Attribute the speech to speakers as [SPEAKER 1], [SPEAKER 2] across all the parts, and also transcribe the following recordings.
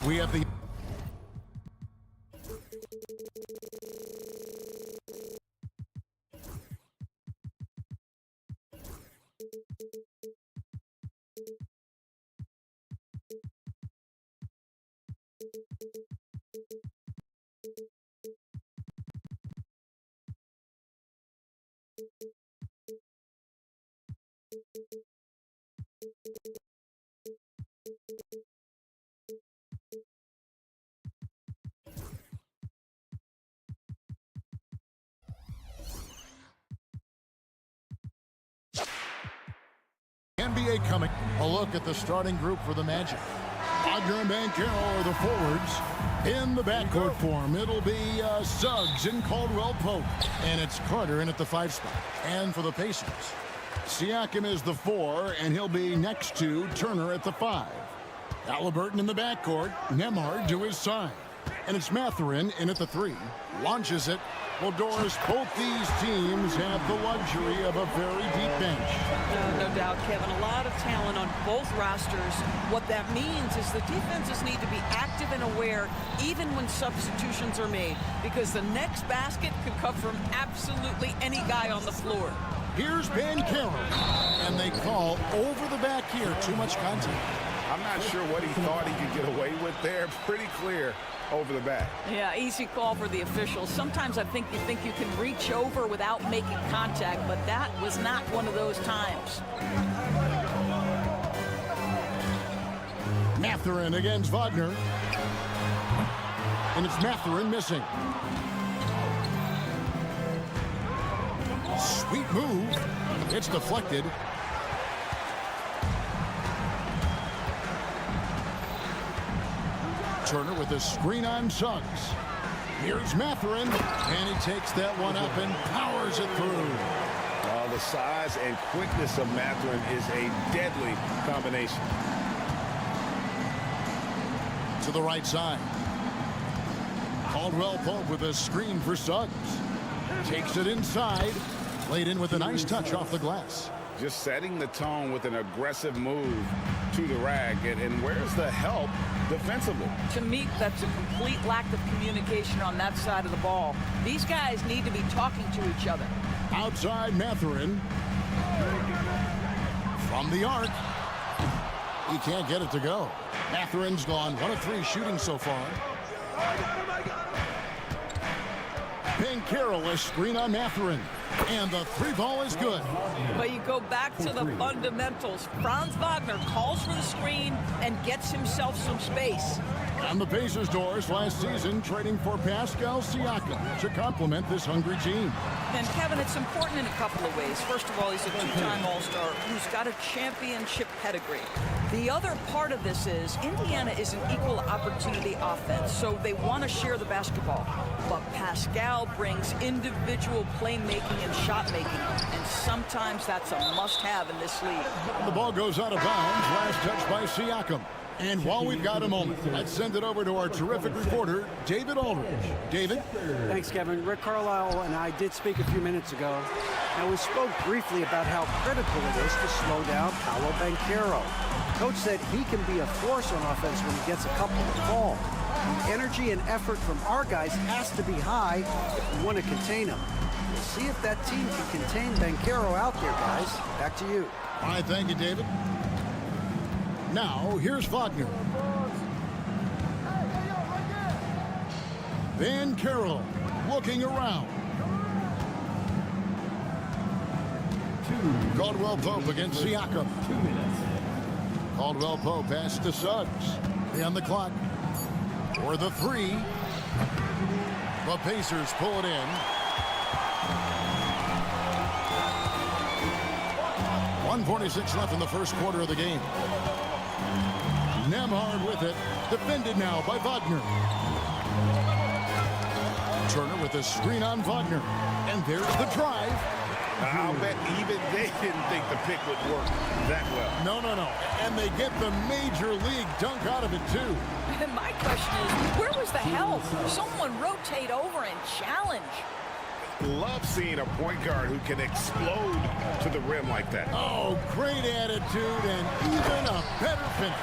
[SPEAKER 1] We have the NBA coming. A look at the starting group for the Magic. Wagner and Banchero are the forwards. In the backcourt form, it'll be Suggs and Caldwell Pope. And it's Carter in at the 5 spot. And for the Pacers, Siakam is the 4, and he'll be next to Turner at the 5. Halliburton in the backcourt, Nembhard to his side. And it's Mathurin in at the 3. Launches it. Well, Doris, both these teams have the luxury of a very deep bench.
[SPEAKER 2] No doubt, Kevin. A lot of talent on both rosters. What that means is the defenses need to be active and aware even when substitutions are made, because the next basket could come from absolutely any guy on the floor.
[SPEAKER 1] Here's Banchero, and they call over the back here. Too much contact.
[SPEAKER 3] I'm not sure what he thought he could get away with there. Pretty clear over the back.
[SPEAKER 2] Yeah, easy call for the officials. Sometimes I think you can reach over without making contact, but that was not one of those times.
[SPEAKER 1] Mathurin against Wagner. And it's Mathurin missing. Sweet move. It's deflected. Turner with a screen on Suggs. Here's Mathurin, and he takes that one up and powers it through.
[SPEAKER 3] The size and quickness of Mathurin is a deadly combination.
[SPEAKER 1] To the right side. Caldwell Pope with a screen for Suggs. Takes it inside. Laid in with a nice touch off the glass.
[SPEAKER 3] Just setting the tone with an aggressive move to the rack. And where's the help defensively?
[SPEAKER 2] To me, that's a complete lack of communication on that side of the ball. These guys need to be talking to each other.
[SPEAKER 1] Outside Mathurin. From the arc. He can't get it to go. Mathurin's gone 1 of 3 shooting so far. Banchero, a screen on Mathurin. And the 3 ball is good.
[SPEAKER 2] But you go back to the fundamentals. Franz Wagner calls for the screen and gets himself some space.
[SPEAKER 1] On the Pacers' doors last season, trading for Pascal Siakam to complement this hungry team.
[SPEAKER 2] And Kevin, it's important in a couple of ways. First of all, he's a 2-time All-Star who's got a championship pedigree. The other part of this is Indiana is an equal opportunity offense, so they want to share the basketball. But Pascal brings individual playmaking and shot making, and sometimes that's a must-have in this league.
[SPEAKER 1] The ball goes out of bounds. Last touch by Siakam. And while we've got a moment, let's send it over to our terrific reporter, David Aldridge. David?
[SPEAKER 4] Thanks, Kevin. Rick Carlisle and I did speak a few minutes ago, and we spoke briefly about how critical it is to slow down Paolo Banchero. Coach said he can be a force on offense when he gets a couple of calls. The energy and effort from our guys has to be high if we want to contain him. We'll see if that team can contain Banchero out there, guys. Back to you.
[SPEAKER 1] All right, thank you, David. Now, here's Wagner. Banchero looking around. Caldwell Pope against Siakam. Caldwell Pope pass to Suggs. On the clock. For the 3. The Pacers pull it in. 1:46 left in the first quarter of the game. Nembhard with it. Defended now by Wagner. Turner with a screen on Wagner. And there's the drive.
[SPEAKER 3] I'll bet even they didn't think the pick would work that well.
[SPEAKER 1] No. And they get the major league dunk out of it, too.
[SPEAKER 2] And my question is, where was the help? Someone rotate over and challenge.
[SPEAKER 3] Love seeing a point guard who can explode to the rim like that.
[SPEAKER 1] Oh, great attitude and even a better finish.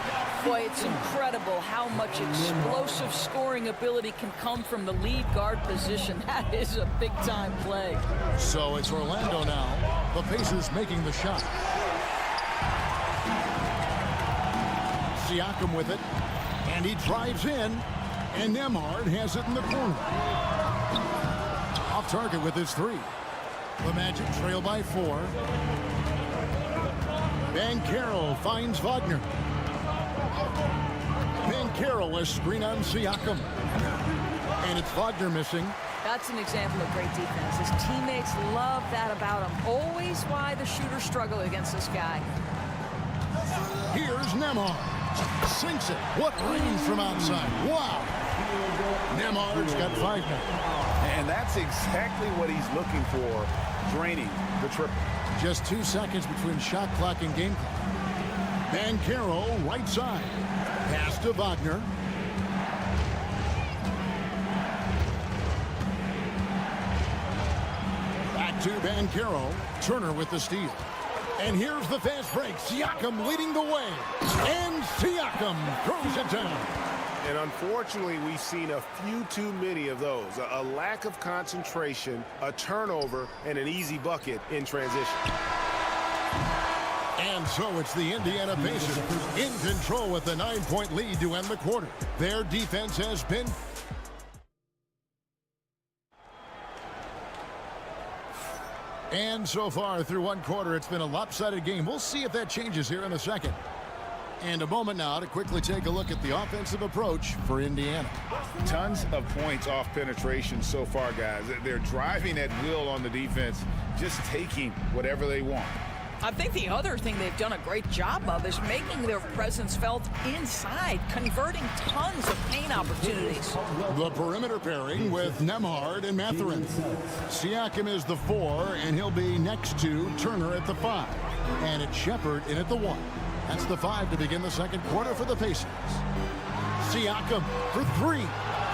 [SPEAKER 2] Boy, it's incredible how much explosive scoring ability can come from the lead guard position. That is a big-time play.
[SPEAKER 1] So it's Orlando now. The Pacers making the shot. Siakam with it. And he drives in. And Nembhard has it in the corner. Off target with his three. The Magic trail by 4. Banchero finds Wagner. Banchero, a screen on Siakam. And it's Wagner missing.
[SPEAKER 2] That's an example of great defense. His teammates love that about him. Always why the shooters struggle against this guy.
[SPEAKER 1] Here's Nembhard. Sinks it. What range from outside. Wow. Nembhard's got 5 now.
[SPEAKER 3] And that's exactly what he's looking for, draining the triple.
[SPEAKER 1] Just 2 seconds between shot clock and game clock. Banchero, right side. Pass to Wagner. Back to Banchero. Turner with the steal. And here's the fast break. Siakam leading the way. And Siakam throws it down.
[SPEAKER 5] And unfortunately, we've seen a few too many of those. A lack of concentration, a turnover, and an easy bucket in transition.
[SPEAKER 1] And so it's the Indiana Pacers in control with a 9-point lead to end the quarter. Their defense has been... And so far through one quarter, it's been a lopsided game. We'll see if that changes here in a second. And a moment now to quickly take a look at the offensive approach for Indiana.
[SPEAKER 3] Tons of points off penetration so far, guys. They're driving at will on the defense, just taking whatever they want.
[SPEAKER 2] I think the other thing they've done a great job of is making their presence felt inside, converting tons of paint opportunities.
[SPEAKER 1] The perimeter pairing with Nembhard and Mathurin. Siakam is the 4, and he'll be next to Turner at the 5. And it's Shepherd in at the 1. That's the 5 to begin the second quarter for the Pacers. Siakam for 3.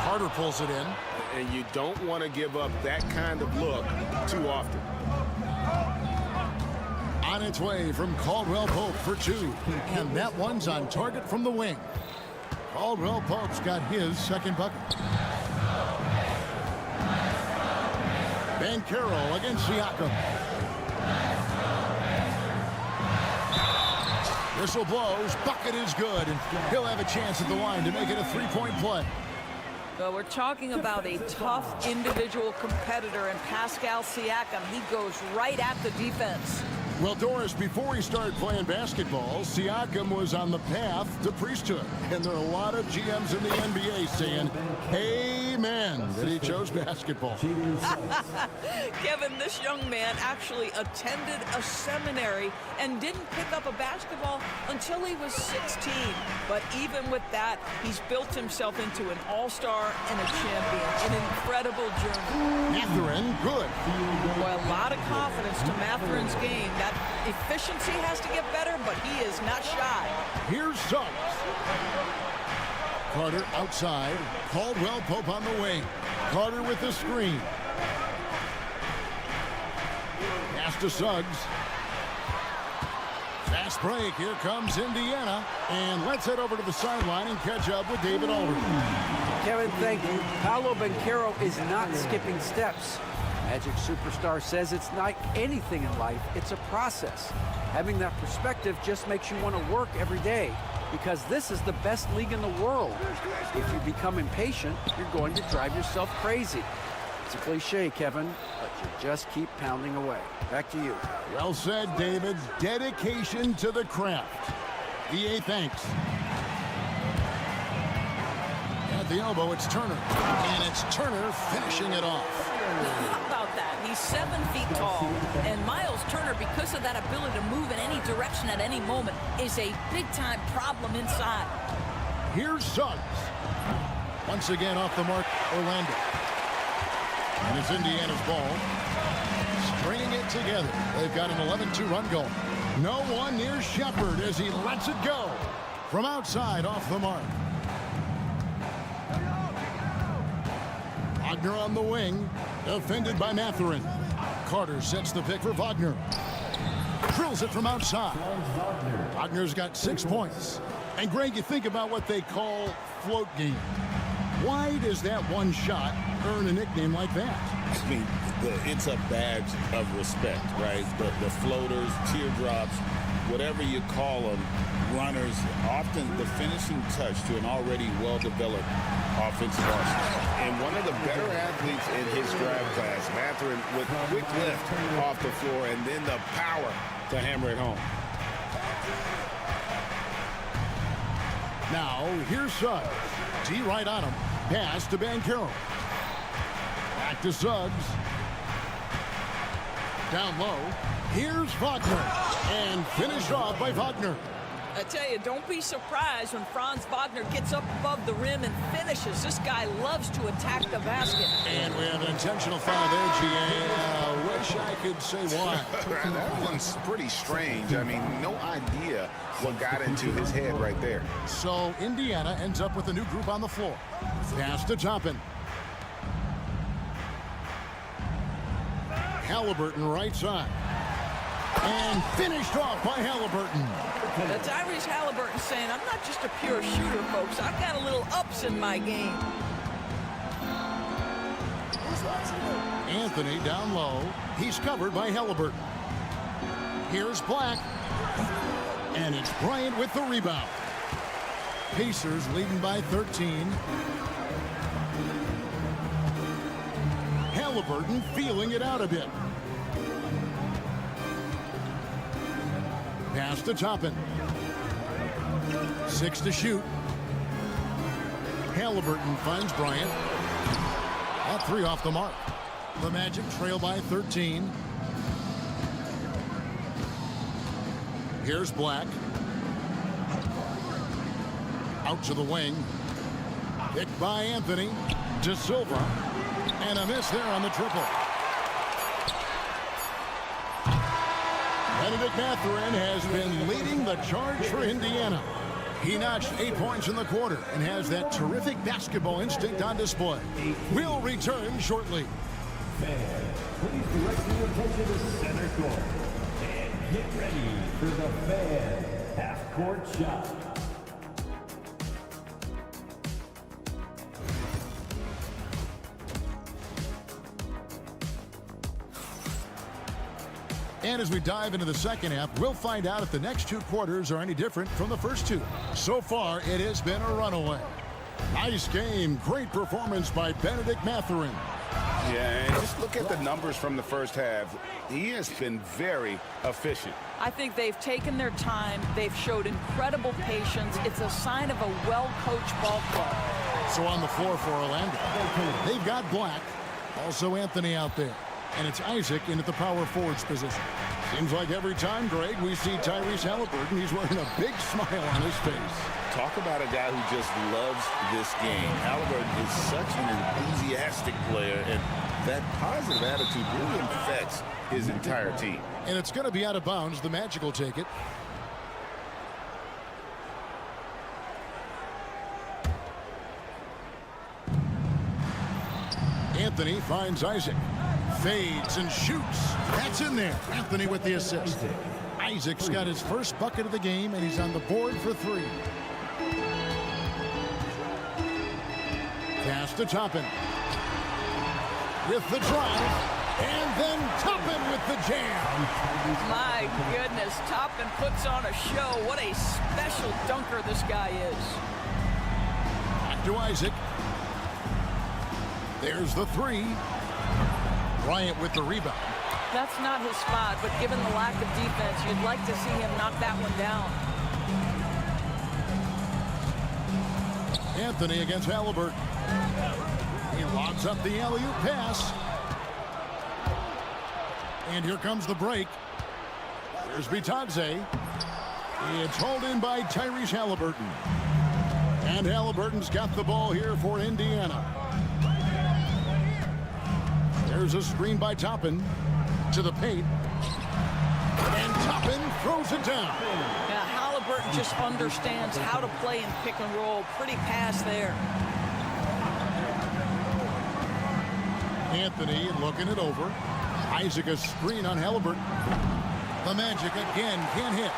[SPEAKER 1] Carter pulls it in.
[SPEAKER 5] And you don't want to give up that kind of look too often.
[SPEAKER 1] On its way from Caldwell Pope for 2. And that one's on target from the wing. Caldwell Pope's got his second bucket. Banchero against Siakam. Whistle blows. Bucket is good. And he'll have a chance at the line to make it a 3-point play.
[SPEAKER 2] Well, we're talking about a tough individual competitor in Pascal Siakam. He goes right at the defense.
[SPEAKER 1] Well, Doris, before he started playing basketball, Siakam was on the path to priesthood. And there are a lot of GMs in the NBA saying, amen, that he chose basketball.
[SPEAKER 2] Kevin, this young man actually attended a seminary and didn't pick up a basketball until he was 16. But even with that, he's built himself into an all-star and a champion. An incredible journey.
[SPEAKER 1] Mathurin, good.
[SPEAKER 2] Well, a lot of confidence to Mathurin's game. That efficiency has to get better, but he is not shy.
[SPEAKER 1] Here's Suggs. Carter outside. Caldwell Pope on the wing. Carter with the screen. Pass to Suggs. Fast break. Here comes Indiana. And let's head over to the sideline and catch up with David Aldridge.
[SPEAKER 4] Kevin, thank you. Paolo Banchero is not skipping steps. Magic superstar says it's like anything in life, it's a process. Having that perspective just makes you want to work every day, because this is the best league in the world. If you become impatient, you're going to drive yourself crazy. It's a cliche, Kevin, but you just keep pounding away. Back to you.
[SPEAKER 1] Well said, David. Dedication to the craft. EA thanks. At the elbow, it's Turner. And it's Turner finishing it off.
[SPEAKER 2] How about that? He's 7 feet tall. And Miles Turner, because of that ability to move in any direction at any moment, is a big-time problem inside.
[SPEAKER 1] Here's Suggs. Once again off the mark, Orlando. And it's Indiana's ball. Stringing it together. They've got an 11-2 run going. No one near Shepherd as he lets it go. From outside, off the mark. Wagner on the wing, defended by Mathurin. Carter sets the pick for Wagner. Drills it from outside. Wagner's got 6 points. And, Greg, you think about what they call float game. Why does that one shot earn a nickname like that?
[SPEAKER 3] I mean, it's a badge of respect, right? The floaters, teardrops, whatever you call them, runners, often the finishing touch to an already well-developed offensive arsenal. And one of the better athletes in his drive class, Mathurin, with quick lift off the floor and then the power to hammer it home.
[SPEAKER 1] Now, here's Suggs. T right on him. Pass to Banchero. Back to Suggs. Down low. Here's Wagner. And finished off by Wagner.
[SPEAKER 2] I tell you, don't be surprised when Franz Wagner gets up above the rim and finishes. This guy loves to attack the basket.
[SPEAKER 1] And we have an intentional foul there, GA. Wish I could say why.
[SPEAKER 3] That one's pretty strange. I mean, no idea what got into his head right there.
[SPEAKER 1] So Indiana ends up with a new group on the floor. Pass to Toppin. Halliburton right side. And finished off by Halliburton.
[SPEAKER 2] That's Tyrese Halliburton saying, I'm not just a pure shooter, folks. I've got a little ups in my game.
[SPEAKER 1] Anthony down low. He's covered by Halliburton. Here's Black. And it's Bryant with the rebound. Pacers leading by 13. Halliburton feeling it out a bit. Pass to Toppin. 6 to shoot. Halliburton finds Bryant. That 3 off the mark. The Magic trail by 13. Here's Black. Out to the wing. Picked by Anthony. De Silva. And a miss there on the triple. Benedict Mathurin has been leading the charge for Indiana. He notched 8 points in the quarter and has that terrific basketball instinct on display. We'll return shortly.
[SPEAKER 6] Fans, please direct your attention to center court and get ready for the fan half-court shot.
[SPEAKER 1] And as we dive into the second half, we'll find out if the next 2 quarters are any different from the first 2. So far, it has been a runaway. Nice game. Great performance by Benedict Mathurin.
[SPEAKER 3] Yeah, and just look at the numbers from the first half. He has been very efficient.
[SPEAKER 2] I think they've taken their time. They've showed incredible patience. It's a sign of a well-coached ball club.
[SPEAKER 1] So on the floor for Orlando, they've got Black, also Anthony out there. And it's Isaac in at the power forwards position. Seems like every time, Greg, we see Tyrese Halliburton, he's wearing a big smile on his face.
[SPEAKER 3] Talk about a guy who just loves this game. Halliburton is such an enthusiastic player, and that positive attitude really affects his entire team.
[SPEAKER 1] And it's going to be out of bounds. The Magic will take it. Anthony finds Isaac. Fades and shoots. That's in there. Anthony with the assist. Isaac's got his first bucket of the game, and he's on the board for 3. Pass to Toppin. With the drive. And then Toppin with the jam.
[SPEAKER 2] My goodness, Toppin puts on a show. What a special dunker this guy is.
[SPEAKER 1] Back to Isaac. There's the 3. Bryant with the rebound.
[SPEAKER 2] That's not his spot, but given the lack of defense, you'd like to see him knock that one down.
[SPEAKER 1] Anthony against Halliburton. He lobs up the alley-oop pass. And here comes the break. Here's Bitadze. It's hauled in by Tyrese Halliburton. And Halliburton's got the ball here for Indiana. There's a screen by Toppin to the paint. And Toppin throws it down.
[SPEAKER 2] Yeah, Halliburton just understands how to play in pick and roll. Pretty pass there.
[SPEAKER 1] Anthony looking it over. Isaac a screen on Halliburton. The Magic again can't hit.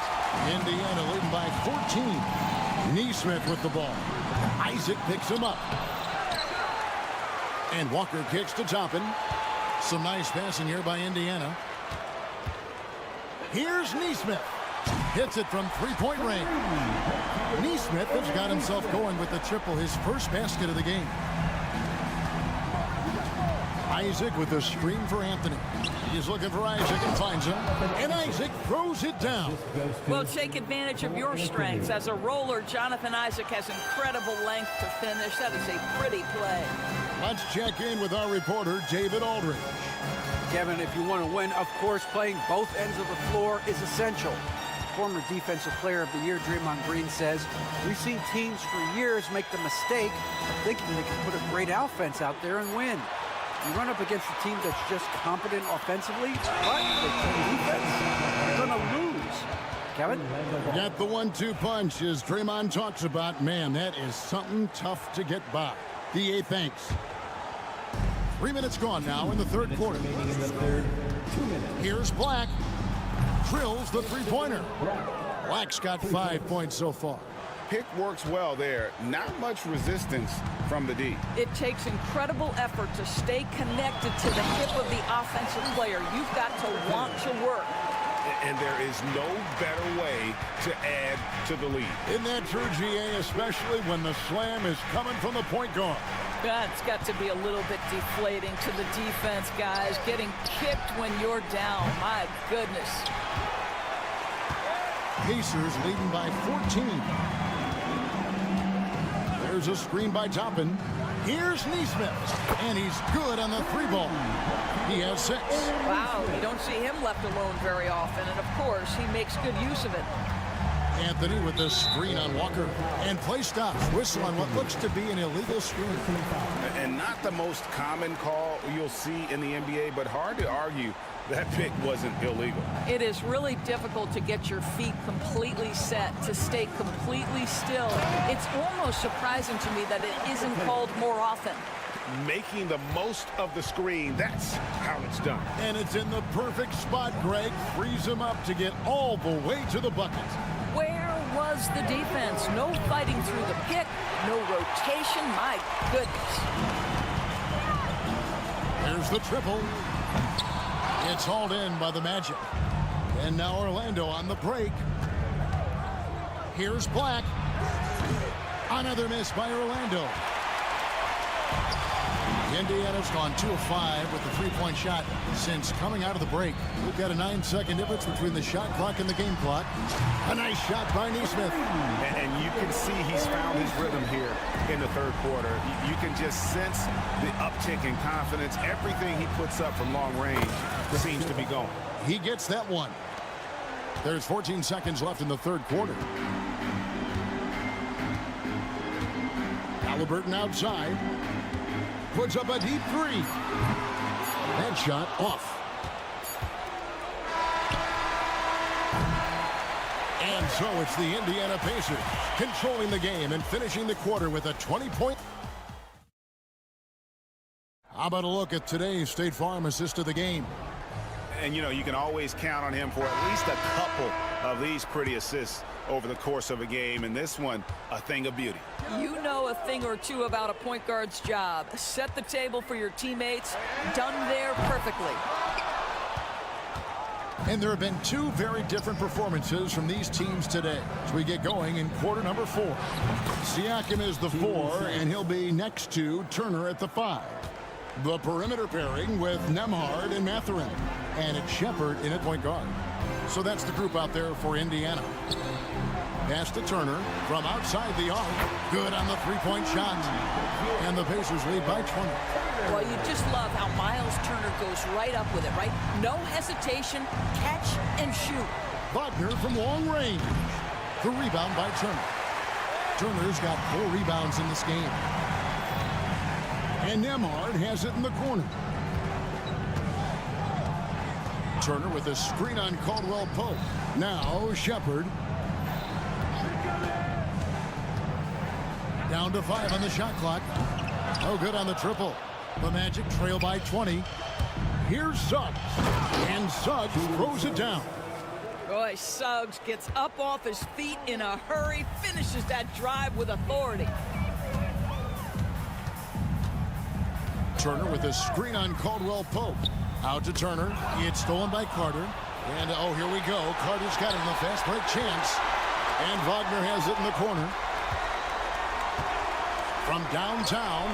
[SPEAKER 1] Indiana leading by 14. Neesmith with the ball. Isaac picks him up. And Walker kicks to Toppin. Some nice passing here by Indiana. Here's Neesmith. Hits it from three-point range. Neesmith has got himself going with the triple, his first basket of the game. Isaac with the screen for Anthony. He's looking for Isaac and finds him. And Isaac throws it down.
[SPEAKER 2] Well, take advantage of your strengths. As a roller, Jonathan Isaac has incredible length to finish. That is a pretty play.
[SPEAKER 1] Let's check in with our reporter, David Aldridge.
[SPEAKER 4] Kevin, if you want to win, of course, playing both ends of the floor is essential. Former Defensive Player of the Year, Draymond Green, says, we've seen teams for years make the mistake of thinking they can put a great offense out there and win. You run up against a team that's just competent offensively, but they play defense, you're going to lose. Kevin?
[SPEAKER 1] Got the 1-2 punch as Draymond talks about. Man, that is something tough to get by. DA thanks. 3 minutes gone now in the third quarter. Here's Black. Drills the three-pointer. Black's got 5 points so far.
[SPEAKER 3] Pick works well there. Not much resistance from the D.
[SPEAKER 2] It takes incredible effort to stay connected to the hip of the offensive player. You've got to want to work.
[SPEAKER 5] And there is no better way to add to the lead.
[SPEAKER 1] Isn't that true, GA, especially when the slam is coming from the point guard?
[SPEAKER 2] That's got to be a little bit deflating to the defense, guys. Getting kicked when you're down. My goodness.
[SPEAKER 1] Pacers leading by 14. There's a screen by Toppin. Here's Neesmith. And he's good on the three ball. He has 6.
[SPEAKER 2] Wow, you don't see him left alone very often. And, of course, he makes good use of it.
[SPEAKER 1] Anthony with the screen on Walker. And play stops. Whistle on what looks to be an illegal screen.
[SPEAKER 3] And not the most common call you'll see in the NBA, but hard to argue that pick wasn't illegal.
[SPEAKER 2] It is really difficult to get your feet completely set, to stay completely still. It's almost surprising to me that it isn't called more often.
[SPEAKER 5] Making the most of the screen, that's how it's done.
[SPEAKER 1] And it's in the perfect spot, Greg. Frees him up to get all the way to the bucket.
[SPEAKER 2] Where was the defense? No fighting through the pick, no rotation. My goodness.
[SPEAKER 1] Here's the triple. It's hauled in by the Magic. And now Orlando on the break. Here's Black. Another miss by Orlando. Indiana's gone 2 of 5 with the three-point shot since coming out of the break. We've got a 9-second difference between the shot clock and the game clock. A nice shot by Neesmith.
[SPEAKER 5] And you can see he's found his rhythm here in the third quarter. You can just sense the uptick in confidence. Everything he puts up from long range seems to be going.
[SPEAKER 1] He gets that one. There's 14 seconds left in the third quarter. Halliburton outside. Puts up a deep 3. That shot off. And so it's the Indiana Pacers controlling the game and finishing the quarter with a 20-point. How about a look at today's State Farm assist of the game?
[SPEAKER 5] And, you know, you can always count on him for at least a couple of these pretty assists over the course of a game. And this one, a thing of beauty.
[SPEAKER 2] You know a thing or two about a point guard's job. Set the table for your teammates. Done there perfectly.
[SPEAKER 1] And there have been 2 very different performances from these teams today as we get going in quarter number 4. Siakam is the 4, and he'll be next to Turner at the 5. The perimeter pairing with Nembhard and Mathurin. And it's Shepard in at point guard. So that's the group out there for Indiana. Pass to Turner from outside the arc. Good on the three-point shot. And the Pacers lead by 20.
[SPEAKER 2] Well, you just love how Miles Turner goes right up with it, right? No hesitation, catch and shoot.
[SPEAKER 1] Wagner from long range. The rebound by Turner. Turner's got 4 rebounds in this game. And Nembhard has it in the corner. Turner with a screen on Caldwell Pope. Now Shepard. Down to 5 on the shot clock. No good on the triple. The Magic trail by 20. Here's Suggs. And Suggs throws it down.
[SPEAKER 2] Boy, by Suggs. Gets up off his feet in a hurry. Finishes that drive with authority.
[SPEAKER 1] Turner with a screen on Caldwell Pope. Out to Turner. It's stolen by Carter. And, oh, here we go. Carter's got it in the fast break chance. And Wagner has it in the corner. From downtown,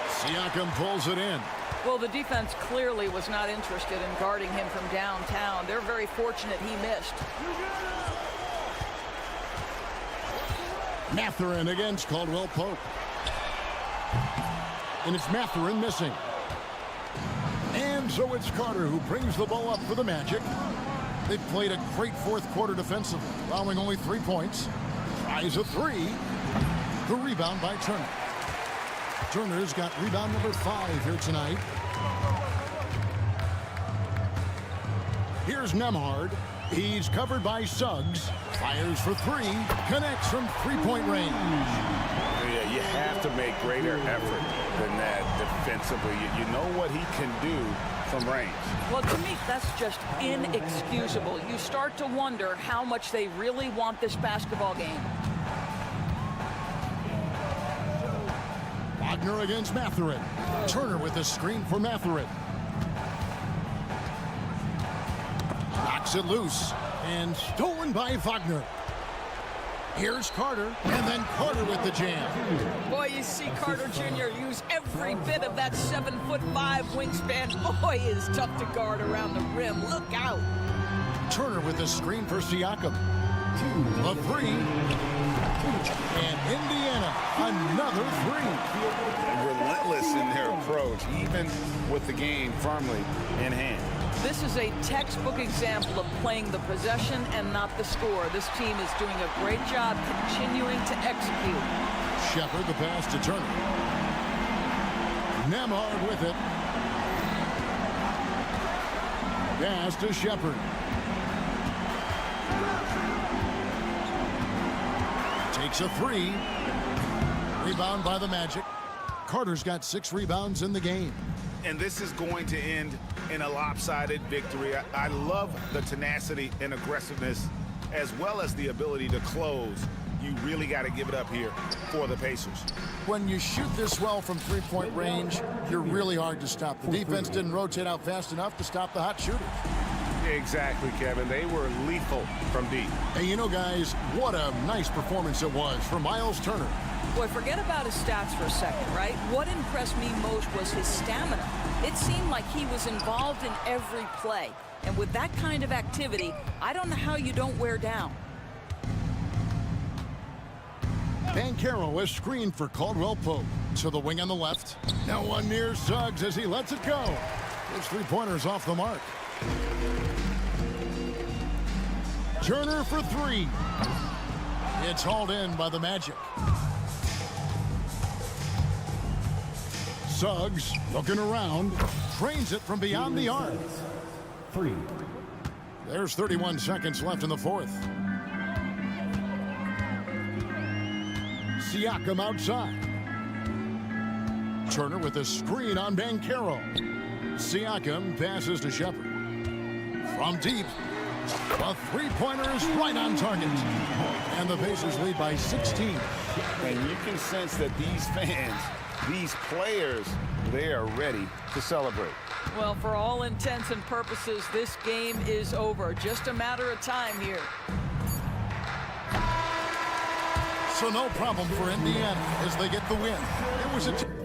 [SPEAKER 1] Siakam pulls it in.
[SPEAKER 2] Well, the defense clearly was not interested in guarding him from downtown. They're very fortunate he missed.
[SPEAKER 1] Mathurin against Caldwell Pope. And it's Mathurin missing. And so it's Carter who brings the ball up for the Magic. They've played a great fourth quarter defensively, allowing only 3 points. Tries a three. The rebound by Turner. Turner's got rebound number 5 here tonight. Here's Nembhard. He's covered by Suggs. Fires for 3. Connects from three-point range.
[SPEAKER 5] Yeah, you have to make greater effort than that defensively. You know what he can do from range.
[SPEAKER 2] Well, to me, that's just inexcusable. You start to wonder how much they really want this basketball game.
[SPEAKER 1] Wagner against Mathurin. Turner with a screen for Mathurin. Knocks it loose. And stolen by Wagner. Here's Carter. And then Carter with the jam.
[SPEAKER 2] Boy, you see Carter Jr. use every bit of that 7'5" wingspan. Boy, is tough to guard around the rim. Look out.
[SPEAKER 1] Turner with a screen for Siakam. A 3. And Indiana, another 3.
[SPEAKER 5] Relentless in their approach, even with the game firmly in hand.
[SPEAKER 2] This is a textbook example of playing the possession and not the score. This team is doing a great job continuing to execute.
[SPEAKER 1] Shepard the pass to Turner. Nembhard with it. Pass to Shepard. Takes a 3. Rebound by the Magic. Carter's got 6 rebounds in the game.
[SPEAKER 5] And this is going to end in a lopsided victory. I love the tenacity and aggressiveness as well as the ability to close. You really got to give it up here for the Pacers.
[SPEAKER 1] When you shoot this well from three-point range, you're really hard to stop. The defense didn't rotate out fast enough to stop the hot shooters.
[SPEAKER 5] Exactly, Kevin. They were lethal from deep.
[SPEAKER 1] Hey, you know, guys, what a nice performance it was for Miles Turner.
[SPEAKER 2] Boy, forget about his stats for a second, right? What impressed me most was his stamina. It seemed like he was involved in every play. And with that kind of activity, I don't know how you don't wear down.
[SPEAKER 1] Banchero is screened for Caldwell Pope. To the wing on the left. No one near Suggs as he lets it go. His three-pointers off the mark. Turner for 3. It's hauled in by the Magic. Suggs looking around. Trains it from beyond the arc.
[SPEAKER 6] 3.
[SPEAKER 1] There's 31 seconds left in the fourth. Siakam outside. Turner with a screen on Banchero. Siakam passes to Shepard. From deep, a three-pointer is right on target. And the Pacers lead by 16.
[SPEAKER 5] And you can sense that these fans, these players, they are ready to celebrate.
[SPEAKER 2] Well, for all intents and purposes, this game is over. Just a matter of time here.
[SPEAKER 1] So no problem for Indiana as they get the win. It was a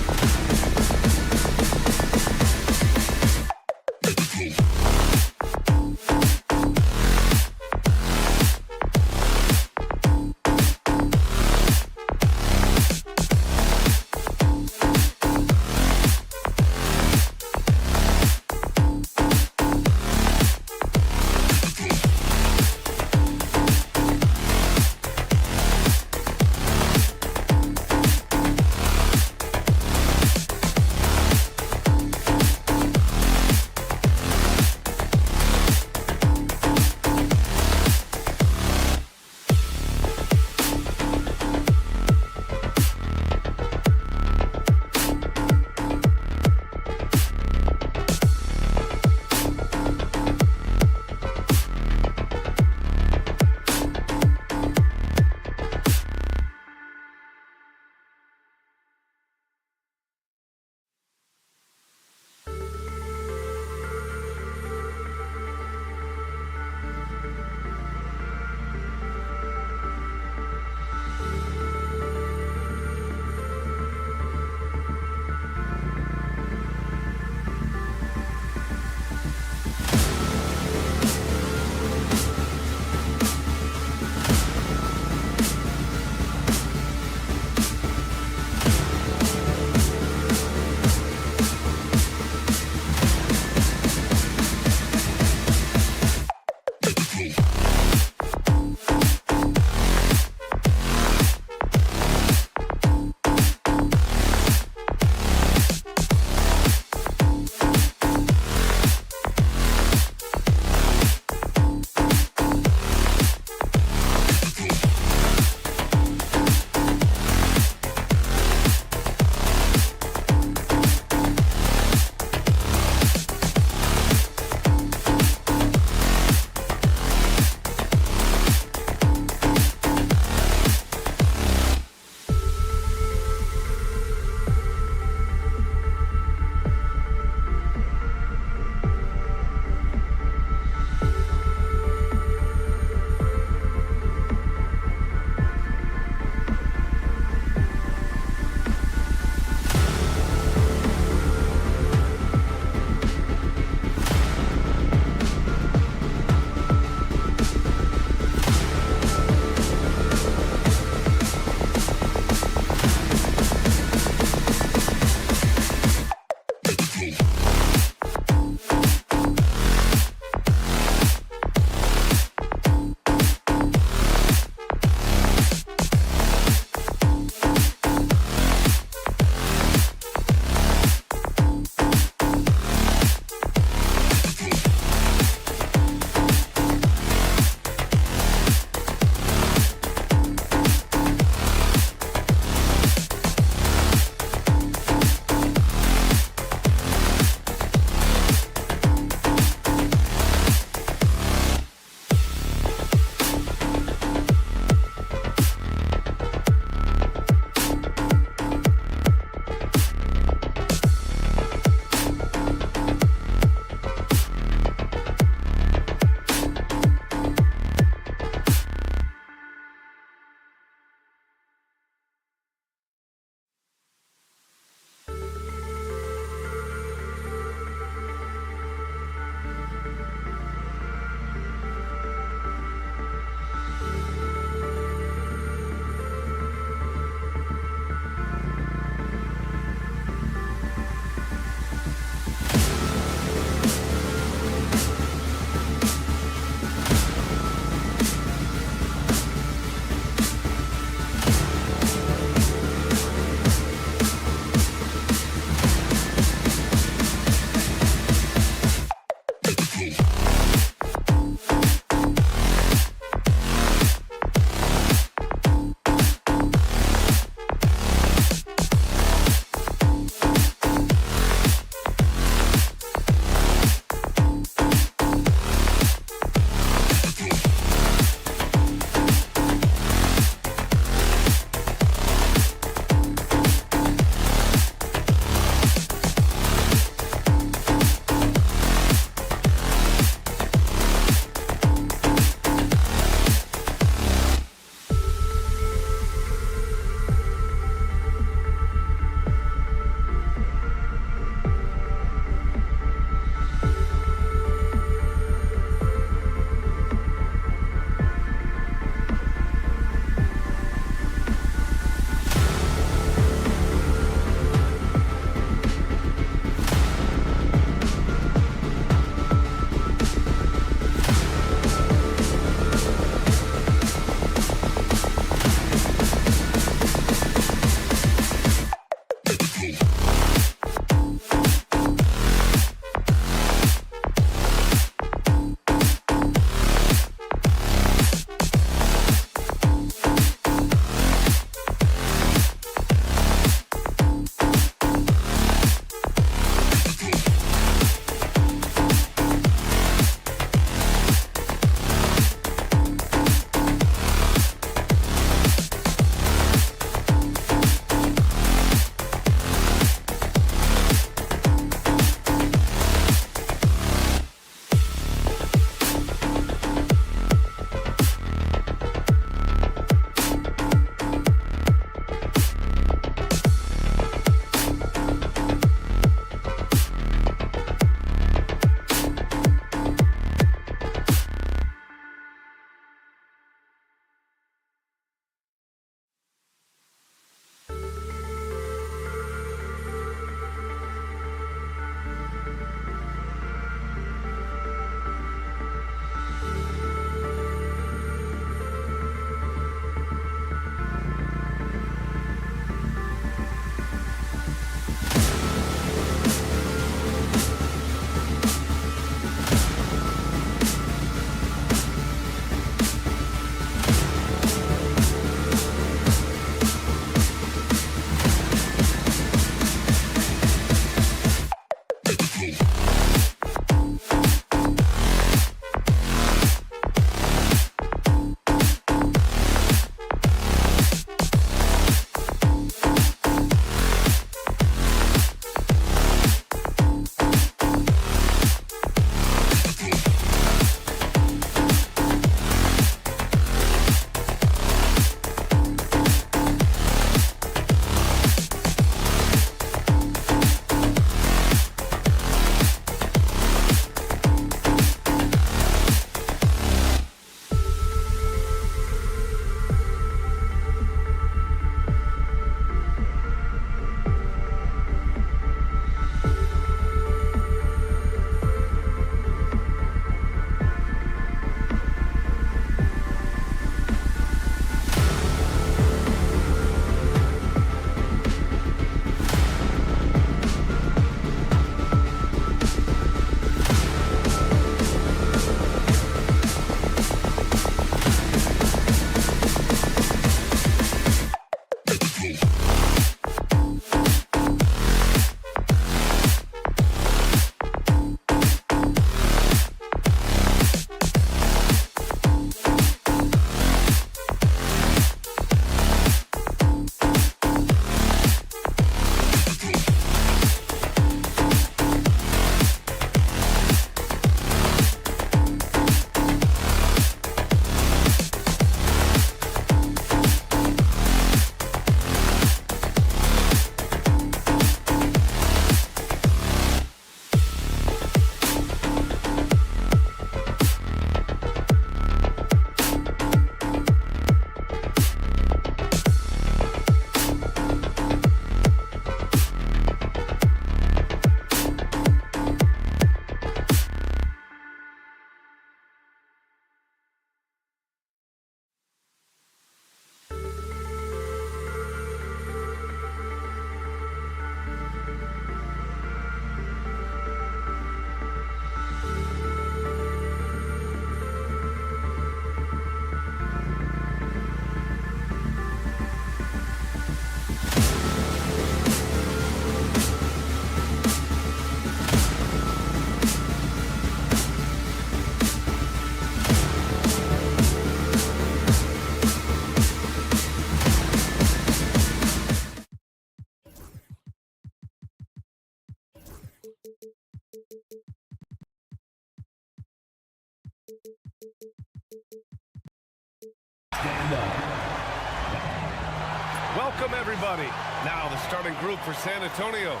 [SPEAKER 7] Welcome, everybody. Now the starting group for San Antonio.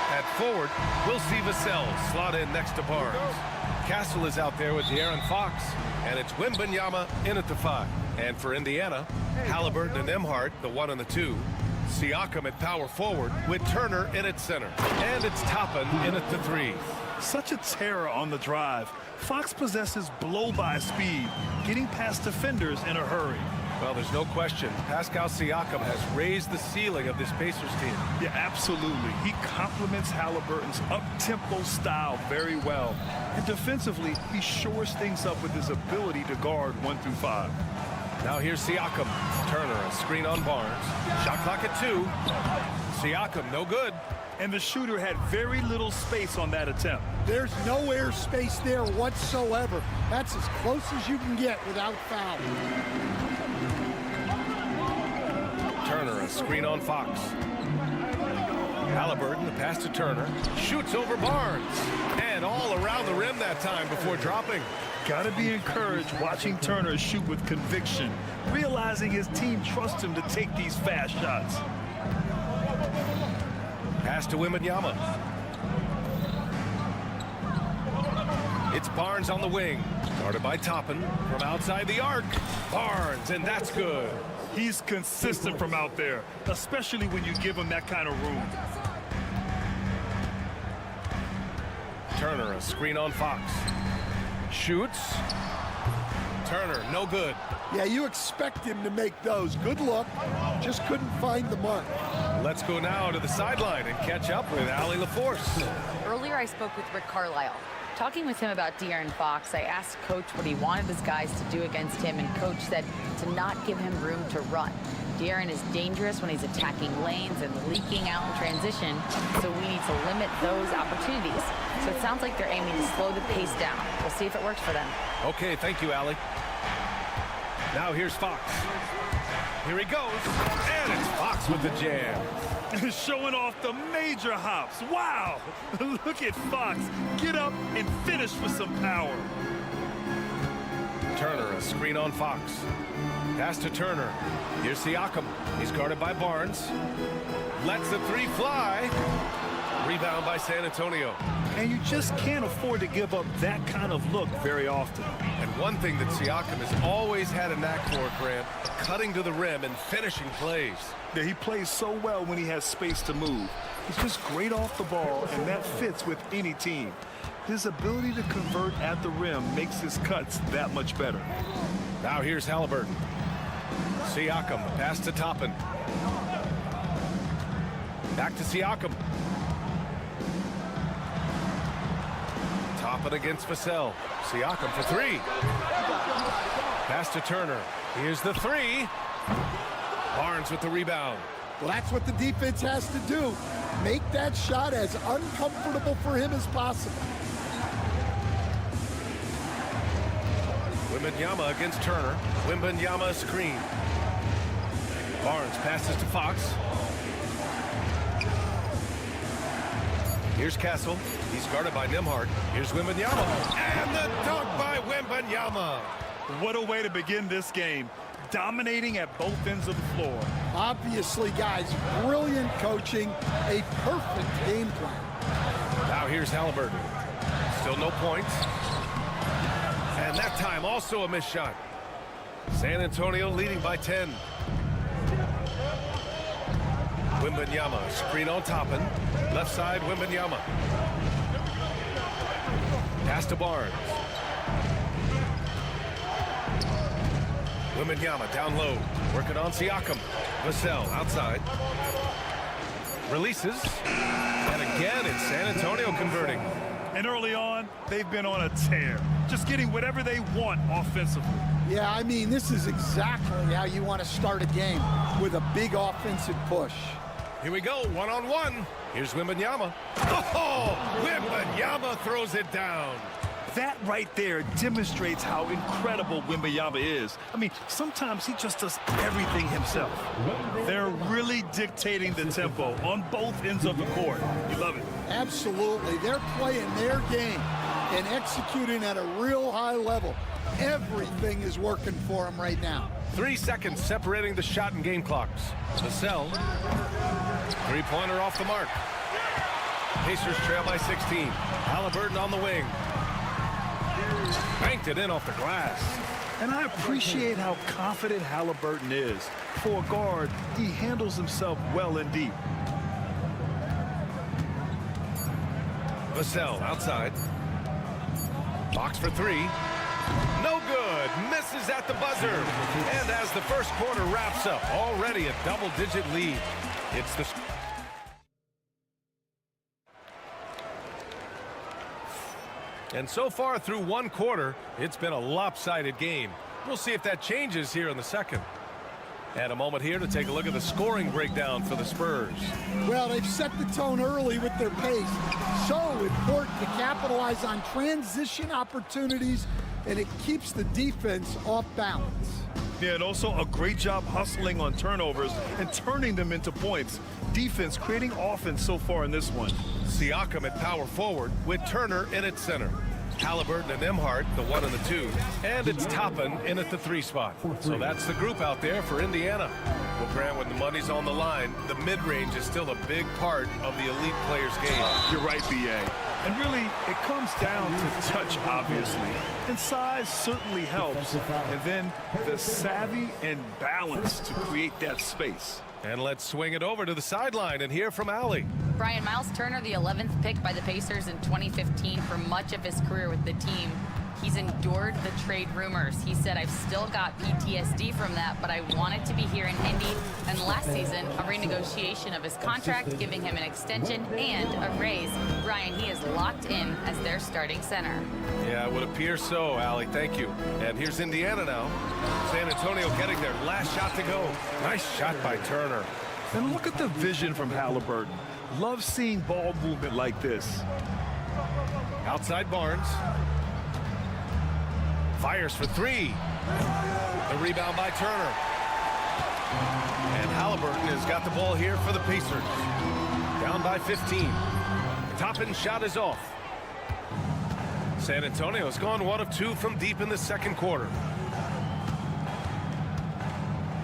[SPEAKER 7] At forward, we'll see Vassell slot in next to Barnes. Castle is out there with De'Aaron Fox, and it's Wembanyama in at the 5. And for Indiana, Halliburton and Emhart, the 1 and the 2. Siakam at power forward with Turner in at center. And it's Toppin in at the 3.
[SPEAKER 8] Such a terror on the drive. Fox possesses blow-by speed, getting past defenders in a hurry.
[SPEAKER 7] Well, there's no question. Pascal Siakam has raised the ceiling of this Pacers team.
[SPEAKER 8] Yeah, absolutely. He complements Halliburton's up-tempo style very well. And defensively, he shores things up with his ability to guard 1 through 5.
[SPEAKER 7] Now here's Siakam. Turner, a screen on Barnes. Shot clock at 2. Siakam, no good.
[SPEAKER 8] And the shooter had very little space on that attempt.
[SPEAKER 9] There's no air space there whatsoever. That's as close as you can get without foul.
[SPEAKER 7] Turner, a screen on Fox. Halliburton, the pass to Turner. Shoots over Barnes. And all around the rim that time before dropping.
[SPEAKER 8] Gotta be encouraged watching Turner shoot with conviction, realizing his team trusts him to take these fast shots.
[SPEAKER 7] Pass to Wembanyama. It's Barnes on the wing. Guarded by Toppin from outside the arc. Barnes, and that's good.
[SPEAKER 8] He's consistent from out there, especially when you give him that kind of room.
[SPEAKER 7] Turner, a screen on Fox. Shoots. Turner, no good.
[SPEAKER 9] Yeah, you expect him to make those. Good look. Just couldn't find the mark.
[SPEAKER 7] Let's go now to the sideline and catch up with Allie LaForce.
[SPEAKER 10] Earlier, I spoke with Rick Carlisle. Talking with him about De'Aaron Fox, I asked Coach what he wanted his guys to do against him, and Coach said to not give him room to run. De'Aaron is dangerous when he's attacking lanes and leaking out in transition, so we need to limit those opportunities. So it sounds like they're aiming to slow the pace down. We'll see if it works for them.
[SPEAKER 7] Okay, thank you, Allie. Now here's Fox. Here he goes, and it's Fox with the jam.
[SPEAKER 8] Showing off the major hops. Wow! Look at Fox. Get up and finish with some power.
[SPEAKER 7] Turner, a screen on Fox. Pass to Turner. Here's Siakam. He's guarded by Barnes. Lets the 3 fly. Rebound by San Antonio.
[SPEAKER 8] And you just can't afford to give up that kind of look very often.
[SPEAKER 7] And one thing that Siakam has always had a knack for, Grant, cutting to the rim and finishing plays.
[SPEAKER 8] Yeah, he plays so well when he has space to move. He's just great off the ball, and that fits with any team. His ability to convert at the rim makes his cuts that much better.
[SPEAKER 7] Now here's Halliburton. Siakam, the pass to Toppin. Back to Siakam. Toppin against Vassell. Siakam for 3. Pass to Turner. Here's the 3. Barnes with the rebound.
[SPEAKER 9] Well, that's what the defense has to do. Make that shot as uncomfortable for him as possible.
[SPEAKER 7] Wembanyama against Turner. Wembanyama screen. Barnes passes to Fox. Here's Castle. He's guarded by Nembhard. Here's Wembanyama. And the dunk by Wembanyama.
[SPEAKER 8] What a way to begin this game. Dominating at both ends of the floor.
[SPEAKER 9] Obviously, guys, brilliant coaching, a perfect game plan.
[SPEAKER 7] Now here's Halliburton. Still no points. And that time also a missed shot. San Antonio leading by 10. Wembanyama, screen on Toppin. Left side, Wembanyama. Pass to Barnes. Wembanyama down low, working on Siakam. Vassell outside. Releases. And again, it's San Antonio converting.
[SPEAKER 8] And early on, they've been on a tear. Just getting whatever they want offensively.
[SPEAKER 9] Yeah, I mean, this is exactly how you want to start a game, with a big offensive push.
[SPEAKER 7] Here we go, one-on-one. Here's Wembanyama. Oh, Wembanyama throws it down.
[SPEAKER 8] That right there demonstrates how incredible Wembanyama is. I mean, sometimes he just does everything himself. They're really dictating the tempo on both ends of the court. You love it.
[SPEAKER 9] Absolutely. They're playing their game and executing at a real high level. Everything is working for them right now.
[SPEAKER 7] 3 seconds separating the shot and game clocks. Vassell. Three-pointer off the mark. Pacers trail by 16. Halliburton on the wing. Banked it in off the glass.
[SPEAKER 8] And I appreciate how confident Halliburton is. For a guard, he handles himself well and deep.
[SPEAKER 7] Vassell outside. Fox for three. No good. Misses at the buzzer. And as the first quarter wraps up, already a double-digit lead. It's the... And so far through one quarter, it's been a lopsided game. We'll see if that changes here in the second. And a moment here to take a look at the scoring breakdown for the Spurs.
[SPEAKER 9] Well, they've set the tone early with their pace. So important to capitalize on transition opportunities, and it keeps the defense off balance.
[SPEAKER 8] Yeah, and also a great job hustling on turnovers and turning them into points. Defense creating offense so far in this one.
[SPEAKER 7] Siakam at power forward with Turner in at center. Halliburton and Nembhard, the 1 and the 2. And it's Toppin in at the 3 spot. So that's the group out there for Indiana. Well, Grant, when the money's on the line, the mid-range is still a big part of the elite player's game.
[SPEAKER 8] You're right, B.A. And really, it comes down to touch, obviously. And size certainly helps. And then the savvy and balance to create that space.
[SPEAKER 7] And let's swing it over to the sideline and hear from Allie.
[SPEAKER 10] Brian, Miles Turner, the 11th pick by the Pacers in 2015 for much of his career with the team. He's endured the trade rumors. He said, I've still got PTSD from that, but I wanted to be here in Indy. And last season, a renegotiation of his contract, giving him an extension and a raise. Brian, he is locked in as their starting center.
[SPEAKER 7] Yeah, it would appear so, Allie. Thank you. And here's Indiana now. San Antonio getting their last shot to go. Nice shot by Turner.
[SPEAKER 8] And look at the vision from Halliburton. Love seeing ball movement like this.
[SPEAKER 7] Outside Barnes. Fires for three. The rebound by Turner. And Halliburton has got the ball here for the Pacers. Down by 15. Toppin shot is off. San Antonio's gone 1 of 2 from deep in the second quarter.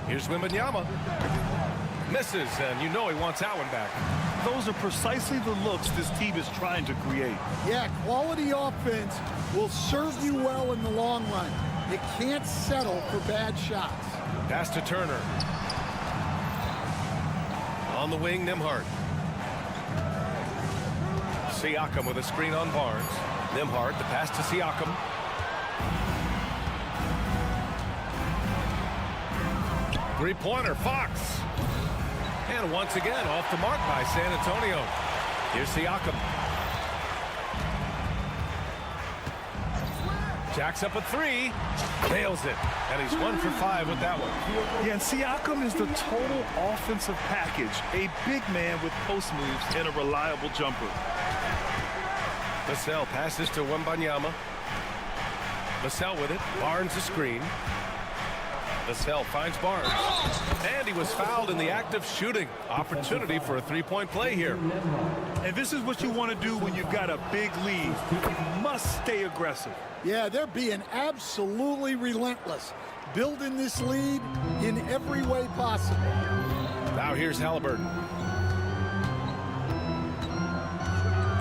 [SPEAKER 7] Here's Wembanyama. Misses, and you know he wants that one back.
[SPEAKER 8] Those are precisely the looks this team is trying to create.
[SPEAKER 9] Yeah, quality offense will serve you well in the long run. You can't settle for bad shots.
[SPEAKER 7] Pass to Turner. On the wing, Nembhard. Siakam with a screen on Barnes. Nembhard, the pass to Siakam. Three-pointer, Fox. And once again, off the mark by San Antonio. Here's Siakam. Jacks up a three. Nails it. And he's 1 for 5 with that one.
[SPEAKER 8] Yeah, and Siakam is the total offensive package. A big man with post moves and a reliable jumper.
[SPEAKER 7] Vassell passes to Wembanyama. Vassell with it. Barnes a screen. Vassell finds Barnes. And he was fouled in the act of shooting. Opportunity for a three-point play here.
[SPEAKER 8] And this is what you want to do when you've got a big lead. You must stay aggressive.
[SPEAKER 9] Yeah, they're being absolutely relentless, building this lead in every way possible.
[SPEAKER 7] Now here's Halliburton.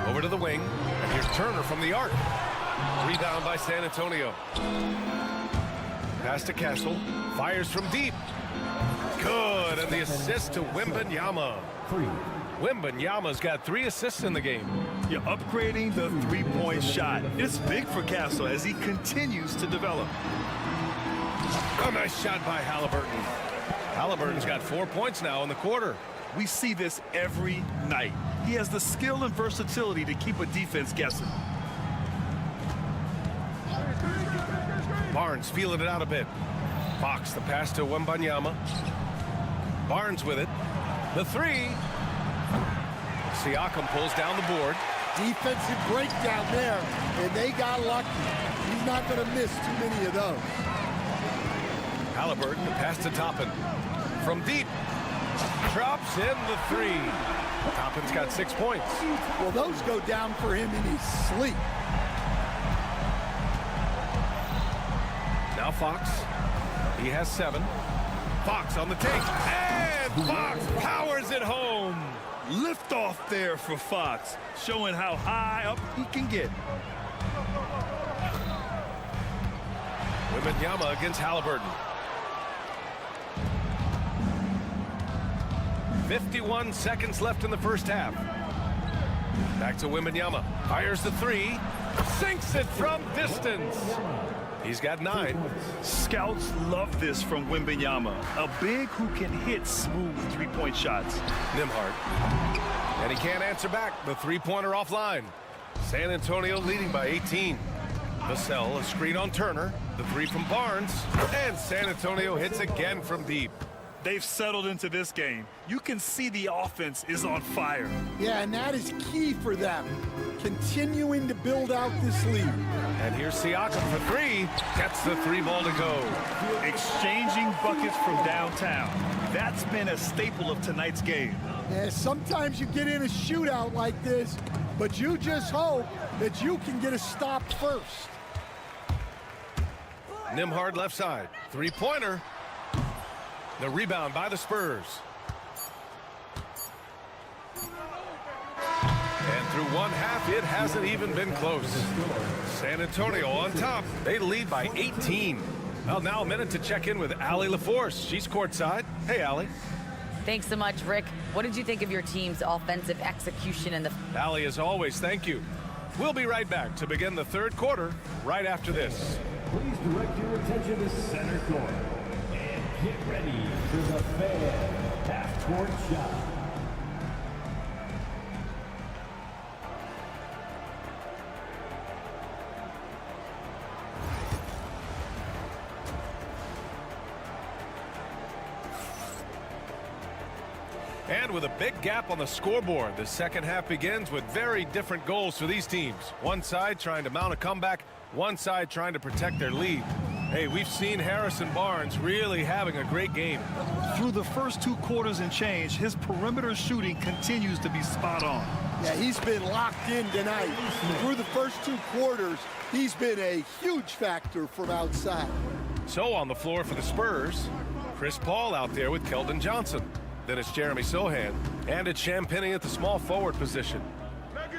[SPEAKER 7] Over to the wing. And here's Turner from the arc. Rebound by San Antonio. Pass to Castle. Fires from deep. Good. And the assist to Wembanyama. Wembanyama's got 3 assists in the game.
[SPEAKER 8] You're upgrading the three-point shot. It's big for Castle as he continues to develop.
[SPEAKER 7] A nice shot by Halliburton. Halliburton's got 4 points now in the quarter.
[SPEAKER 8] We see this every night. He has the skill and versatility to keep a defense guessing.
[SPEAKER 7] Barnes feeling it out a bit. Fox, the pass to Wembanyama. Barnes with it. The three. Siakam pulls down the board.
[SPEAKER 9] Defensive breakdown there, and they got lucky. He's not going to miss too many of those.
[SPEAKER 7] Halliburton, the pass to Toppin. From deep. Drops in the three. Toppin's got 6 points.
[SPEAKER 9] Well, those go down for him in his sleep.
[SPEAKER 7] Now Fox. He has 7. Fox on the take, and Fox powers it home.
[SPEAKER 8] Lift off there for Fox, showing how high up he can get.
[SPEAKER 7] Wembanyama against Halliburton. 51 seconds left in the first half. Back to Wembanyama. Fires the 3. Sinks it from distance. He's got 9.
[SPEAKER 8] Scouts love this from Wembanyama. A big who can hit smooth three-point shots.
[SPEAKER 7] Nembhard. And he can't answer back. The three-pointer offline. San Antonio leading by 18. Vassell, a screen on Turner. The 3 from Barnes. And San Antonio hits again from deep.
[SPEAKER 8] They've settled into this game. You can see the offense is on fire.
[SPEAKER 9] Yeah, and that is key for them, continuing to build out this lead.
[SPEAKER 7] And here's Siakam for 3. Gets the 3 ball to go.
[SPEAKER 8] Exchanging buckets from downtown. That's been a staple of tonight's game.
[SPEAKER 9] Yeah, sometimes you get in a shootout like this, but you just hope that you can get a stop first.
[SPEAKER 7] Nembhard left side. 3-pointer. The rebound by the Spurs. And through one half, it hasn't even been close. San Antonio on top. They lead by 18. Well, now a minute to check in with Allie LaForce. She's courtside. Hey, Allie.
[SPEAKER 10] Thanks so much, Rick. What did you think of your team's offensive execution in the...
[SPEAKER 7] Allie, as always, thank you. We'll be right back to begin the third quarter right after this.
[SPEAKER 6] Please direct your attention to center court. Get ready for the fan half-court shot.
[SPEAKER 7] And with a big gap on the scoreboard, the second half begins with very different goals for these teams. One side trying to mount a comeback, one side trying to protect their lead. Hey, we've seen Harrison Barnes really having a great game.
[SPEAKER 8] Through the first 2 quarters and change, his perimeter shooting continues to be spot on.
[SPEAKER 9] Yeah, he's been locked in tonight. Through the first 2 quarters, he's been a huge factor from outside.
[SPEAKER 7] So on the floor for the Spurs, Chris Paul out there with Keldon Johnson. Then it's Jeremy Sohan, and it's Champagnie at the small forward position.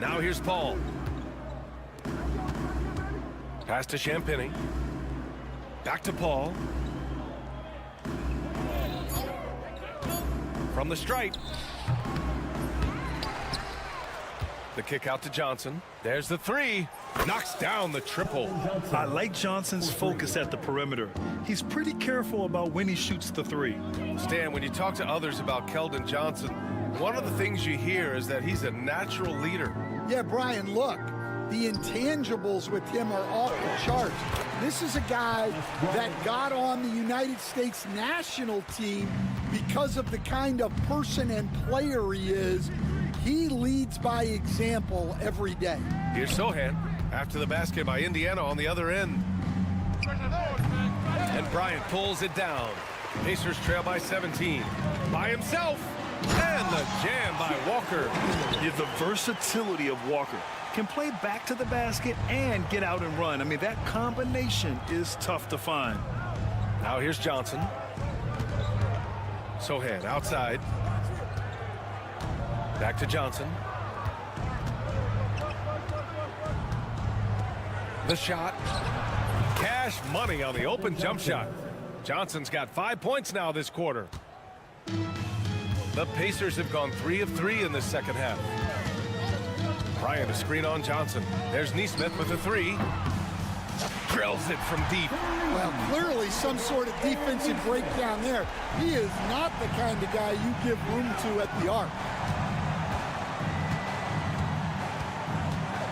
[SPEAKER 7] Now here's Paul. Pass to Champagnie. Back to Paul. From the stripe. The kick out to Johnson. There's the 3. Knocks down the triple.
[SPEAKER 8] I like Johnson's focus at the perimeter. He's pretty careful about when he shoots the 3.
[SPEAKER 7] Stan, when you talk to others about Keldon Johnson, one of the things you hear is that he's a natural leader.
[SPEAKER 9] Yeah, Brian, look. The intangibles with him are off the charts. This is a guy that got on the United States national team because of the kind of person and player he is. He leads by example every day.
[SPEAKER 7] Here's Sohan after the basket by Indiana on the other end. And Bryant pulls it down. Pacers trail by 17. By himself. And the jam by Walker.
[SPEAKER 8] Yeah, the versatility of Walker. Can play back to the basket and get out and run. I mean, that combination is tough to find.
[SPEAKER 7] Now here's Johnson. Sohan outside. Back to Johnson. The shot. Cash money on the open jump shot. Johnson's got 5 points now this quarter. The Pacers have gone 3 of 3 in this second half. Bryant a screen on Johnson. There's Nesmith with a 3. Drills it from deep.
[SPEAKER 9] Well, clearly some sort of defensive breakdown there. He is not the kind of guy you give room to at the arc.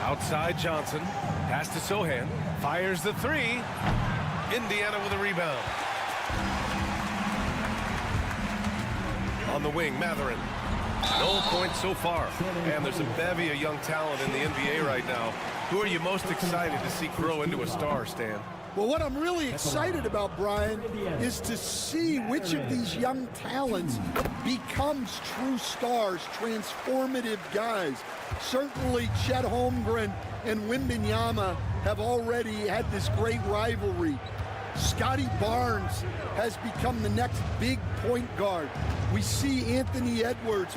[SPEAKER 7] Outside Johnson. Pass to Sohan. Fires the 3. Indiana with a rebound. On the wing, Mathurin. No points so far. And there's a bevy of young talent in the NBA right now. Who are you most excited to see grow into a star, Stan?
[SPEAKER 9] Well, what I'm really excited about, Brian, is to see which of these young talents becomes true stars, transformative guys. Certainly Chet Holmgren and Wembanyama have already had this great rivalry. Scotty Barnes has become the next big point guard. We see Anthony Edwards,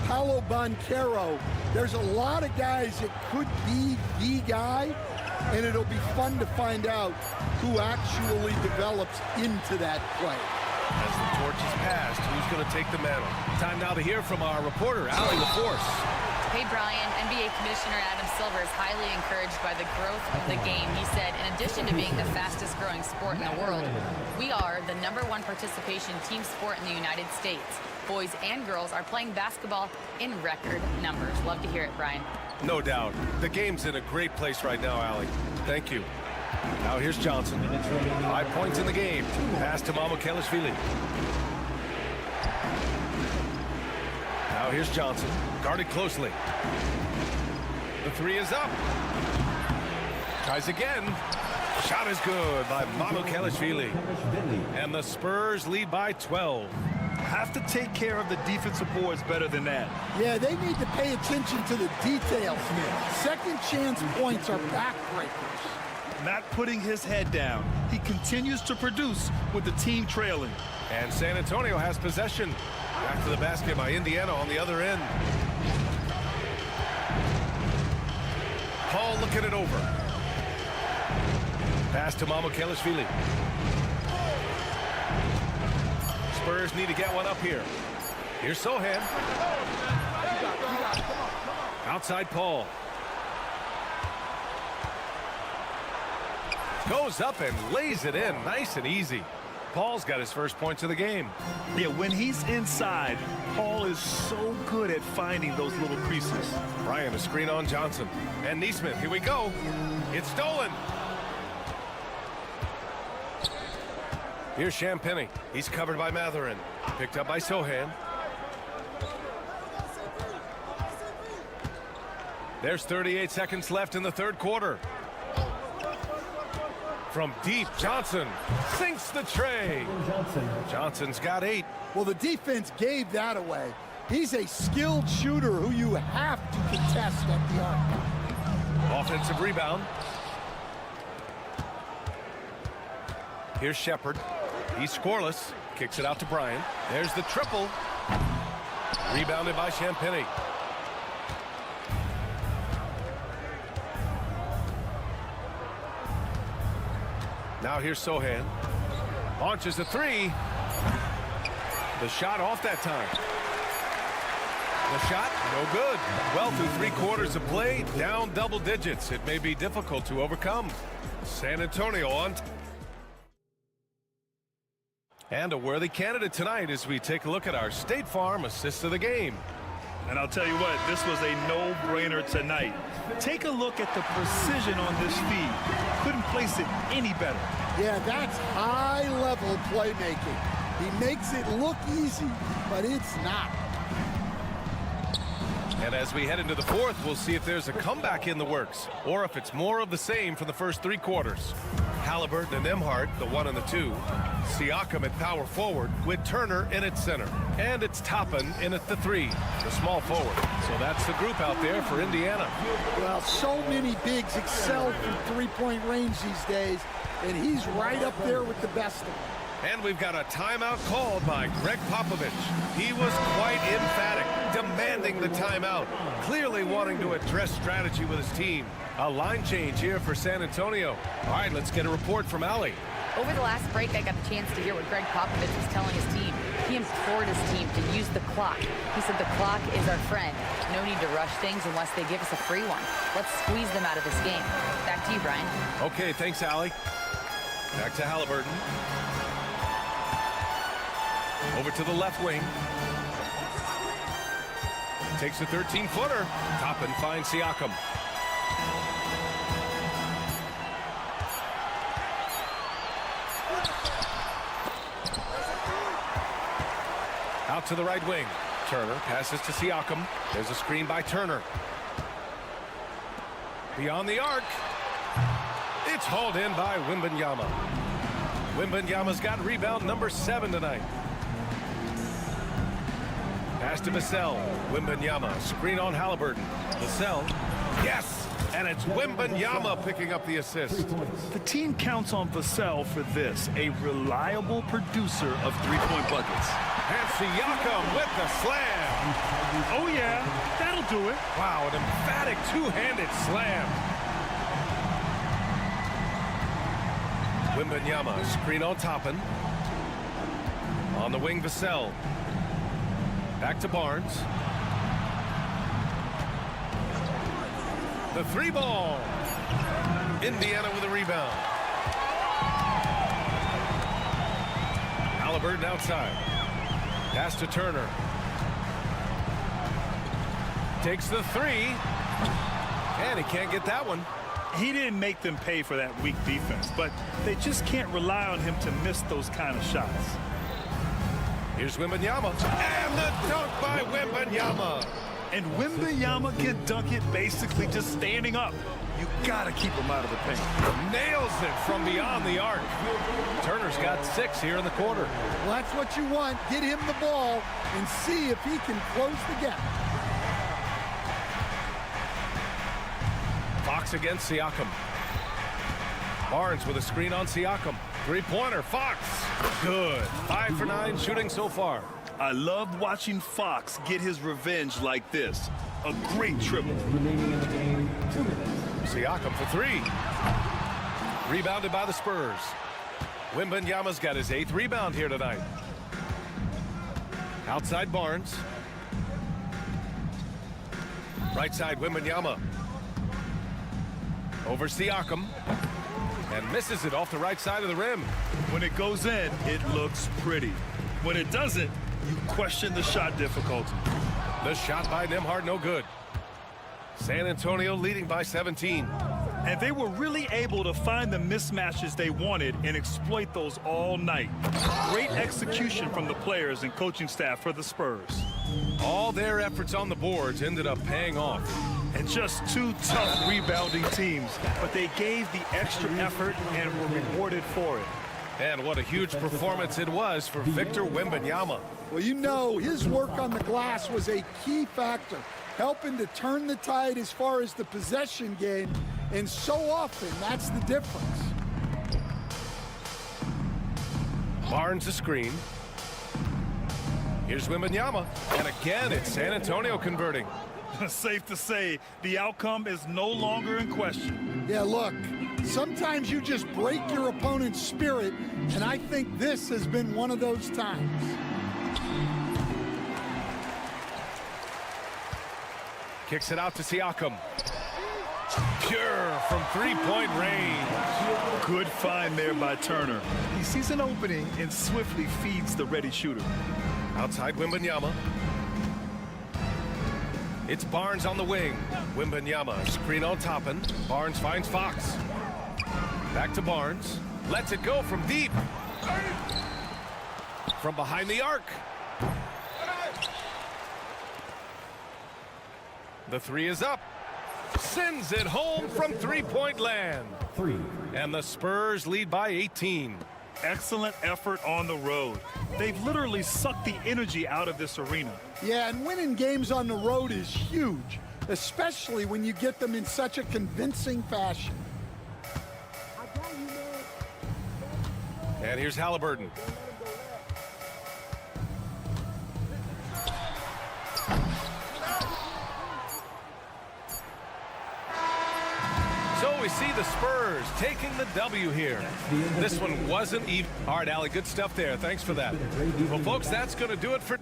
[SPEAKER 9] Paolo Banchero. There's a lot of guys that could be the guy, and it'll be fun to find out who actually develops into that play.
[SPEAKER 7] As the torch is passed, who's going to take the mantle? Time now to hear from our reporter, Allie LaForce.
[SPEAKER 10] Hey, Brian, NBA Commissioner Adam Silver is highly encouraged by the growth of the game. He said, in addition to being the fastest growing sport in the world, we are the #1 participation team sport in the United States. Boys and girls are playing basketball in record numbers. Love to hear it, Brian.
[SPEAKER 7] No doubt. The game's in a great place right now, Allie. Thank you. Now here's Johnson. 5 points in the game. Pass to Mamukelashvili. Now here's Johnson. Guarded closely. The three is up. Tries again. Shot is good by Mamukelashvili. And the Spurs lead by 12.
[SPEAKER 8] Have to take care of the defensive boards better than that.
[SPEAKER 9] Yeah, they need to pay attention to the details. Second chance points are backbreakers.
[SPEAKER 8] Not putting his head down. He continues to produce with the team trailing.
[SPEAKER 7] And San Antonio has possession. Back to the basket by Indiana on the other end. Paul looking it over. Pass to Mamukelashvili. Spurs need to get one up here. Here's Sohan. Outside Paul. Goes up and lays it in nice and easy. Paul's got his first points of the game.
[SPEAKER 8] Yeah, when he's inside, Paul is so good at finding those little creases.
[SPEAKER 7] Brian, a screen on Johnson. And Neesmith, here we go. It's stolen. Here's Champagny. He's covered by Matherin. Picked up by Sohan. There's 38 seconds left in the third quarter. From deep, Johnson sinks the tray. Johnson's got 8.
[SPEAKER 9] Well, the defense gave that away. He's a skilled shooter who you have to contest at the arc.
[SPEAKER 7] Offensive rebound. Here's Shepard. He's scoreless. Kicks it out to Brian. There's the triple. Rebounded by Champagny. Now here's Sohan. Launches the three. The shot off that time. The shot, no good. Well, through 3 quarters of play, down double digits. It may be difficult to overcome. San Antonio on. And a worthy candidate tonight as we take a look at our State Farm assist of the game.
[SPEAKER 8] And I'll tell you what, this was a no-brainer tonight. Take a look at the precision on this feed. Couldn't place it any better.
[SPEAKER 9] Yeah, that's high-level playmaking. He makes it look easy, but it's not.
[SPEAKER 7] And as we head into the fourth, we'll see if there's a comeback in the works, or if it's more of the same from the first 3 quarters. Halliburton and Emhart, the 1 and the 2. Siakam at power forward with Turner in at center. And it's Toppin in at the 3, the small forward. So that's the group out there for Indiana.
[SPEAKER 9] Well, so many bigs excel from three-point range these days, and he's right up there with the best of them.
[SPEAKER 7] And we've got a timeout called by Greg Popovich. He was quite emphatic, demanding the timeout, clearly wanting to address strategy with his team. A line change here for San Antonio. All right, let's get a report from Allie.
[SPEAKER 10] Over the last break, I got the chance to hear what Greg Popovich was telling his team. He implored his team to use the clock. He said the clock is our friend. No need to rush things unless they give us a free one. Let's squeeze them out of this game. Back to you, Brian.
[SPEAKER 7] Okay, thanks, Allie. Back to Halliburton. Over to the left wing. Takes a 13-footer. Toppin finds Siakam. Out to the right wing. Turner passes to Siakam. There's a screen by Turner. Beyond the arc. It's hauled in by Wembanyama. Wembanyama's got rebound number 7 tonight. Pass to Vassell. Wembanyama. Screen on Halliburton. Vassell. Yes! And it's Wembanyama picking up the assist.
[SPEAKER 8] The team counts on Vassell for this, a reliable producer of three-point buckets.
[SPEAKER 7] And Siakam with the slam.
[SPEAKER 8] Oh, yeah, that'll do it.
[SPEAKER 7] Wow, an emphatic two-handed slam. Wembanyama, screen on Toppin. On the wing, Vassell. Back to Barnes. The three ball. Indiana with a rebound. Halliburton outside. Pass to Turner. Takes the three. And he can't get that one.
[SPEAKER 8] He didn't make them pay for that weak defense, but they just can't rely on him to miss those kind of shots.
[SPEAKER 7] Here's Wembanyama. And the dunk by Wembanyama.
[SPEAKER 8] And Wembanyama can dunk it basically just standing up. You gotta keep him out of the paint.
[SPEAKER 7] Nails it from beyond the arc. Turner's got 6 here in the quarter.
[SPEAKER 9] Well, that's what you want. Get him the ball and see if he can close the gap.
[SPEAKER 7] Fox against Siakam. Barnes with a screen on Siakam. Three-pointer, Fox. Good. 5 for 9 shooting so far.
[SPEAKER 8] I love watching Fox get his revenge like this. A great triple.
[SPEAKER 6] Remaining in the game, 2 minutes.
[SPEAKER 7] Siakam for 3. Rebounded by the Spurs. Wembanyama's got his 8th rebound here tonight. Outside Barnes. Right side Wembanyama. Over Siakam. And misses it off the right side of the rim.
[SPEAKER 8] When it goes in, it looks pretty. When it doesn't, you question the shot difficulty.
[SPEAKER 7] The shot by Nembhard, no good. San Antonio leading by 17.
[SPEAKER 8] And they were really able to find the mismatches they wanted and exploit those all night. Great execution from the players and coaching staff for the Spurs.
[SPEAKER 7] All their efforts on the boards ended up paying off.
[SPEAKER 8] And just 2 tough rebounding teams, but they gave the extra effort and were rewarded for it.
[SPEAKER 7] And what a huge performance it was for Victor Wembanyama.
[SPEAKER 9] Well, you know, his work on the glass was a key factor, helping to turn the tide as far as the possession game, and so often that's the difference.
[SPEAKER 7] Barnes the screen. Here's Wembanyama, and again it's San Antonio converting.
[SPEAKER 8] Safe to say, the outcome is no longer in question.
[SPEAKER 9] Yeah, look, sometimes you just break your opponent's spirit, and I think this has been one of those times.
[SPEAKER 7] Kicks it out to Siakam. Pure from three-point range.
[SPEAKER 8] Good find there by Turner. He sees an opening and swiftly feeds the ready shooter.
[SPEAKER 7] Outside Wembanyama. It's Barnes on the wing. Wembanyama, screen on Toppin. Barnes finds Fox. Back to Barnes. Lets it go from deep. From behind the arc. The 3 is up. Sends it home from three-point land.
[SPEAKER 6] 3.
[SPEAKER 7] And the Spurs lead by 18.
[SPEAKER 8] Excellent effort on the road. They've literally sucked the energy out of this arena.
[SPEAKER 9] Yeah, and winning games on the road is huge, especially when you get them in such a convincing fashion.
[SPEAKER 7] And here's Halliburton. So we see the Spurs taking the W here. This one wasn't even. All right, Allie, good stuff there. Thanks for that. Well, folks, that's going to do it for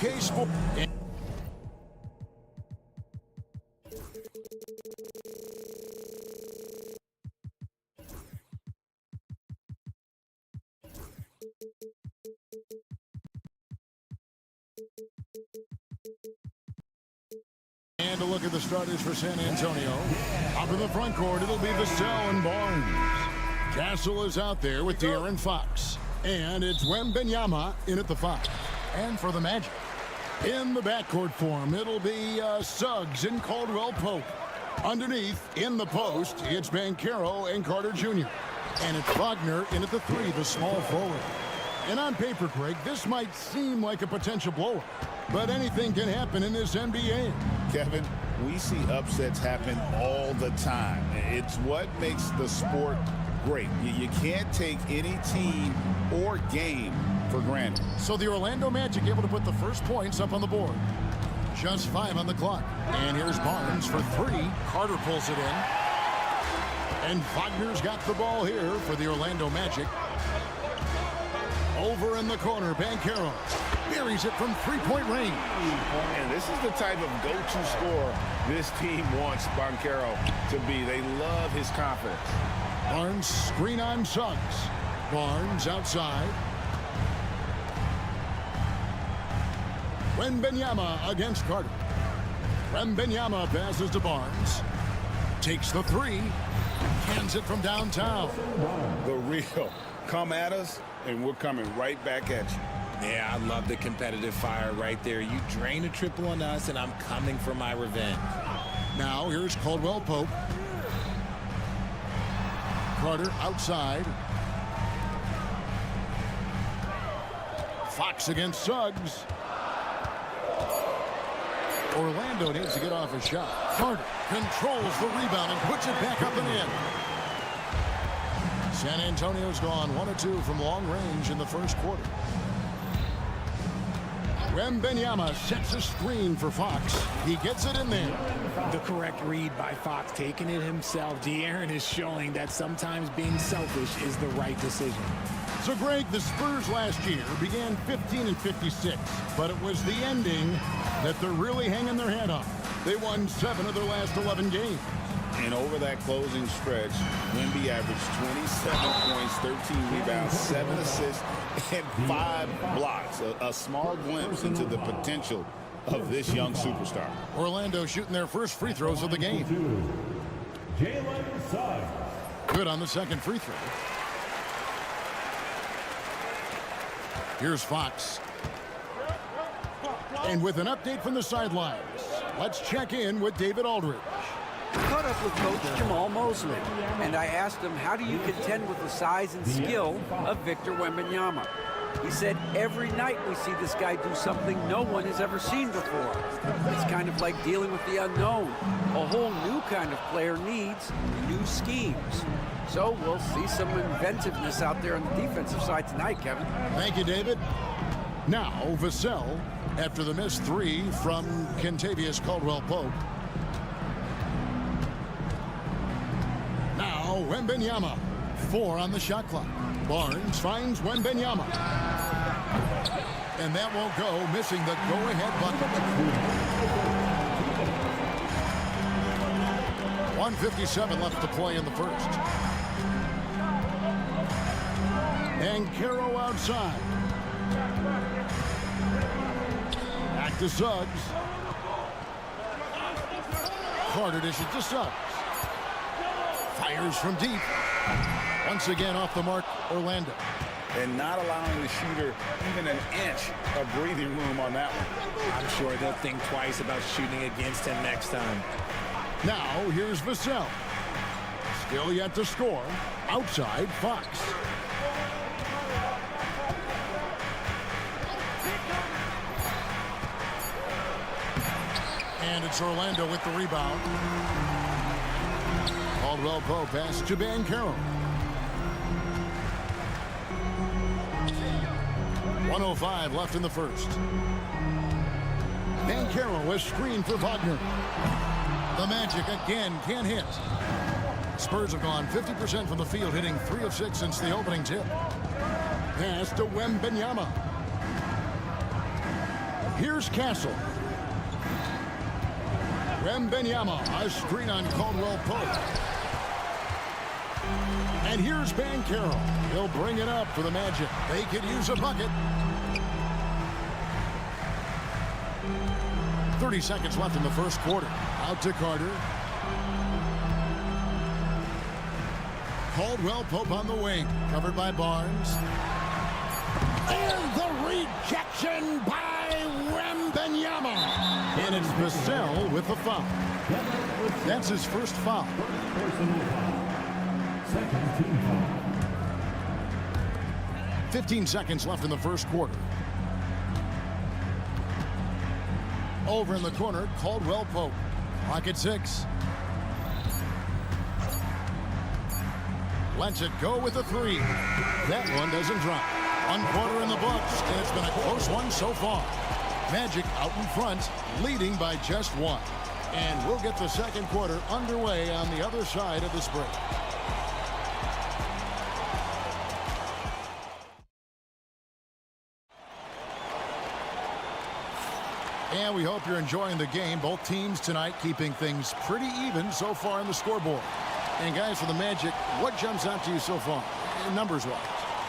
[SPEAKER 1] UK Sport. And a look at the starters for San Antonio. Up in the front court, it'll be Vassell and Barnes. Castle is out there with De'Aaron Fox. And it's Wembanyama in at the 5. And for the Magic, in the backcourt form, it'll be Suggs and Caldwell Pope. Underneath, in the post, it's Banchero and Carter Jr. And it's Wagner in at the 3, the small forward. And on paper, Greg, this might seem like a potential blowout, but anything can happen in this NBA.
[SPEAKER 3] Kevin, we see upsets happen all the time. It's what makes the sport great. You can't take any team or game for granted.
[SPEAKER 1] So the Orlando Magic able to put the first points up on the board. Just 5 on the clock. And here's Barnes for 3. Carter pulls it in. And Wagner's got the ball here for the Orlando Magic. Over in the corner, Banchero buries it from 3-point range.
[SPEAKER 5] And this is the type of go-to scorer this team wants Banchero to be. They love his confidence.
[SPEAKER 1] Barnes screen on Suggs. Barnes outside. Wembanyama against Carter. Wembanyama passes to Barnes. Takes the 3. Cans it from downtown.
[SPEAKER 3] The real. Come at us, and we're coming right back at you.
[SPEAKER 11] Yeah, I love the competitive fire right there. You drain a triple on us, and I'm coming for my revenge.
[SPEAKER 1] Now here's Caldwell Pope. Carter outside. Fox against Suggs. Orlando needs to get off a shot. Carter controls the rebound and puts it back up and in. San Antonio's gone 1 of 2 from long range in the first quarter. Wembanyama sets a screen for Fox. He gets it in there.
[SPEAKER 11] The correct read by Fox, taking it himself. De'Aaron is showing that sometimes being selfish is the right decision.
[SPEAKER 1] So, Greg, the Spurs last year began 15-56, but it was the ending that they're really hanging their head on. They won 7 of their last 11 games.
[SPEAKER 3] And over that closing stretch, Wemby averaged 27 points, 13 rebounds, 7 assists, and 5 blocks. A small glimpse into the potential of this young superstar.
[SPEAKER 1] Orlando shooting their first free throws of the game.
[SPEAKER 6] Jalen Suggs.
[SPEAKER 1] Good on the second free throw. Here's Fox. And with an update from the sidelines, let's check in with David Aldridge.
[SPEAKER 4] I caught up with Coach Jamal Mosley, and I asked him, how do you contend with the size and skill of Victor Wembanyama? He said, every night we see this guy do something no one has ever seen before. It's kind of like dealing with the unknown. A whole new kind of player needs new schemes. So we'll see some inventiveness out there on the defensive side tonight, Kevin.
[SPEAKER 1] Thank you, David. Now, Vassell, after the missed 3 from Kentavious Caldwell-Pope. Now, Wembanyama, 4 on the shot clock. Barnes finds Wembanyama. And that won't go, missing the go-ahead bucket. 1:57 left to play in the first. And Banchero outside. Back to Suggs. Carter dishes to Suggs. Fires from deep. Once again off the mark, Orlando.
[SPEAKER 3] And not allowing the shooter even an inch of breathing room on that one.
[SPEAKER 11] I'm sure they'll think twice about shooting against him next time.
[SPEAKER 1] Now, here's Vassell. Still yet to score. Outside, Fox. And it's Orlando with the rebound. Caldwell-Pope pass to Banchero. 1:05 left in the first. Banchero was screened for Wagner. The Magic again can't hit. Spurs have gone 50% from the field, hitting 3 of 6 since the opening tip. Pass to Wembanyama. Here's Castle. Wembenyama, a screen on Caldwell Pope. And here's Banchero. He'll bring it up for the Magic. They could use a bucket. 30 seconds left in the first quarter. Out to Carter. Caldwell Pope on the wing. Covered by Barnes. And the rejection by Wembenyama. And it's Vassell with the foul. That's his first foul. 15 seconds left in the first quarter. Over in the corner, Caldwell Pope. Clock at 6. Lets it go with a 3. That one doesn't drop. 1 quarter in the books, and it's been a close one so far. Magic out in front, leading by just 1. And we'll get the second quarter underway on the other side of this break. And we hope you're enjoying the game. Both teams tonight keeping things pretty even so far on the scoreboard. And guys, for the Magic, what jumps out to you so far, numbers-wise?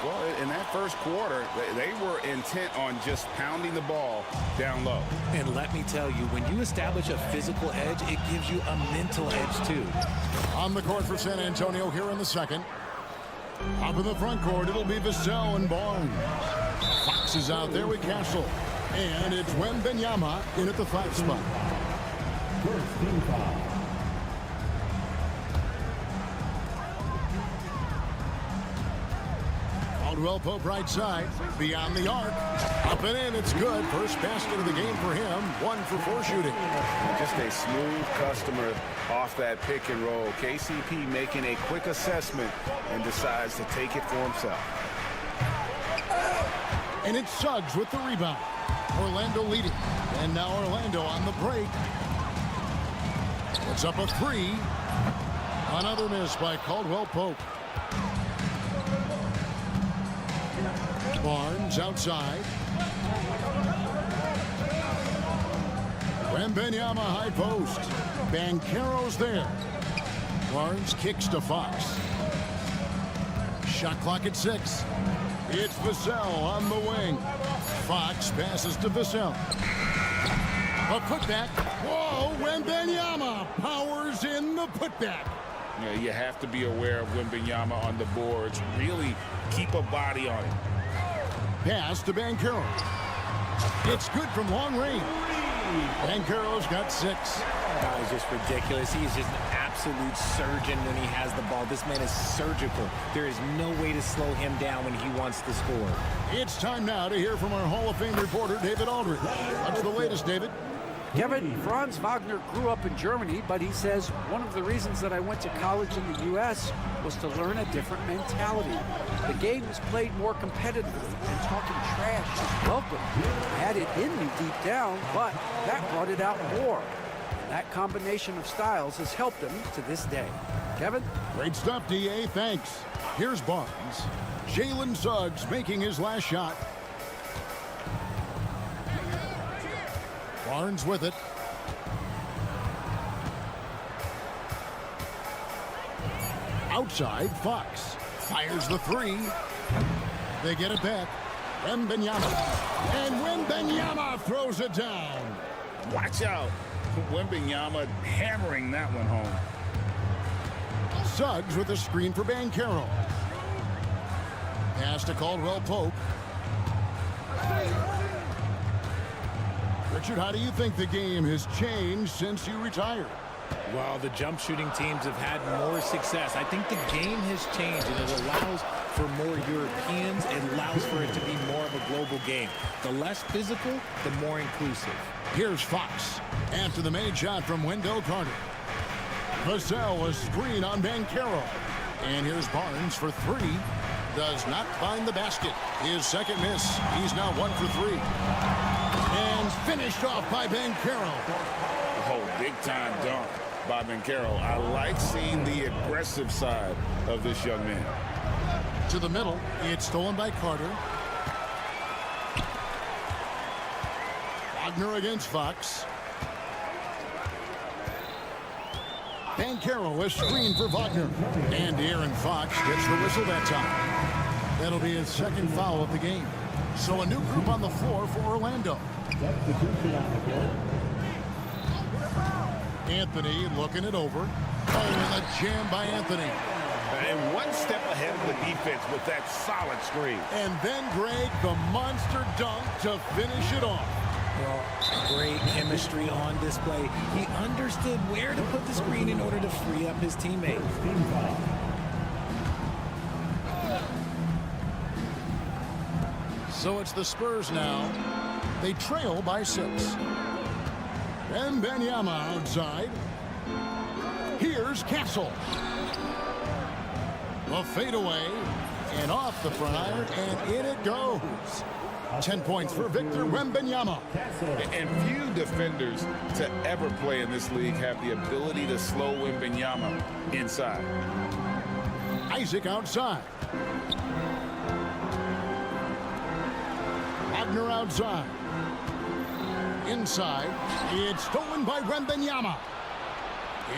[SPEAKER 5] Well, in that first quarter, they were intent on just pounding the ball down low.
[SPEAKER 11] And let me tell you, when you establish a physical edge, it gives you a mental edge, too.
[SPEAKER 1] On the court for San Antonio here in the second. Up in the front court, it'll be Vassell and Barnes. Fox is out there with Castle. And it's Wembenyama in at the 5 spot.
[SPEAKER 6] First team foul.
[SPEAKER 1] Caldwell Pope right side. Beyond the arc. Up and in. It's good. First basket of the game for him. 1 for 4 shooting.
[SPEAKER 5] Just a smooth customer off that pick and roll. KCP making a quick assessment and decides to take it for himself.
[SPEAKER 1] And it's Suggs with the rebound. Orlando leading. And now Orlando on the break. It's up a 3. Another miss by Caldwell Pope. Barnes outside. Wembenyama high post. Banchero's there. Barnes kicks to Fox. Shot clock at 6. It's Vassell on the wing. Fox passes to Vassell. A putback. Whoa, Wembenyama powers in the putback.
[SPEAKER 5] You know, you have to be aware of Wembenyama on the boards. Really keep a body on it.
[SPEAKER 1] Pass to Banchero. It's good from long range. Banchero's got 6.
[SPEAKER 11] That was just ridiculous. He is just an absolute surgeon when he has the ball. This man is surgical. There is no way to slow him down when he wants to score.
[SPEAKER 1] It's time now to hear from our Hall of Fame reporter, David Aldridge. What's the latest, David?
[SPEAKER 4] Kevin, Franz Wagner grew up in Germany, but he says one of the reasons that I went to college in the U.S. was to learn a different mentality. The game is played more competitively, and talking trash is welcome. I had it in me deep down, but that brought it out more. And that combination of styles has helped him to this day. Kevin?
[SPEAKER 1] Great stuff, D.A. Thanks. Here's Barnes. Jalen Suggs making his last shot. Barnes with it. Outside, Fox fires the 3. They get it back. Wembenyama. And Wembenyama throws it down.
[SPEAKER 5] Watch out. Wembenyama hammering that one home.
[SPEAKER 1] Suggs with a screen for Banchero. Pass to Caldwell Pope. Richard, how do you think the game has changed since you retired?
[SPEAKER 11] Well, the jump shooting teams have had more success. I think the game has changed, and it allows for more Europeans. It allows for it to be more of a global game. The less physical, the more inclusive.
[SPEAKER 1] Here's Fox after the made shot from Wendell Carter. Vassell, a screen on Banchero. And here's Barnes for 3. Does not find the basket. His second miss. He's now 1 for 3. And finished off by Banchero.
[SPEAKER 5] Oh, big-time dunk by Banchero. I like seeing the aggressive side of this young man.
[SPEAKER 1] To the middle. It's stolen by Carter. Wagner against Fox. Banchero, a screen for Wagner. And De'Aaron Fox gets the whistle that time. That'll be his second foul of the game. So a new group on the floor for Orlando. Anthony looking it over. Oh, and a jam by Anthony.
[SPEAKER 5] And one step ahead of the defense with that solid screen.
[SPEAKER 1] And then, Greg, the monster dunk to finish it off.
[SPEAKER 11] Well, great chemistry on display. He understood where to put the screen in order to free up his teammate.
[SPEAKER 1] So it's the Spurs now. They trail by 6. And Wembanyama outside. Here's Castle. A fadeaway. And off the front iron, and in it goes. 10 points for Victor Wembanyama.
[SPEAKER 3] And few defenders to ever play in this league have the ability to slow Wembanyama inside.
[SPEAKER 1] Isaac outside. Wagner outside. Inside. It's stolen by Wembanyama.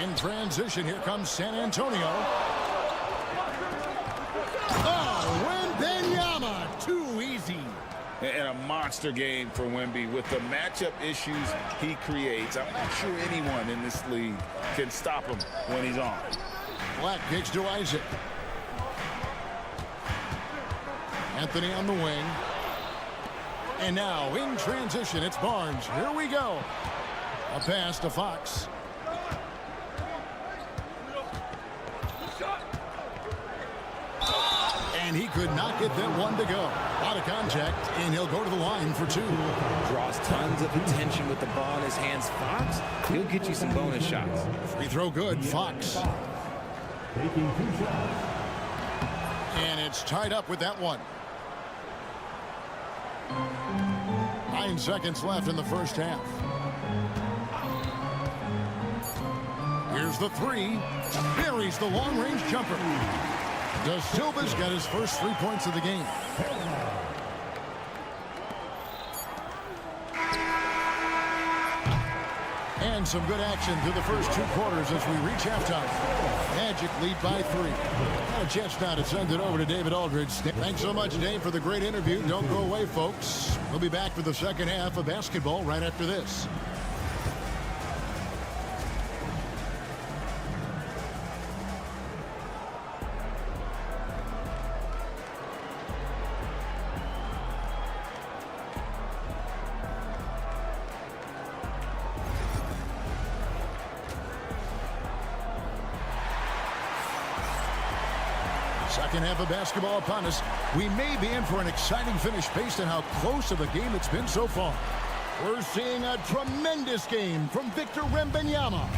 [SPEAKER 1] In transition, here comes San Antonio. Oh, Wembanyama, too easy.
[SPEAKER 3] And a monster game for Wemby. With the matchup issues he creates, I'm not sure anyone in this league can stop him when he's on.
[SPEAKER 1] Black kicks to Isaac. Anthony on the wing. And now in transition, it's Barnes. Here we go. A pass to Fox. And he could not get that one to go. Out of contact, and he'll go to the line for 2.
[SPEAKER 11] Draws tons of attention with the ball in his hands. Fox, he'll get you some bonus shots.
[SPEAKER 1] Free throw good, Fox. And it's tied up with that one. 9 seconds left in the first half. Here's the 3. Buries the long-range jumper. Da Silva's got his first 3 points of the game. And some good action through the first 2 quarters as we reach halftime. Magic lead by 3. Got a chance now to send it over to David Aldridge. Thanks so much, Dave, for the great interview. Don't go away, folks. We'll be back for the second half of basketball right after this. Second half of basketball upon us. We may be in for an exciting finish based on how close of a game it's been so far. We're seeing a tremendous game from Victor Wembanyama.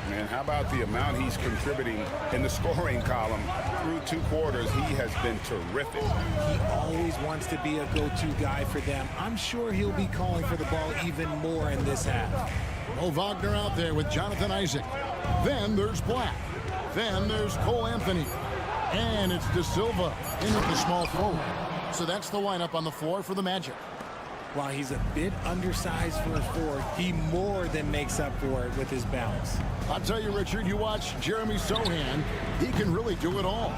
[SPEAKER 5] Man, how about the amount he's contributing in the scoring column through 2 quarters? He has been terrific.
[SPEAKER 11] He always wants to be a go-to guy for them. I'm sure he'll be calling for the ball even more in this half.
[SPEAKER 1] Mo Wagner out there with Jonathan Isaac. Then there's Black. Then there's Cole Anthony. And it's Da Silva in at the small forward. So that's the lineup on the floor for the Magic.
[SPEAKER 11] While he's a bit undersized for a forward, he more than makes up for it with his bounce.
[SPEAKER 1] I'll tell you, Richard, you watch Jeremy Sohan. He can really do it all.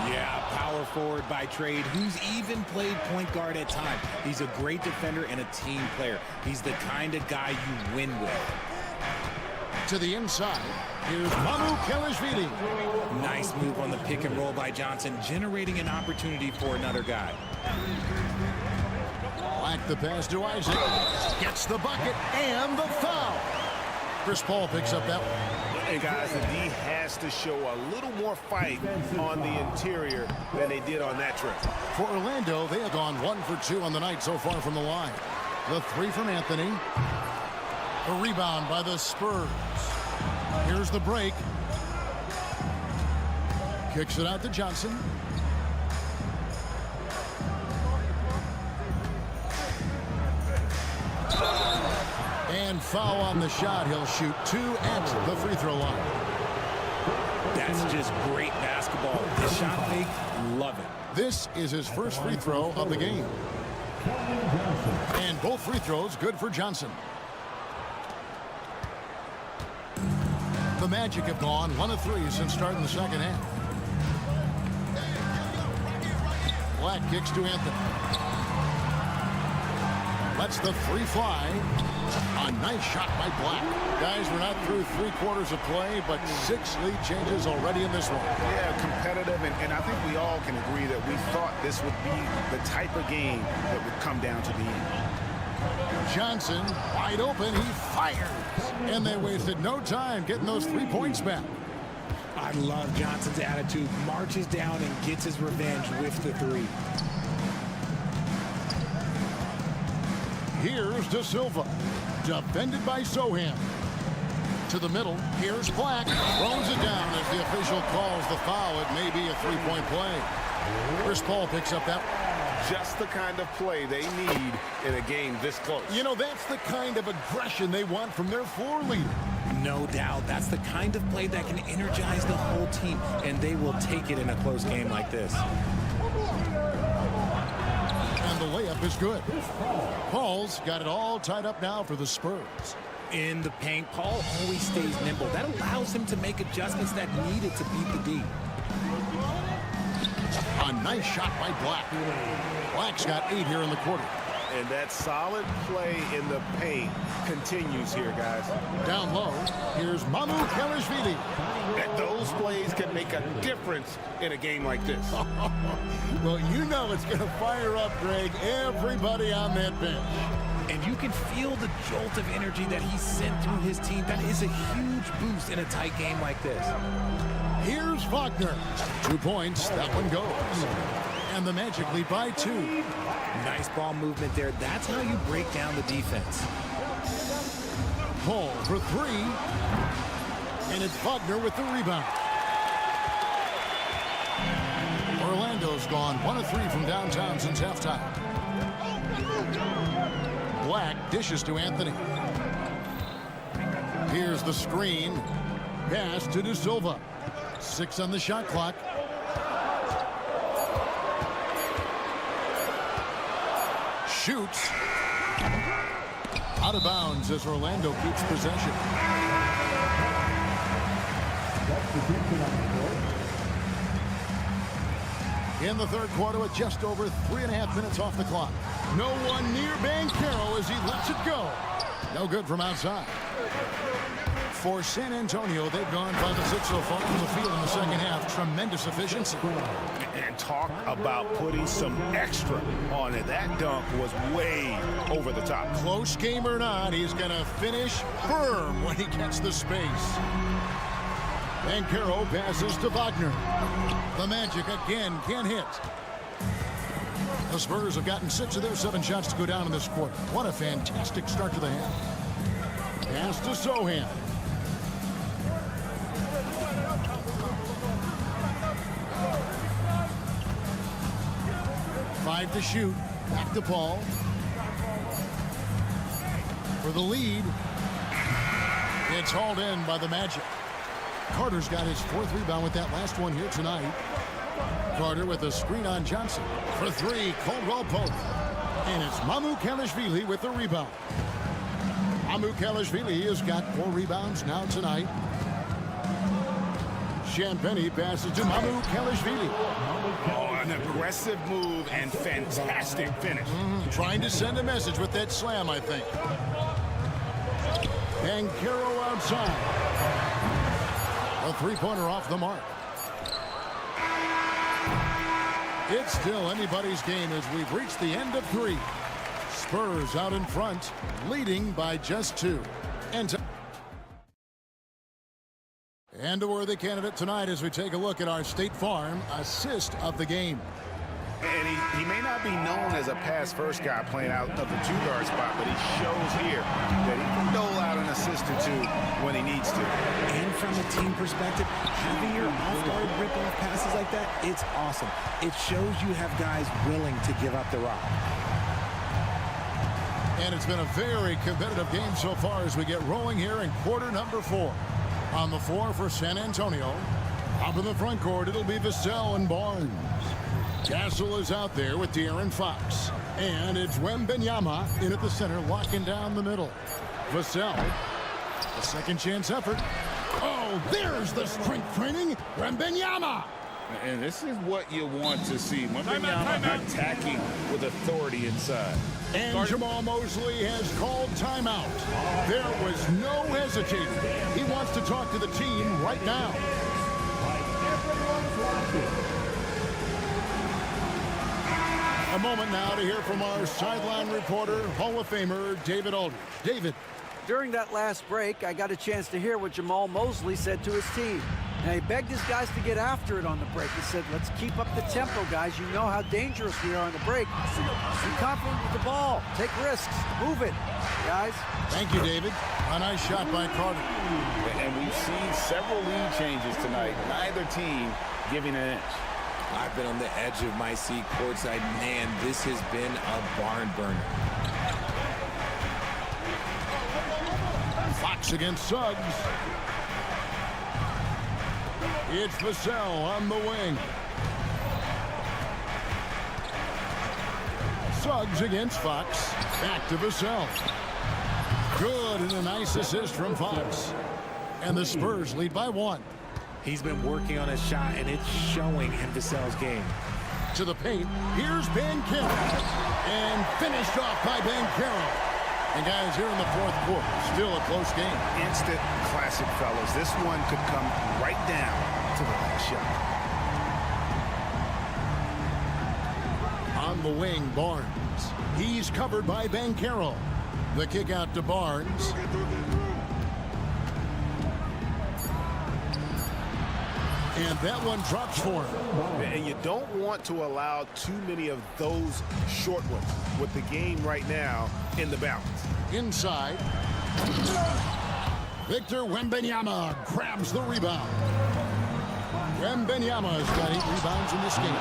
[SPEAKER 11] Yeah, power forward by trade, who's even played point guard at times. He's a great defender and a team player. He's the kind of guy you win with.
[SPEAKER 1] To the inside, here's Mamu Kelishvili.
[SPEAKER 11] Nice move on the pick and roll by Johnson, generating an opportunity for another guy.
[SPEAKER 1] Black the pass to Isaac. Gets the bucket and the foul. Chris Paul picks up that one.
[SPEAKER 5] Hey, guys, the D has to show a little more fight on the interior than they did on that trip.
[SPEAKER 1] For Orlando, they have gone 1 for 2 on the night so far from the line. The 3 from Anthony. A rebound by the Spurs. Here's the break. Kicks it out to Johnson. And foul on the shot. He'll shoot 2 at the free throw line.
[SPEAKER 11] That's just great basketball. The shot fake, love it.
[SPEAKER 1] This is his first free throw of the game. And both free throws good for Johnson. The Magic have gone 1 of 3 since starting the second half. Black kicks to Anthony. Lets the three fly. A nice shot by Black. Guys, we're not through 3/4 of play, but 6 lead changes already in this one.
[SPEAKER 5] Yeah, competitive, and I think we all can agree that we thought this would be the type of game that would come down to the end.
[SPEAKER 1] Johnson, wide open, he fires. And they wasted no time getting those 3 points back.
[SPEAKER 11] I love Johnson's attitude. Marches down and gets his revenge with the 3.
[SPEAKER 1] Here's De Silva. Defended by Sohan. To the middle. Here's Black. Throws it down as the official calls the foul. It may be a 3-point play. Chris Paul picks up that one.
[SPEAKER 5] Just the kind of play they need in a game this close.
[SPEAKER 1] You know, that's the kind of aggression they want from their floor leader.
[SPEAKER 11] No doubt. That's the kind of play that can energize the whole team, and they will take it in a close game like this.
[SPEAKER 1] And the layup is good. Paul's got it all tied up now for the Spurs.
[SPEAKER 11] In the paint, Paul always stays nimble. That allows him to make adjustments that needed to beat the D.
[SPEAKER 1] A nice shot by Black. Black's got 8 here in the quarter.
[SPEAKER 5] And that solid play in the paint continues here, guys.
[SPEAKER 1] Down low, here's Mamu Kelishvili.
[SPEAKER 5] And those plays can make a difference in a game like this.
[SPEAKER 1] Well, you know it's going to fire up, Greg, everybody on that bench.
[SPEAKER 11] And you can feel the jolt of energy that he sent through his team. That is a huge boost in a tight game like this.
[SPEAKER 1] Here's Wagner. 2 points. That one goes. And the Magic lead by 2.
[SPEAKER 11] Nice ball movement there. That's how you break down the defense.
[SPEAKER 1] Paul for 3. And it's Wagner with the rebound. Orlando's gone 1 of 3 from downtown since halftime. Black dishes to Anthony. Here's the screen. Pass to De Silva. 6 on the shot clock. Shoots. Out of bounds as Orlando keeps possession. In the third quarter with just over 3.5 minutes off the clock. No one near Banchero as he lets it go. No good from outside. For San Antonio, they've gone 5 of 6 so far from the field in the second half. Tremendous efficiency.
[SPEAKER 5] And talk about putting some extra on it. That dunk was way over the top.
[SPEAKER 1] Close game or not, he's going to finish firm when he gets the space. Banchero passes to Wagner. The Magic again can't hit. The Spurs have gotten 6 of their 7 shots to go down in this quarter. What a fantastic start to the half. Pass to Sohan. Five to shoot. Back to Paul. For the lead. It's hauled in by the Magic. Carter's got his 4th rebound with that last one here tonight. Carter with a screen on Johnson. For 3, Caldwell Pope. And it's Mamu Kelishvili with the rebound. Mamu Kelishvili has got 4 rebounds now tonight. Champagny passes to Mamu Kelishvili.
[SPEAKER 5] Oh, an aggressive move and fantastic finish.
[SPEAKER 1] Trying to send a message with that slam, I think. Banchero outside. A 3-pointer off the mark. It's still anybody's game as we've reached the end of 3. Spurs out in front, leading by just 2. And a worthy candidate tonight as we take a look at our State Farm assist of the game.
[SPEAKER 5] And he may not be known as a pass-first guy playing out of the 2-guard spot, but he shows here that he can dole out an assist or 2 when he needs to.
[SPEAKER 11] And from a team perspective, having your off-guard rip-off passes like that, it's awesome. It shows you have guys willing to give up the rock.
[SPEAKER 1] And it's been a very competitive game so far as we get rolling here in quarter number 4. On the floor for San Antonio. Up in the front court, it'll be Vassell and Barnes. Castle is out there with De'Aaron Fox. And it's Wembanyama in at the center, locking down the middle. Vassell, a second chance effort. Oh, there's the strength training. Wembanyama.
[SPEAKER 3] And this is what you want to see. Wembanyama attacking with authority inside.
[SPEAKER 1] And Jamal Mosley has called timeout. There was no hesitating. He wants to talk to the team right now. A moment now to hear from our sideline reporter, Hall of Famer David Aldridge. David.
[SPEAKER 4] During that last break, I got a chance to hear what Jamal Mosley said to his team. Now, he begged his guys to get after it on the break. He said, let's keep up the tempo, guys. You know how dangerous we are on the break. Be confident with the ball. Take risks. Move it, guys.
[SPEAKER 1] Thank you, David. A nice shot by Carter.
[SPEAKER 3] And we've seen several lead changes tonight. Neither team giving an inch.
[SPEAKER 11] I've been on the edge of my seat courtside. Man, this has been a barn burner.
[SPEAKER 1] Fox against Suggs. It's Vassell on the wing. Suggs against Fox. Back to Vassell. Good, and a nice assist from Fox. And the Spurs lead by 1.
[SPEAKER 11] He's been working on a shot, and it's showing in Vassell's game.
[SPEAKER 1] To the paint. Here's Banchero. And finished off by Banchero. And guys, here in the fourth quarter, still a close game.
[SPEAKER 5] Instant classic, fellas. This one could come right down to the last shot.
[SPEAKER 1] On the wing, Barnes. He's covered by Banchero. The kick out to Barnes. And that one drops for him.
[SPEAKER 5] And you don't want to allow too many of those short ones with the game right now in the balance.
[SPEAKER 1] Inside. Victor Wembanyama grabs the rebound. Wembanyama's got 8 rebounds in this game.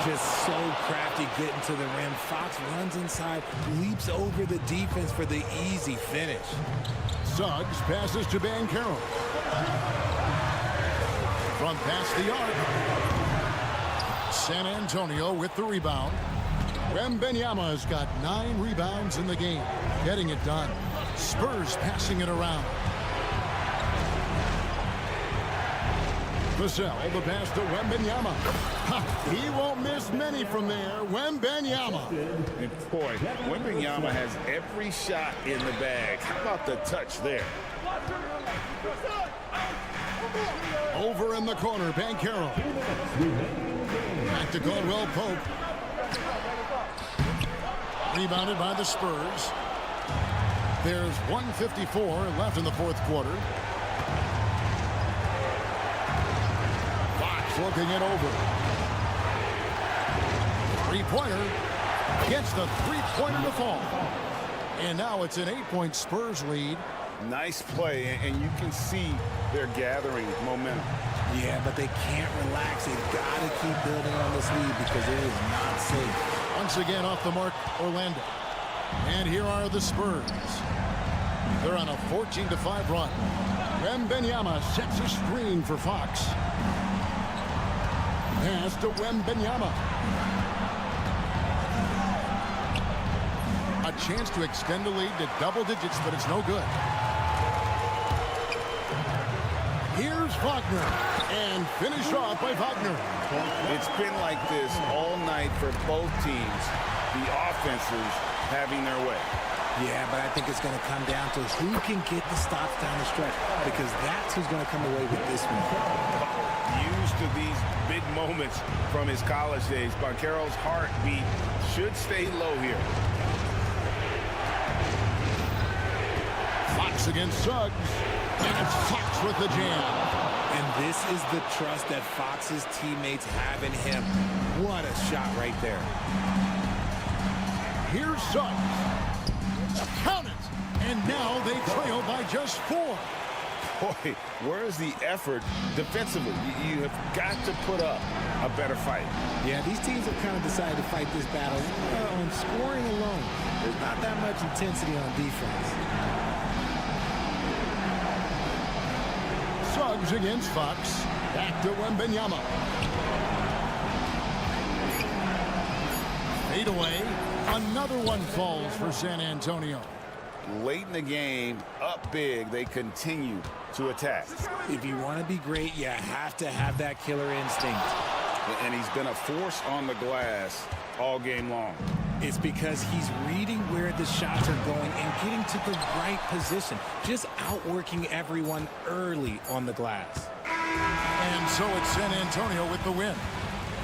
[SPEAKER 11] Just so crafty getting to the rim. Fox runs inside, leaps over the defense for the easy finish.
[SPEAKER 1] Suggs passes to Banchero. From past the arc. San Antonio with the rebound. Wembanyama's got 9 rebounds in the game. Getting it done. Spurs passing it around. Vassell, the pass to Wembanyama. He won't miss many from there. Wembanyama.
[SPEAKER 3] And boy, Wembanyama has every shot in the bag. How about the touch there?
[SPEAKER 1] Over in the corner, Banchero. Back to Caldwell Pope. Rebounded by the Spurs. There's 1:54 left in the fourth quarter. Fox looking it over. Three-pointer. Gets the three-pointer to fall. And now it's an 8-point Spurs lead.
[SPEAKER 5] Nice play, and you can see they're gathering momentum.
[SPEAKER 11] Yeah, but they can't relax. They've got to keep building on this lead because it is not safe.
[SPEAKER 1] Once again off the mark, Orlando. And here are the Spurs. They're on a 14-5 run. Wembanyama sets a screen for Fox. Pass to Wembanyama. A chance to extend the lead to double digits, but it's no good. Here's Wagner, and finished off by Wagner.
[SPEAKER 3] It's been like this all night for both teams. The offenses having their way.
[SPEAKER 11] Yeah, but I think it's going to come down to who can get the stops down the stretch, because that's who's going to come away with this one.
[SPEAKER 5] Used to these big moments from his college days, Banchero's heartbeat should stay low here.
[SPEAKER 1] Fox against Suggs. And it's Fox with the jam.
[SPEAKER 11] And this is the trust that Fox's teammates have in him. What a shot right there.
[SPEAKER 1] Here's Suggs. Count it. And now they trail by just 4.
[SPEAKER 3] Boy, where's the effort defensively? You have got to put up a better fight.
[SPEAKER 11] Yeah, these teams have kind of decided to fight this battle on scoring alone. There's not that much intensity on defense.
[SPEAKER 1] Suggs against Fox. Back to Wembanyama. Fade away. Another one falls for San Antonio.
[SPEAKER 5] late in the game, up big, they continue to attack.
[SPEAKER 11] If you want to be great, you have to have that killer instinct.
[SPEAKER 5] And he's been a force on the glass all game long.
[SPEAKER 11] It's because he's reading where the shots are going and getting to the right position, just outworking everyone early on the glass.
[SPEAKER 1] And so it's San Antonio with the win.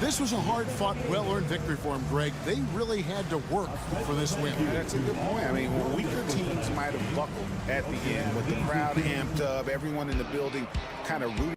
[SPEAKER 1] This was a hard-fought, well-earned victory for him, Greg. They really had to work for this win.
[SPEAKER 5] That's a good point. I mean, weaker teams might have buckled at the end with the crowd amped up, everyone in the building kind of rooting.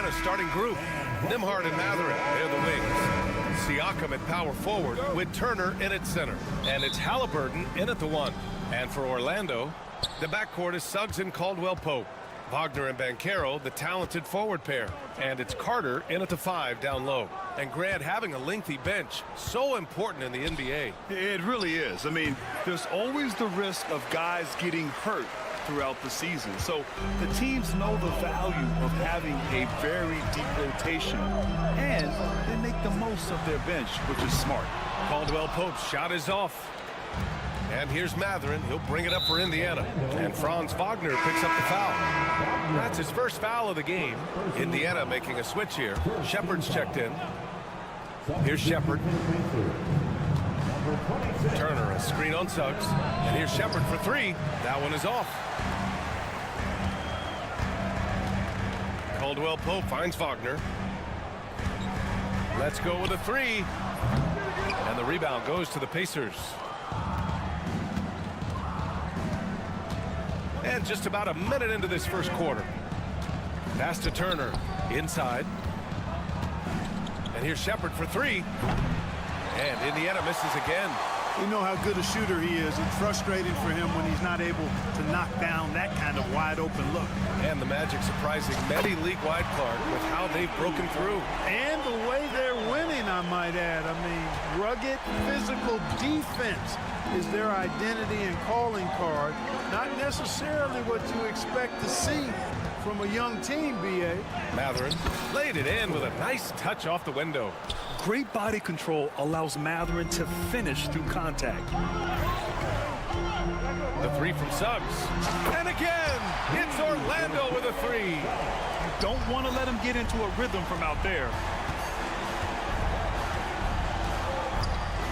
[SPEAKER 7] Indiana starting group. Nimhart and Matherin, they're the wings. Siakam at power forward with Turner in at center. And it's Halliburton in at the 1. And for Orlando, the backcourt is Suggs and Caldwell-Pope. Wagner and Banchero, the talented forward pair. And it's Carter in at the 5 down low. And Grant, having a lengthy bench, so important in the NBA.
[SPEAKER 8] It really is. I mean, there's always the risk of guys getting hurt throughout the season. So the teams know the value of having a very deep rotation, and they make the most of their bench, which is smart.
[SPEAKER 7] Caldwell-Pope's shot is off. And here's Matherin. He'll bring it up for Indiana. And Franz Wagner picks up the foul. That's his first foul of the game. Indiana making a switch here. Shepard's checked in. Here's Shepard. Turner, a screen on Suggs. And here's Shepard for 3. That one is off. Caldwell-Pope finds Wagner. Let's go with a 3. And the rebound goes to the Pacers. And just about a minute into this first quarter. Pass to Turner. Inside. And here's Shepard for 3. And Indiana misses again.
[SPEAKER 12] We know how good a shooter he is. It's frustrating for him when he's not able to knock down that kind of wide open look.
[SPEAKER 7] And the Magic surprising many league-wide, Clark, with how they've broken through.
[SPEAKER 12] And the way they're winning, I might add. I mean, rugged physical defense is their identity and calling card. Not necessarily what you expect to see from a young team, B.A.
[SPEAKER 7] Matherin laid it in with a nice touch off the window.
[SPEAKER 8] Great body control allows Matherin to finish through contact.
[SPEAKER 7] The 3 from Suggs. And again, it's Orlando with a 3.
[SPEAKER 8] You don't want to let him get into a rhythm from out there.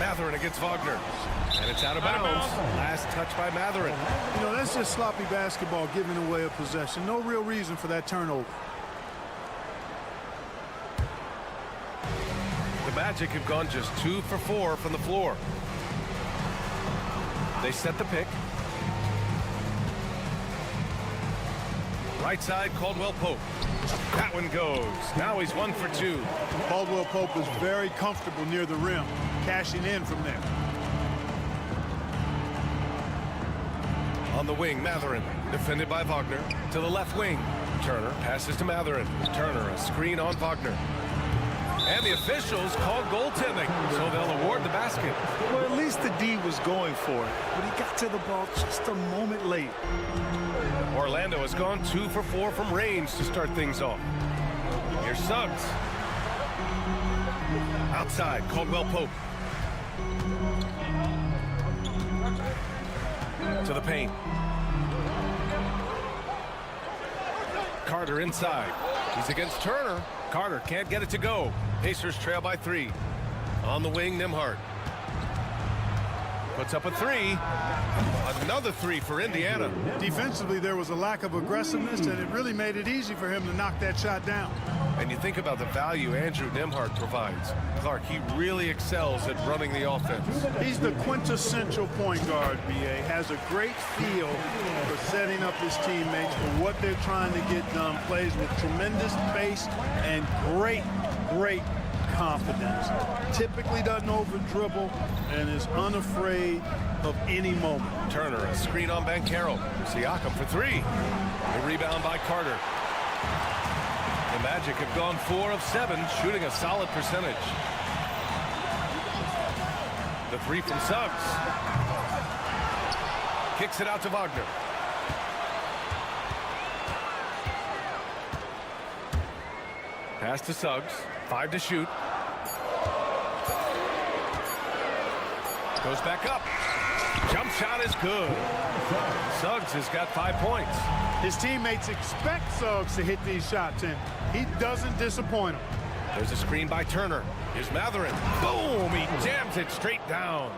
[SPEAKER 7] Matherin against Wagner. And it's out of bounds. Last touch by Matherin.
[SPEAKER 12] You know, that's just sloppy basketball, giving away a possession. No real reason for that turnover.
[SPEAKER 7] The Magic have gone just 2 for 4 from the floor. They set the pick. Right side, Caldwell-Pope. That one goes. Now he's 1 for 2.
[SPEAKER 12] Caldwell-Pope is very comfortable near the rim, cashing in from there.
[SPEAKER 7] On the wing, Matherin, defended by Wagner. To the left wing, Turner passes to Matherin. Turner, a screen on Wagner. And the officials call goaltending, so they'll award the basket.
[SPEAKER 8] Well, at least the D was going for it, but he got to the ball just a moment late.
[SPEAKER 7] Orlando has gone 2 for 4 from range to start things off. Here's Suggs. Outside, Caldwell-Pope. To the paint. Carter inside. He's against Turner. Carter can't get it to go. Pacers trail by 3. On the wing, Nimhart. Puts up a 3. Another 3 for Indiana.
[SPEAKER 12] Defensively, there was a lack of aggressiveness, and it really made it easy for him to knock that shot down.
[SPEAKER 7] And you think about the value Andrew Nimhart provides. Clark, he really excels at running the offense.
[SPEAKER 12] He's the quintessential point guard, B.A. Has a great feel for setting up his teammates for what they're trying to get done. Plays with tremendous pace and great confidence. Typically doesn't over-dribble and is unafraid of any moment.
[SPEAKER 7] Turner, a screen on Banchero. Siakam for 3. The rebound by Carter. The Magic have gone 4 of 7, shooting a solid percentage. The 3 from Suggs. Kicks it out to Wagner. Pass to Suggs. 5 to shoot. Goes back up. Jump shot is good. Suggs has got 5 points.
[SPEAKER 12] His teammates expect Suggs to hit these shots, and he doesn't disappoint them.
[SPEAKER 7] There's a screen by Turner. Here's Matherin. Boom! He jams it straight down.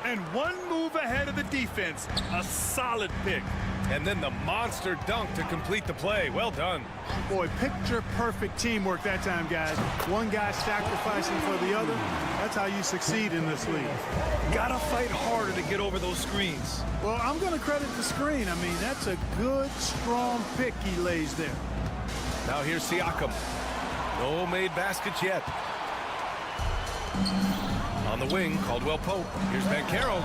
[SPEAKER 8] And one move ahead of the defense. A solid pick.
[SPEAKER 7] And then the monster dunk to complete the play. Well done.
[SPEAKER 12] Boy, picture-perfect teamwork that time, guys. One guy sacrificing for the other. That's how you succeed in this league.
[SPEAKER 8] Gotta fight harder to get over those screens.
[SPEAKER 12] Well, I'm going to credit the screen. I mean, that's a good, strong pick he lays there.
[SPEAKER 7] Now here's Siakam. No made baskets yet. On the wing, Caldwell Pope. Here's Banchero.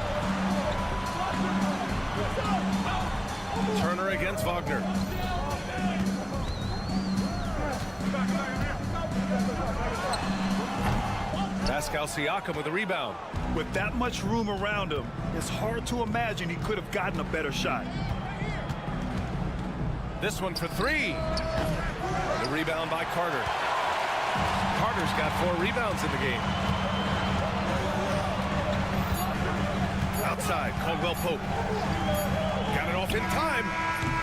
[SPEAKER 7] Turner against Wagner. Pascal Siakam with a rebound.
[SPEAKER 8] With that much room around him, it's hard to imagine he could have gotten a better shot.
[SPEAKER 7] This one for three. The rebound by Carter. Carter's got 4 rebounds in the game. Outside, Caldwell Pope. Got it off in time.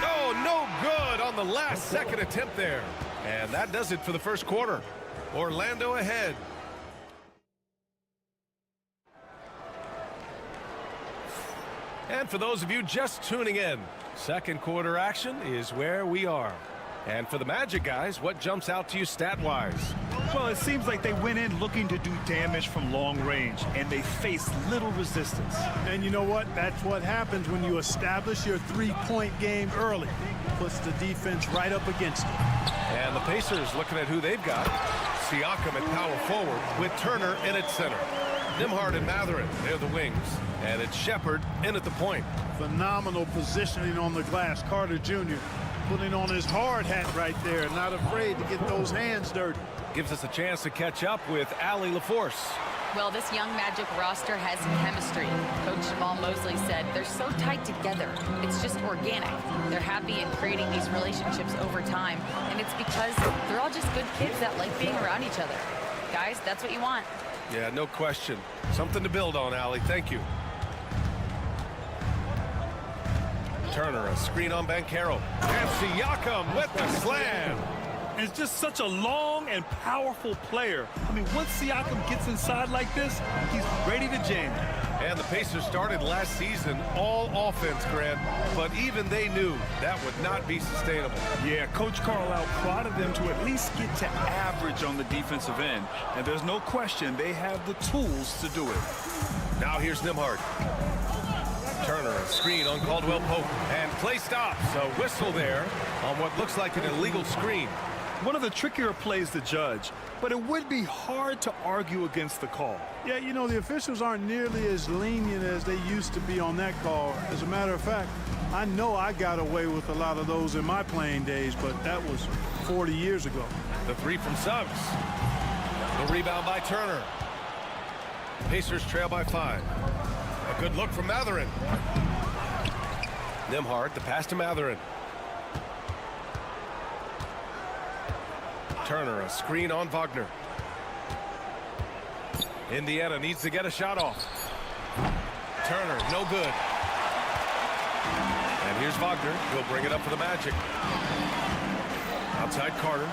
[SPEAKER 7] Oh, no good on the last second attempt there. And that does it for the first quarter. Orlando ahead. And for those of you just tuning in, second quarter action is where we are. And for the Magic guys, what jumps out to you stat-wise?
[SPEAKER 8] Well, it seems like they went in looking to do damage from long range, and they faced little resistance.
[SPEAKER 12] And you know what? That's what happens when you establish your three-point game early. Puts the defense right up against it.
[SPEAKER 7] And the Pacers looking at who they've got. Siakam at power forward with Turner in at center. Nembhard and Mathurin, they're the wings. And it's Shepherd in at the point.
[SPEAKER 12] Phenomenal positioning on the glass. Carter Jr. putting on his hard hat right there. Not afraid to get those hands dirty.
[SPEAKER 7] Gives us a chance to catch up with Allie LaForce.
[SPEAKER 10] Well, this young Magic roster has chemistry. Coach Jamal Mosley said they're so tight together. It's just organic. They're happy in creating these relationships over time. And it's because they're all just good kids that like being around each other. Guys, that's what you want.
[SPEAKER 7] Yeah, no question. Something to build on, Allie. Thank you. Turner, a screen on Banchero. And Siakam with the slam.
[SPEAKER 8] And it's just such a long and powerful player. I mean, once Siakam gets inside like this, he's ready to jam.
[SPEAKER 7] And the Pacers started last season all offense, Grant, but even they knew that would not be sustainable.
[SPEAKER 8] Yeah, Coach Carlisle prodded them to at least get to average on the defensive end. And there's no question they have the tools to do it.
[SPEAKER 7] Now here's Nembhard. Turner, a screen on Caldwell Pope, and play stops. A whistle there on what looks like an illegal screen.
[SPEAKER 8] One of the trickier plays to judge, but it would be hard to argue against the call.
[SPEAKER 12] Yeah, you know, the officials aren't nearly as lenient as they used to be on that call. As a matter of fact, I know I got away with a lot of those in my playing days, but that was 40 years ago.
[SPEAKER 7] The three from Suggs. The rebound by Turner. Pacers trail by 5. A good look from Mathurin. Nembhard, the pass to Mathurin. Turner, a screen on Wagner. Indiana needs to get a shot off. Turner, no good. And here's Wagner. He'll bring it up for the Magic. Outside Carter.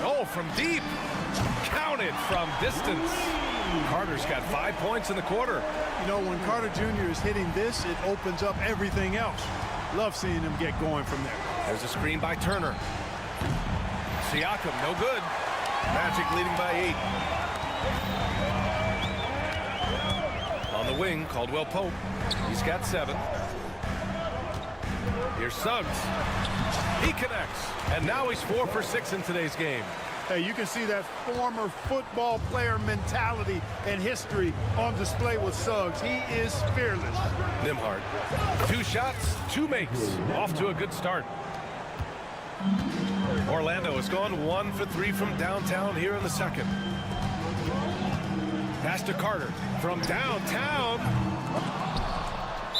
[SPEAKER 7] Oh, from deep. Counted from distance. Carter's got 5 points in the quarter.
[SPEAKER 12] You know, when Carter Jr. is hitting this, it opens up everything else. Love seeing him get going from there.
[SPEAKER 7] There's a screen by Turner. Siakam, no good. Magic leading by 8. On the wing, Caldwell Pope. He's got 7. Here's Suggs. He connects. And now he's 4 for 6 in today's game.
[SPEAKER 12] Hey, you can see that former football player mentality and history on display with Suggs. He is fearless.
[SPEAKER 7] Nembhard. 2 shots, 2 makes. Off to a good start. Orlando has gone 1 for 3 from downtown here in the second. Pass to Carter from downtown.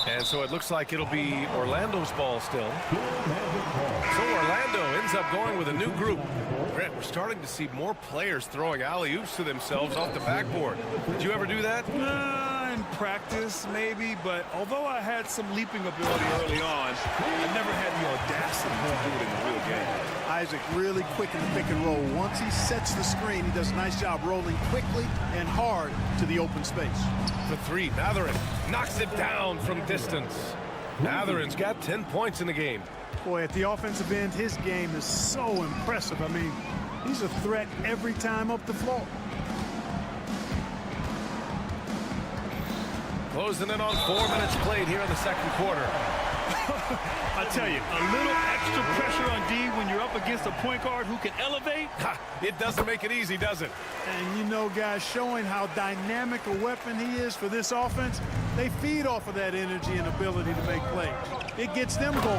[SPEAKER 7] And so it looks like it'll be Orlando's ball still. So Orlando ends up going with a new group. Grant, we're starting to see more players throwing alley-oops to themselves off the backboard. Did you ever do that?
[SPEAKER 8] In practice, maybe, but although I had some leaping ability early on, I never had the audacity to do it in the real game.
[SPEAKER 12] Isaac really quick in the pick and roll. Once he sets the screen, he does a nice job rolling quickly and hard to the open space.
[SPEAKER 7] For 3, Mathurin knocks it down from distance. Mathurin's got 10 points in the game.
[SPEAKER 12] Boy, at the offensive end, his game is so impressive. I mean, he's a threat every time up the floor.
[SPEAKER 7] Closing in on 4 minutes played here in the second quarter.
[SPEAKER 8] I tell you, a little extra pressure on D when you're up against a point guard who can elevate.
[SPEAKER 7] It doesn't make it easy, does it?
[SPEAKER 12] And you know, guys, showing how dynamic a weapon he is for this offense, they feed off of that energy and ability to make plays. It gets them going.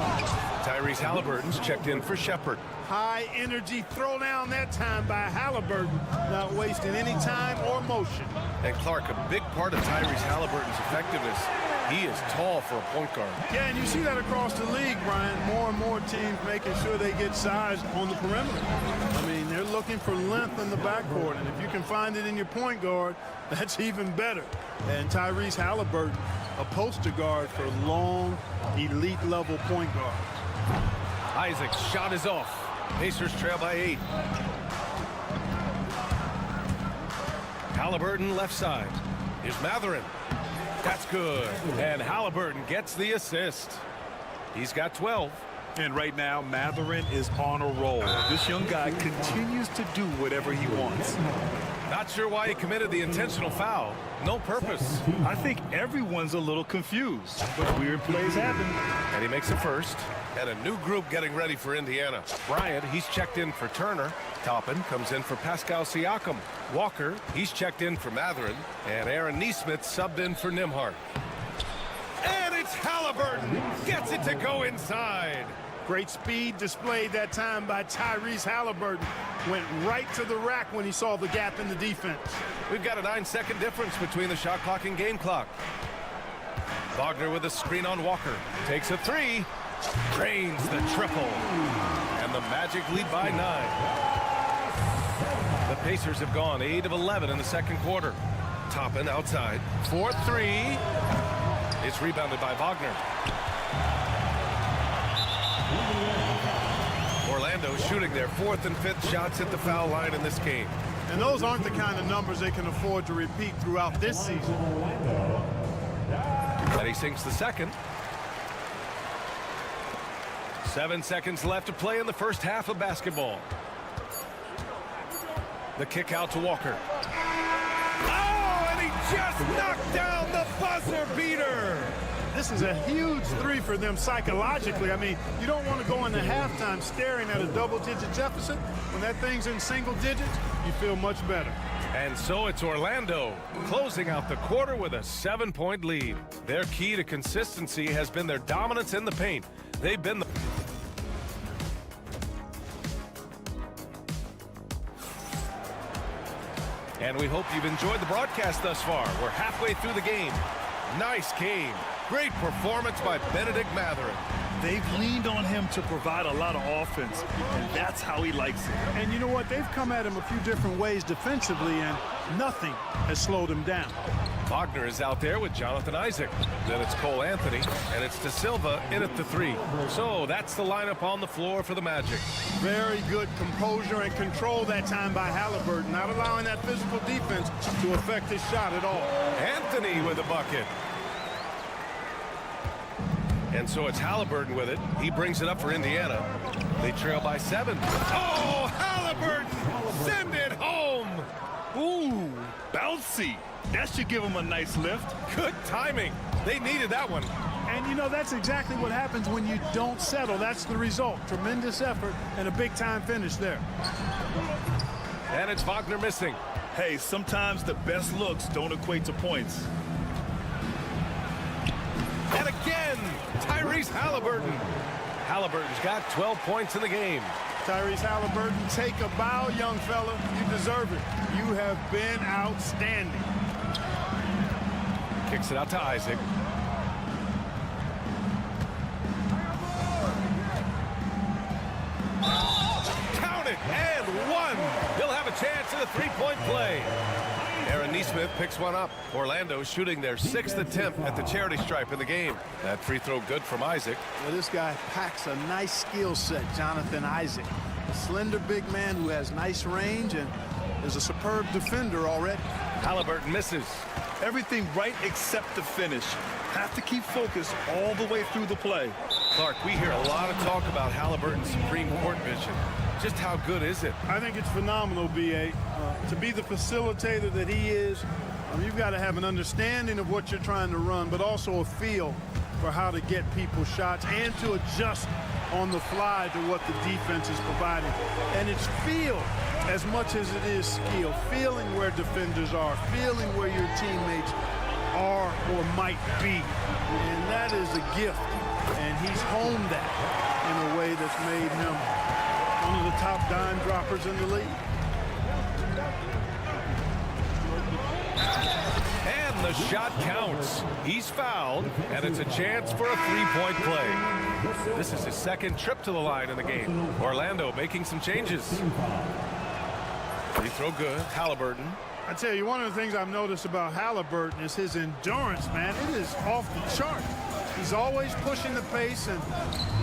[SPEAKER 7] Tyrese Halliburton's checked in for Shepherd.
[SPEAKER 12] High energy throw down that time by Halliburton, not wasting any time or motion.
[SPEAKER 7] And Clark, a big part of Tyrese Halliburton's effectiveness, he is tall for a point guard.
[SPEAKER 12] Yeah, and you see that across the league, Brian. More and more teams making sure they get size on the perimeter. I mean, they're looking for length in the backcourt, and if you can find it in your point guard, that's even better. And Tyrese Halliburton, a poster guard for long, elite-level point guard.
[SPEAKER 7] Isaac's shot is off. Pacers trail by 8. Halliburton left side. Here's Mathurin. That's good. And Halliburton gets the assist. He's got 12.
[SPEAKER 8] And right now, Mathurin is on a roll. This young guy continues to do whatever he wants.
[SPEAKER 7] Not sure why he committed the intentional foul. No purpose.
[SPEAKER 8] I think everyone's a little confused, but weird plays happen.
[SPEAKER 7] And he makes the first. And a new group getting ready for Indiana. Bryant, he's checked in for Turner. Toppin comes in for Pascal Siakam. Walker, he's checked in for Mathurin. And Aaron Nesmith subbed in for Nimhart. And it's Halliburton. Gets it to go inside.
[SPEAKER 12] Great speed displayed that time by Tyrese Halliburton. Went right to the rack when he saw the gap in the defense.
[SPEAKER 7] We've got a 9-second difference between the shot clock and game clock. Wagner with a screen on Walker. Takes a 3. Drains the triple. And the Magic lead by 9. The Pacers have gone 8 of 11 in the second quarter. Toppin outside. 4-3. It's rebounded by Wagner. Orlando shooting their 4th and 5th shots at the foul line in this game.
[SPEAKER 12] And those aren't the kind of numbers they can afford to repeat throughout this season.
[SPEAKER 7] And he sinks the second. 7 seconds left to play in the first half of basketball. The kick out to Walker. Oh, and he just knocked down the buzzer beater.
[SPEAKER 12] This is a huge 3 for them psychologically. I mean, you don't want to go into halftime staring at a double-digit deficit. When that thing's in single digits, you feel much better.
[SPEAKER 7] And so it's Orlando closing out the quarter with a 7-point lead. Their key to consistency has been their dominance in the paint. They've been the... And we hope you've enjoyed the broadcast thus far. We're halfway through the game. Nice game. Great performance by Benedict Mathurin.
[SPEAKER 8] They've leaned on him to provide a lot of offense, and that's how he likes it.
[SPEAKER 12] And you know what? They've come at him a few different ways defensively, and nothing has slowed him down.
[SPEAKER 7] Wagner is out there with Jonathan Isaac. Then it's Cole Anthony, and it's De Silva in at the 3. So that's the lineup on the floor for the Magic.
[SPEAKER 12] Very good composure and control that time by Halliburton, not allowing that physical defense to affect his shot at all.
[SPEAKER 7] Anthony with a bucket. And so it's Halliburton with it. He brings it up for Indiana. They trail by 7. Oh, Halliburton! Send it home!
[SPEAKER 8] Ooh, bouncy. That should give him a nice lift.
[SPEAKER 7] Good timing. They needed that one.
[SPEAKER 12] And, you know, that's exactly what happens when you don't settle. That's the result. Tremendous effort and a big-time finish there.
[SPEAKER 7] And it's Wagner missing.
[SPEAKER 8] Hey, sometimes the best looks don't equate to points.
[SPEAKER 7] And again, Tyrese Halliburton. Halliburton's got 12 points in the game.
[SPEAKER 12] Tyrese Halliburton, take a bow, young fella. You deserve it. You have been outstanding.
[SPEAKER 7] Kicks it out to Isaac. Count it, and 1. He'll have a chance at a 3-point play. Aaron Nesmith picks one up. Orlando shooting their 6th attempt at the charity stripe in the game. That free throw good from Isaac.
[SPEAKER 12] Well, this guy packs a nice skill set, Jonathan Isaac. A slender big man who has nice range and is a superb defender already.
[SPEAKER 7] Halliburton misses.
[SPEAKER 8] Everything right except the finish. Have to keep focused all the way through the play.
[SPEAKER 7] Clark, we hear a lot of talk about Halliburton's Supreme Court vision. Just how good is it?
[SPEAKER 12] I think it's phenomenal, B.A. To be the facilitator that he is, you've got to have an understanding of what you're trying to run, but also a feel for how to get people shots and to adjust on the fly to what the defense is providing. And it's feel as much as it is skill, feeling where defenders are, feeling where your teammates are or might be. And that is a gift. And he's honed that in a way that's made him one of the top dime droppers in the league.
[SPEAKER 7] And the shot counts. He's fouled, and it's a chance for a three-point play. This is his second trip to the line in the game. Orlando making some changes. Free throw good. Halliburton.
[SPEAKER 12] I tell you, one of the things I've noticed about Halliburton is his endurance, man. It is off the chart. He's always pushing the pace and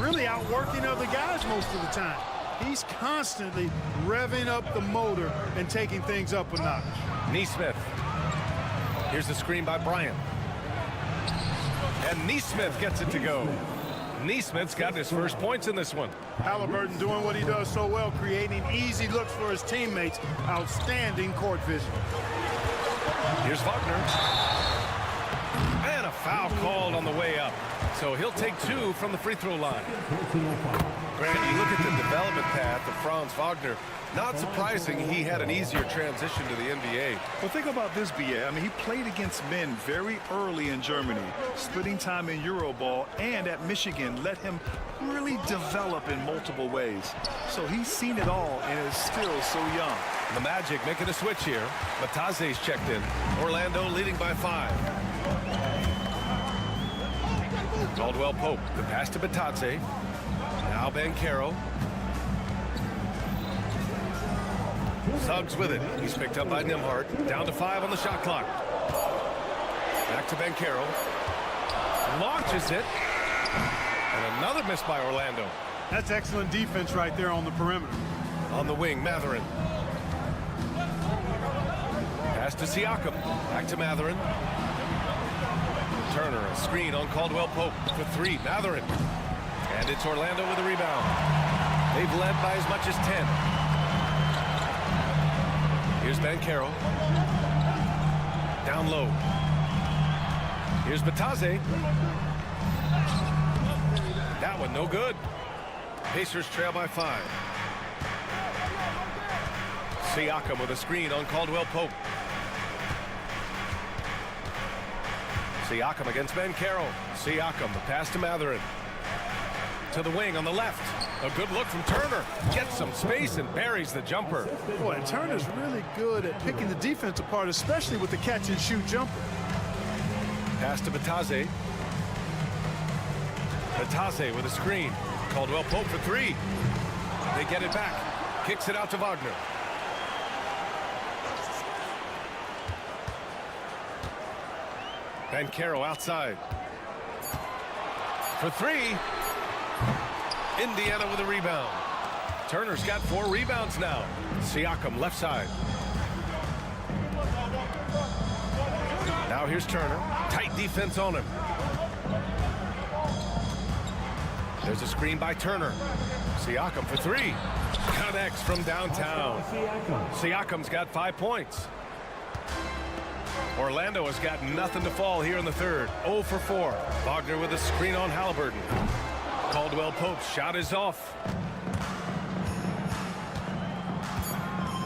[SPEAKER 12] really outworking other guys most of the time. He's constantly revving up the motor and taking things up a notch.
[SPEAKER 7] Neesmith. Here's the screen by Bryant. And Neesmith gets it to go. Neesmith's got his first points in this one.
[SPEAKER 12] Halliburton doing what he does so well, creating easy looks for his teammates. Outstanding court vision.
[SPEAKER 7] Here's Wagner. And a foul called on the way up. So he'll take 2 from the free throw line. Grant, you look at the development path of Franz Wagner. Not surprising he had an easier transition to the NBA.
[SPEAKER 8] Well, think about this, B.A. I mean, he played against men very early in Germany, splitting time in Euroball, and at Michigan let him really develop in multiple ways. So he's seen it all and is still so young.
[SPEAKER 7] The Magic making a switch here. Bataze's checked in. Orlando leading by 5. Caldwell Pope, the pass to Bataze. Now Banchero. Suggs with it. He's picked up by Nembhard. Down to 5 on the shot clock. Back to Banchero. Launches it. And another miss by Orlando.
[SPEAKER 12] That's excellent defense right there on the perimeter.
[SPEAKER 7] On the wing, Mathurin. Pass to Siakam. Back to Mathurin. Turner, a screen on Caldwell Pope for 3. Mathurin. And it's Orlando with a rebound. They've led by as much as 10. Here's Banchero. Down low. Here's Bataze. That one no good. Pacers trail by 5. Siakam with a screen on Caldwell Pope. Siakam against Banchero. Siakam, the pass to Mathurin. To the wing on the left. A good look from Turner. Gets some space and buries the jumper.
[SPEAKER 12] Boy, Turner's really good at picking the defense apart, especially with the catch-and-shoot jumper.
[SPEAKER 7] Pass to Bataze. Bataze with a screen. Caldwell Pope for 3. They get it back. Kicks it out to Wagner. Banchero outside. For 3. Indiana with a rebound. Turner's got 4 rebounds now. Siakam left side. Now here's Turner. Tight defense on him. There's a screen by Turner. Siakam for 3. Connects from downtown. Siakam's got 5 points. Orlando has got nothing to fall here in the third. 0 for 4. Wagner with a screen on Halliburton. Caldwell Pope's shot is off.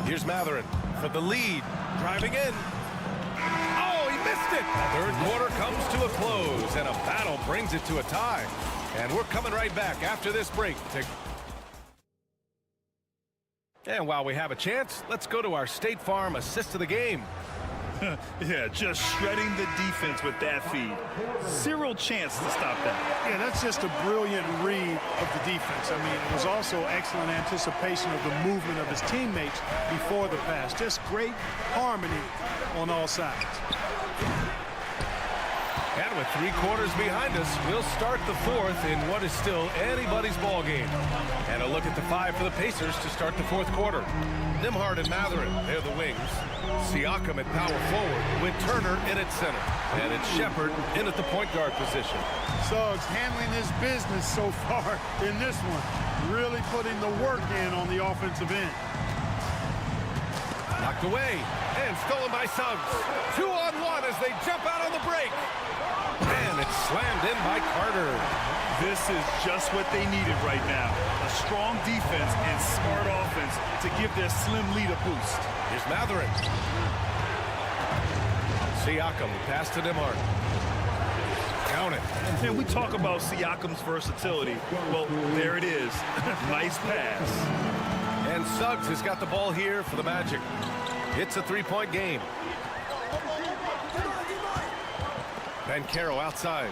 [SPEAKER 7] Here's Mathurin for the lead. Driving in. Oh, he missed it. Third quarter comes to a close, and a battle brings it to a tie. And we're coming right back after this break. And while we have a chance, let's go to our State Farm assist of the game.
[SPEAKER 8] Yeah, just shredding the defense with that feed. Zero chance to stop that.
[SPEAKER 12] Yeah, that's just a brilliant read of the defense. I mean, it was also excellent anticipation of the movement of his teammates before the pass. Just great harmony on all sides.
[SPEAKER 7] And with 3 quarters behind us, we'll start the fourth in what is still anybody's ball game. And a look at the 5 for the Pacers to start the fourth quarter. Nembhard and Mathurin, they're the wings. Siakam at power forward with Turner in at center. And it's Shepherd in at the point guard position.
[SPEAKER 12] Suggs handling his business so far in this one. Really putting the work in on the offensive end.
[SPEAKER 7] Knocked away and stolen by Suggs. 2-on-1 as they jump out on the break. And it's slammed in by Carter.
[SPEAKER 8] This is just what they needed right now. A strong defense and smart offense to give their slim lead a boost.
[SPEAKER 7] Here's Matherin. Siakam, pass to Nembhard. Count it.
[SPEAKER 8] And we talk about Siakam's versatility. Well, there it is. Nice pass.
[SPEAKER 7] And Suggs has got the ball here for the Magic. It's a three-point game. Banchero outside.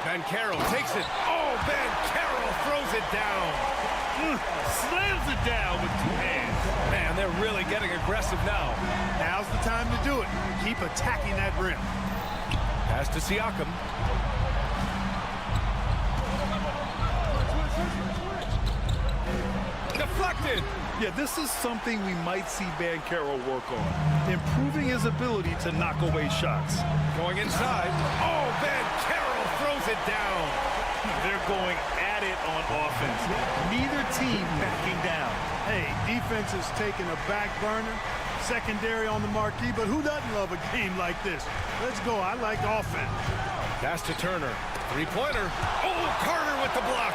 [SPEAKER 7] Banchero takes it. Oh, Banchero throws it down.
[SPEAKER 8] Slams it down with two hands.
[SPEAKER 7] Man, they're really getting aggressive now.
[SPEAKER 12] Now's the time to do it. Keep attacking that rim.
[SPEAKER 7] Pass to Siakam. Deflected.
[SPEAKER 8] Yeah, this is something we might see Banchero work on. Improving his ability to knock away shots.
[SPEAKER 7] Going inside. Oh, Banchero throws it down.
[SPEAKER 8] They're going at it on offense. Neither team backing down.
[SPEAKER 12] Hey, defense is taking a back burner. Secondary on the marquee, but who doesn't love a game like this? Let's go. I like offense.
[SPEAKER 7] Pass to Turner. Three-pointer. Oh, Carter with the block.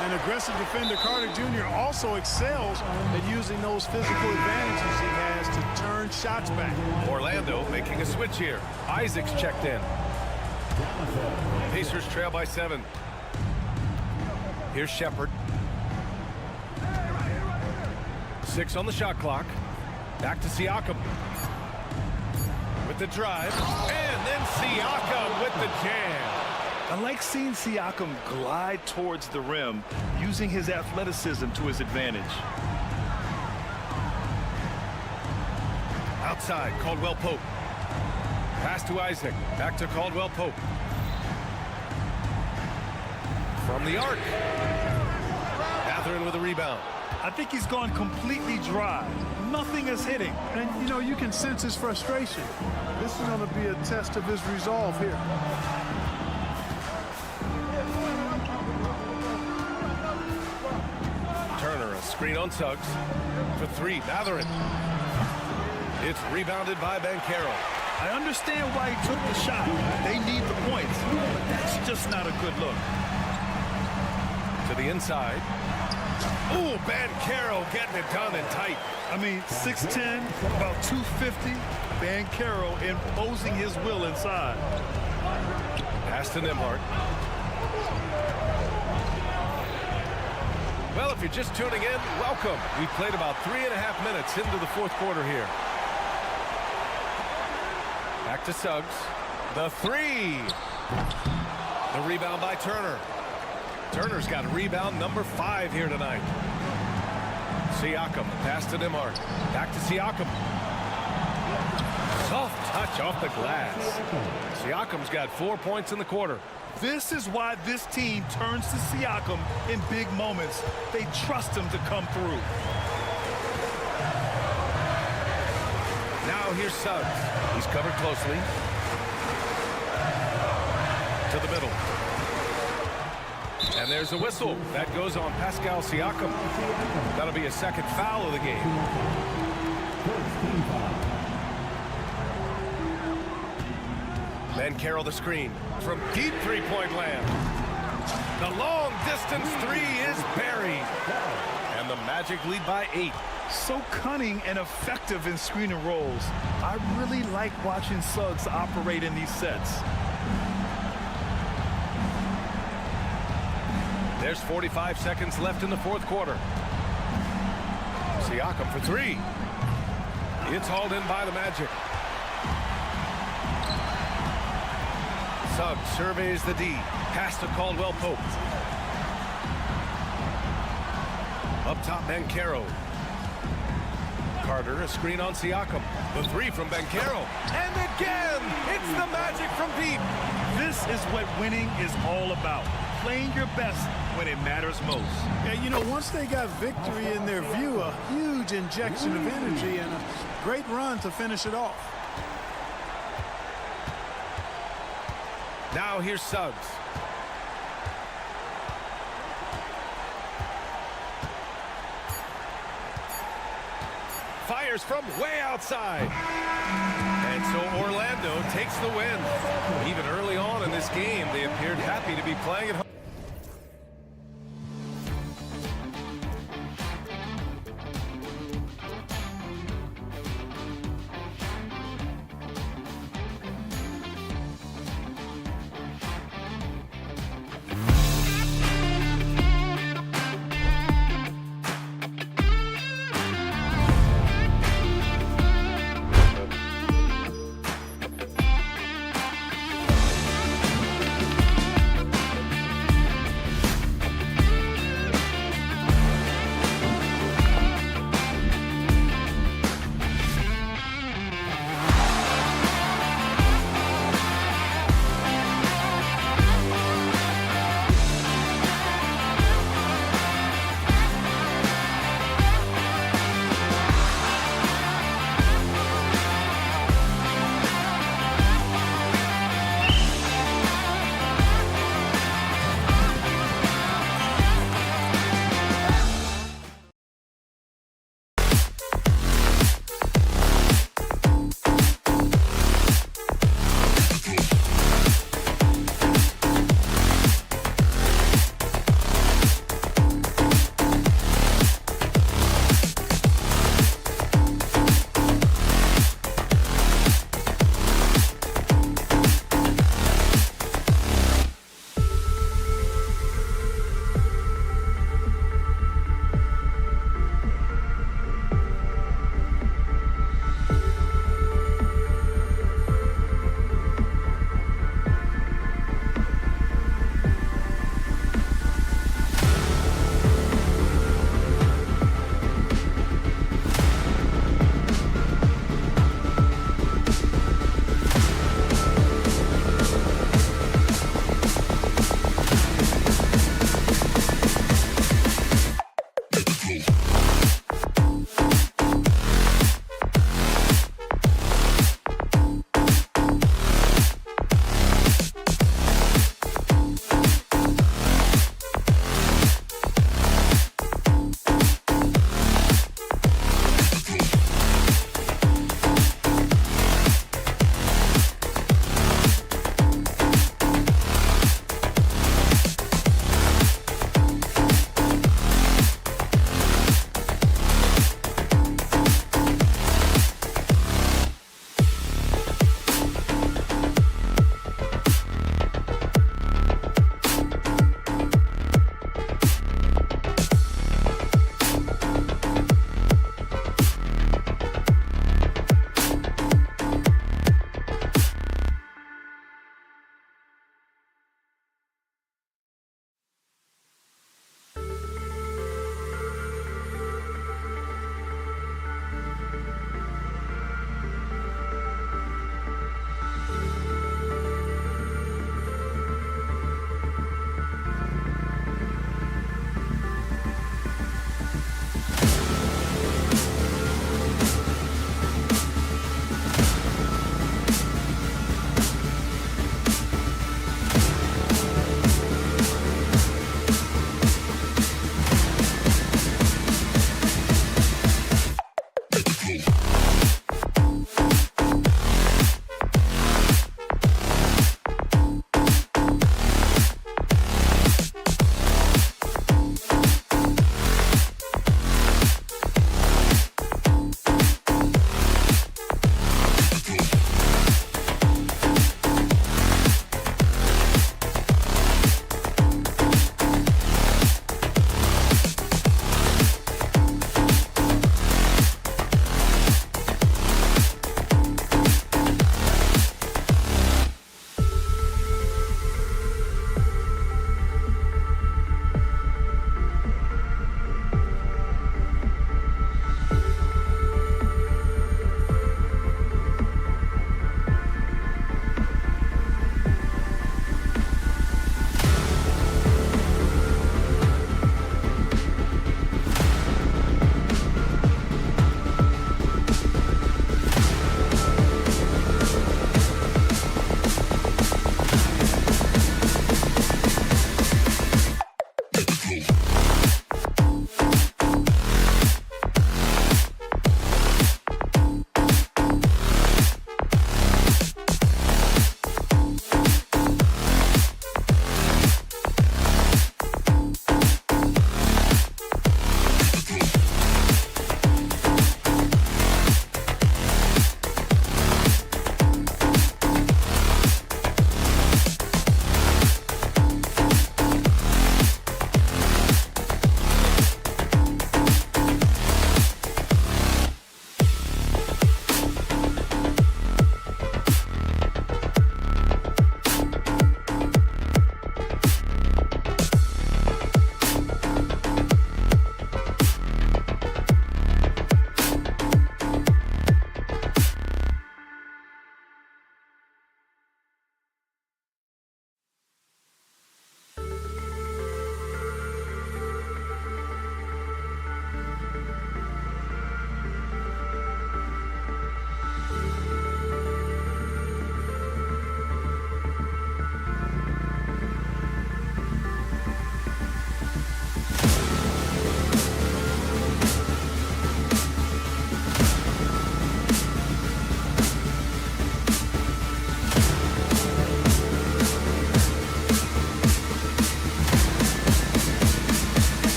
[SPEAKER 12] An aggressive defender, Carter Jr. also excels at using those physical advantages he has to turn shots back.
[SPEAKER 7] Orlando making a switch here. Isaac's checked in. Pacers trail by 7. Here's Shepherd. 6 on the shot clock. Back to Siakam. With the drive. And then Siakam with the jam.
[SPEAKER 8] I like seeing Siakam glide towards the rim, using his athleticism to his advantage.
[SPEAKER 7] Outside, Caldwell Pope. Pass to Isaac. Back to Caldwell Pope. From the arc. Matherin with a rebound.
[SPEAKER 8] I think he's gone completely dry. Nothing is hitting.
[SPEAKER 12] And, you know, you can sense his frustration. This is going to be a test of his resolve here.
[SPEAKER 7] Turner, a screen on Suggs. For 3, Matherin. It's rebounded by Banchero.
[SPEAKER 8] I understand why he took the shot. They need the points, but that's just not a good look.
[SPEAKER 7] To the inside. Ooh, Banchero getting it done and tight.
[SPEAKER 8] I mean, 6'10", about 250. Banchero imposing his will inside.
[SPEAKER 7] Pass to Nembhard. Well, if you're just tuning in, welcome. We've played about 3.5 minutes into the fourth quarter here. Back to Suggs. The 3. The rebound by Turner. Turner's got rebound number 5 here tonight. Siakam, pass to Nembhard. Back to Siakam. Soft touch off the glass. Siakam's got 4 points in the quarter.
[SPEAKER 8] This is why this team turns to Siakam in big moments. They trust him to come through.
[SPEAKER 7] Now here's Suggs. He's covered closely. To the middle. And there's a whistle. That goes on Pascal Siakam. That'll be a second foul of the game. Banchero the screen. From deep three-point land. The long-distance 3 is buried. And the Magic lead by 8.
[SPEAKER 8] So cunning and effective in screen and rolls. I really like watching Suggs operate in these sets.
[SPEAKER 7] There's 45 seconds left in the fourth quarter. Siakam for 3. It's hauled in by the Magic. Suggs surveys the D. Pass to Caldwell Pope. Up top, Banchero. Carter, a screen on Siakam. The 3 from Banchero. And again, it's the Magic from deep.
[SPEAKER 8] This is what winning is all about. Playing your best when it matters most.
[SPEAKER 12] Yeah, you know, once they got victory in their view, a huge injection of energy and a great run to finish it off.
[SPEAKER 7] Now here's Suggs. fires from way outside. And so Orlando takes the win. Even early on in this game, they appeared happy to be playing at home.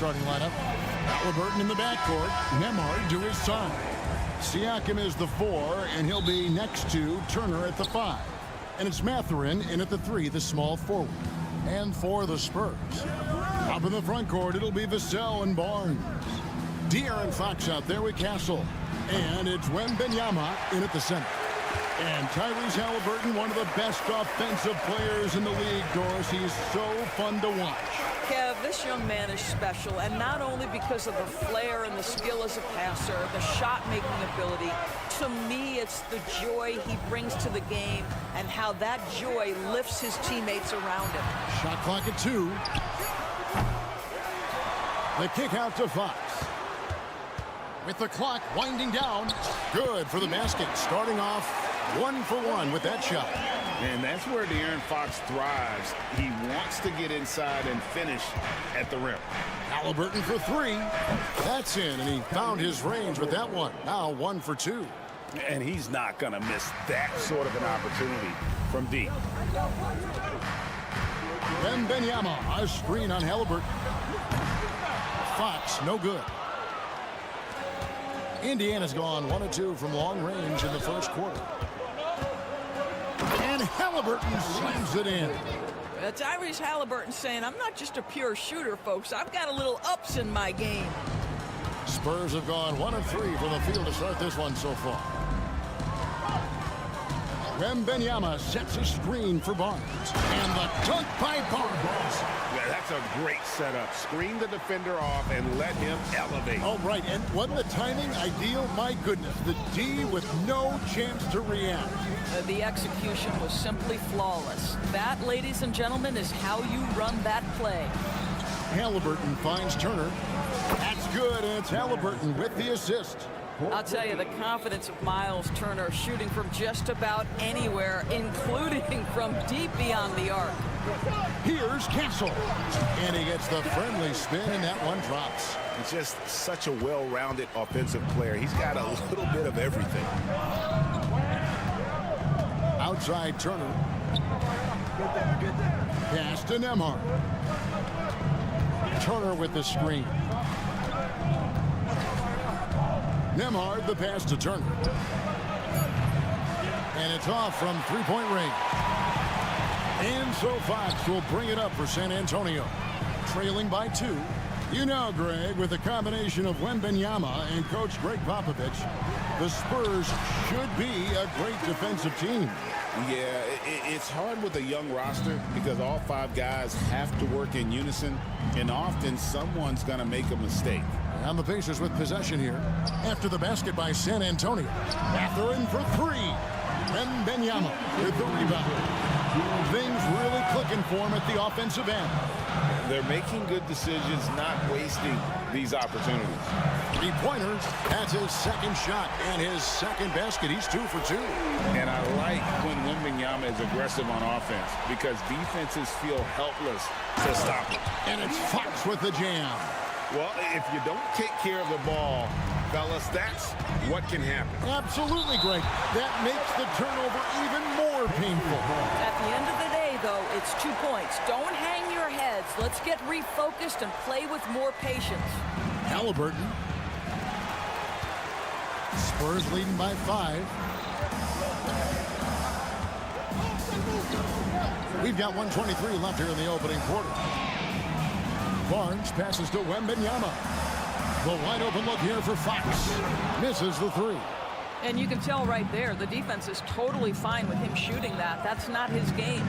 [SPEAKER 1] starting lineup. Halliburton in the backcourt. Nemhard to his side. Siakam is the 4, and he'll be next to Turner at the 5. And it's Mathurin in at the 3, the small forward. And for the Spurs, up in the front court, it'll be Vassell and Barnes. De'Aaron Fox out there with Castle. And it's Wembanyama in at the center. And Tyrese Halliburton, one of the best offensive players in the league, Doris. He's so fun to watch.
[SPEAKER 2] Kev, this young man is special, and not only because of the flair and the skill as a passer, the shot-making ability. To me, it's the joy he brings to the game and how that joy lifts his teammates around him.
[SPEAKER 1] Shot clock at 2. The kick out to Fox. With the clock winding down. Good for the basket. Starting off 1 for 1 with that shot.
[SPEAKER 3] And that's where De'Aaron Fox thrives. He wants to get inside and finish at the rim.
[SPEAKER 1] Halliburton for 3. That's in, and he found his range with that one. Now 1 for 2.
[SPEAKER 5] And he's not going to miss that sort of an opportunity from deep.
[SPEAKER 1] Wembanyama, a screen on Halliburton. Fox, no good. Indiana's gone 1 of 2 from long range in the first quarter. And Halliburton slams it in.
[SPEAKER 2] Tyrese Halliburton saying, I'm not just a pure shooter, folks. I've got a little ups in my game.
[SPEAKER 1] Spurs have gone 1 of 3 from the field to start this one so far. Wembanyama sets a screen for Barnes. And the dunk by Barnes.
[SPEAKER 5] Yeah, that's a great setup. Screen the defender off and let him elevate.
[SPEAKER 1] Oh, right. And wasn't the timing ideal? My goodness. The D with no chance to react.
[SPEAKER 2] The execution was simply flawless. That, ladies and gentlemen, is how you run that play.
[SPEAKER 1] Halliburton finds Turner. That's good, and it's Halliburton with the assist.
[SPEAKER 2] I'll tell you, the confidence of Miles Turner shooting from just about anywhere, including from deep beyond the arc.
[SPEAKER 1] Here's Castle. And he gets the friendly spin, and that one drops.
[SPEAKER 5] He's just such a well-rounded offensive player. He's got a little bit of everything.
[SPEAKER 1] Outside Turner. Pass to Nemhard. Turner with the screen. Nemhard, the pass to Turner. And it's off from three-point range. And so Fox will bring it up for San Antonio. Trailing by 2. You know, Greg, with the combination of Wembanyama and Coach Greg Popovich, the Spurs should be a great defensive team.
[SPEAKER 3] Yeah, it's hard with a young roster because all 5 guys have to work in unison, and often someone's going to make a mistake.
[SPEAKER 1] And the Pacers with possession here. After the basket by San Antonio. Mathurin for 3. Wembanyama with the rebound. Things really clicking for him at the offensive end.
[SPEAKER 3] They're making good decisions, not wasting these opportunities.
[SPEAKER 1] 3-pointers. That's his second shot and his second basket. He's 2 for 2.
[SPEAKER 3] And I like when Wembanyama is aggressive on offense because defenses feel helpless to stop him.
[SPEAKER 1] And it's Fox with the jam.
[SPEAKER 5] Well, if you don't take care of the ball, fellas, that's what can happen.
[SPEAKER 1] Absolutely, Greg. That makes the turnover even more painful.
[SPEAKER 2] At the end of the day, though, it's 2 points. Don't hang your heads. Let's get refocused and play with more patience.
[SPEAKER 1] Halliburton. Spurs leading by 5. We've got 1:23 left here in the opening quarter. Barnes passes to Wembanyama. The wide open look here for Fox. Misses the 3.
[SPEAKER 2] And you can tell right there, the defense is totally fine with him shooting that. That's not his game.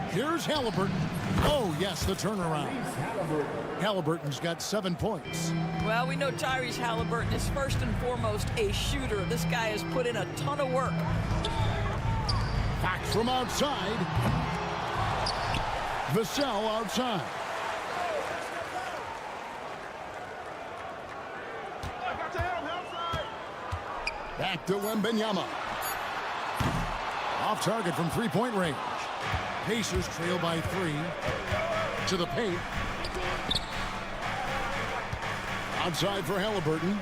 [SPEAKER 1] Here's Halliburton. Oh, yes, the turnaround. Halliburton's got 7 points.
[SPEAKER 2] Well, we know Tyrese Halliburton is first and foremost a shooter. This guy has put in a ton of work.
[SPEAKER 1] Fox from outside. Vassell outside. Back to Wembanyama. Off target from 3-point range. Pacers trail by 3. To the paint. Outside for Halliburton.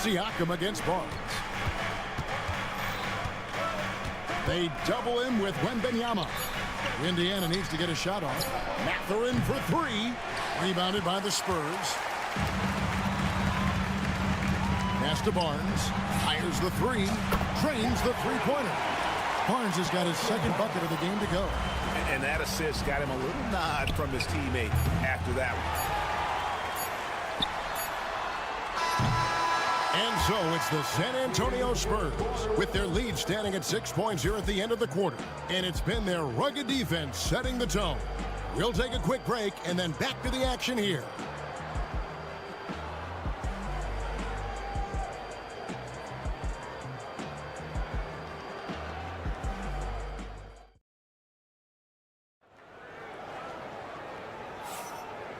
[SPEAKER 1] Siakam against Barnes. They double him with Wembanyama. Indiana needs to get a shot off. Mathurin for three. Rebounded by the Spurs. Pass to Barnes. Fires the three. Trains the three-pointer. Barnes has got his second bucket of the game to go.
[SPEAKER 5] And that assist got him a little nod from his teammate after that one.
[SPEAKER 1] And so it's the San Antonio Spurs with their lead standing at 6 points here at the end of the quarter. And it's been their rugged defense setting the tone. We'll take a quick break and then back to the action here.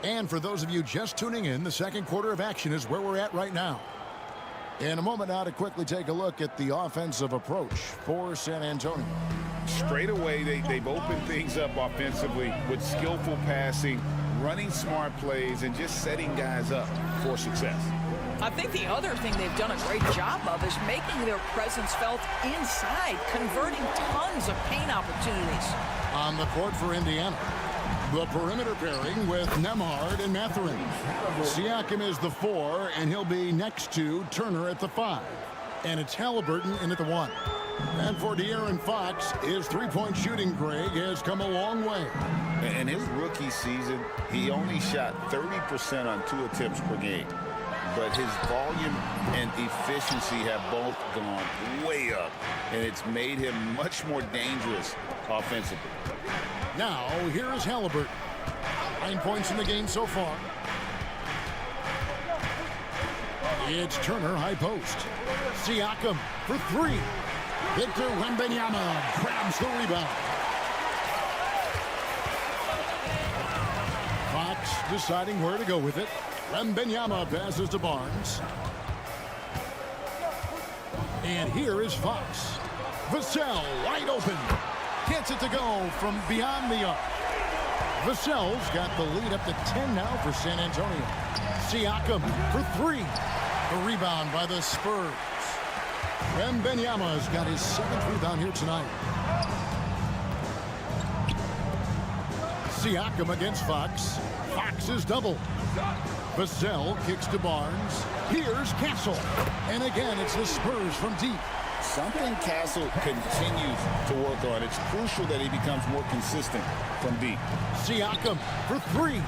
[SPEAKER 1] And for those of you just tuning in, the second quarter of action is where we're at right now. In a moment now to quickly take a look at the offensive approach for San Antonio.
[SPEAKER 5] Straight away, they've opened things up offensively with skillful passing, running smart plays, and just setting guys up for success.
[SPEAKER 2] I think the other thing they've done a great job of is making their presence felt inside, converting tons of paint opportunities.
[SPEAKER 1] On the court for Indiana, the perimeter pairing with Nembhard and Mathurin. Siakam is the 4, and he'll be next to Turner at the 5. And it's Halliburton in at the 1. And for De'Aaron Fox, his three-point shooting, Greg, has come a long way.
[SPEAKER 3] In his rookie season, he only shot 30% on 2 attempts per game. But his volume and efficiency have both gone way up, and it's made him much more dangerous offensively.
[SPEAKER 1] Now, here is Halliburton. 9 points in the game so far. It's Turner, high post. Siakam for 3. Victor Wembanyama grabs the rebound. Fox deciding where to go with it. Wembanyama passes to Barnes. And here is Fox. Vassell wide open. Gets it to go from beyond the arc. Vassell's got the lead up to 10 now for San Antonio. Siakam for 3. The rebound by the Spurs. Wembanyama's got his 7th rebound here tonight. Siakam against Fox. Fox is double. Vassell kicks to Barnes. Here's Castle. And again, it's the Spurs from deep.
[SPEAKER 3] Something Castle continues to work on. It's crucial that he becomes more consistent from deep.
[SPEAKER 1] Siakam for 3.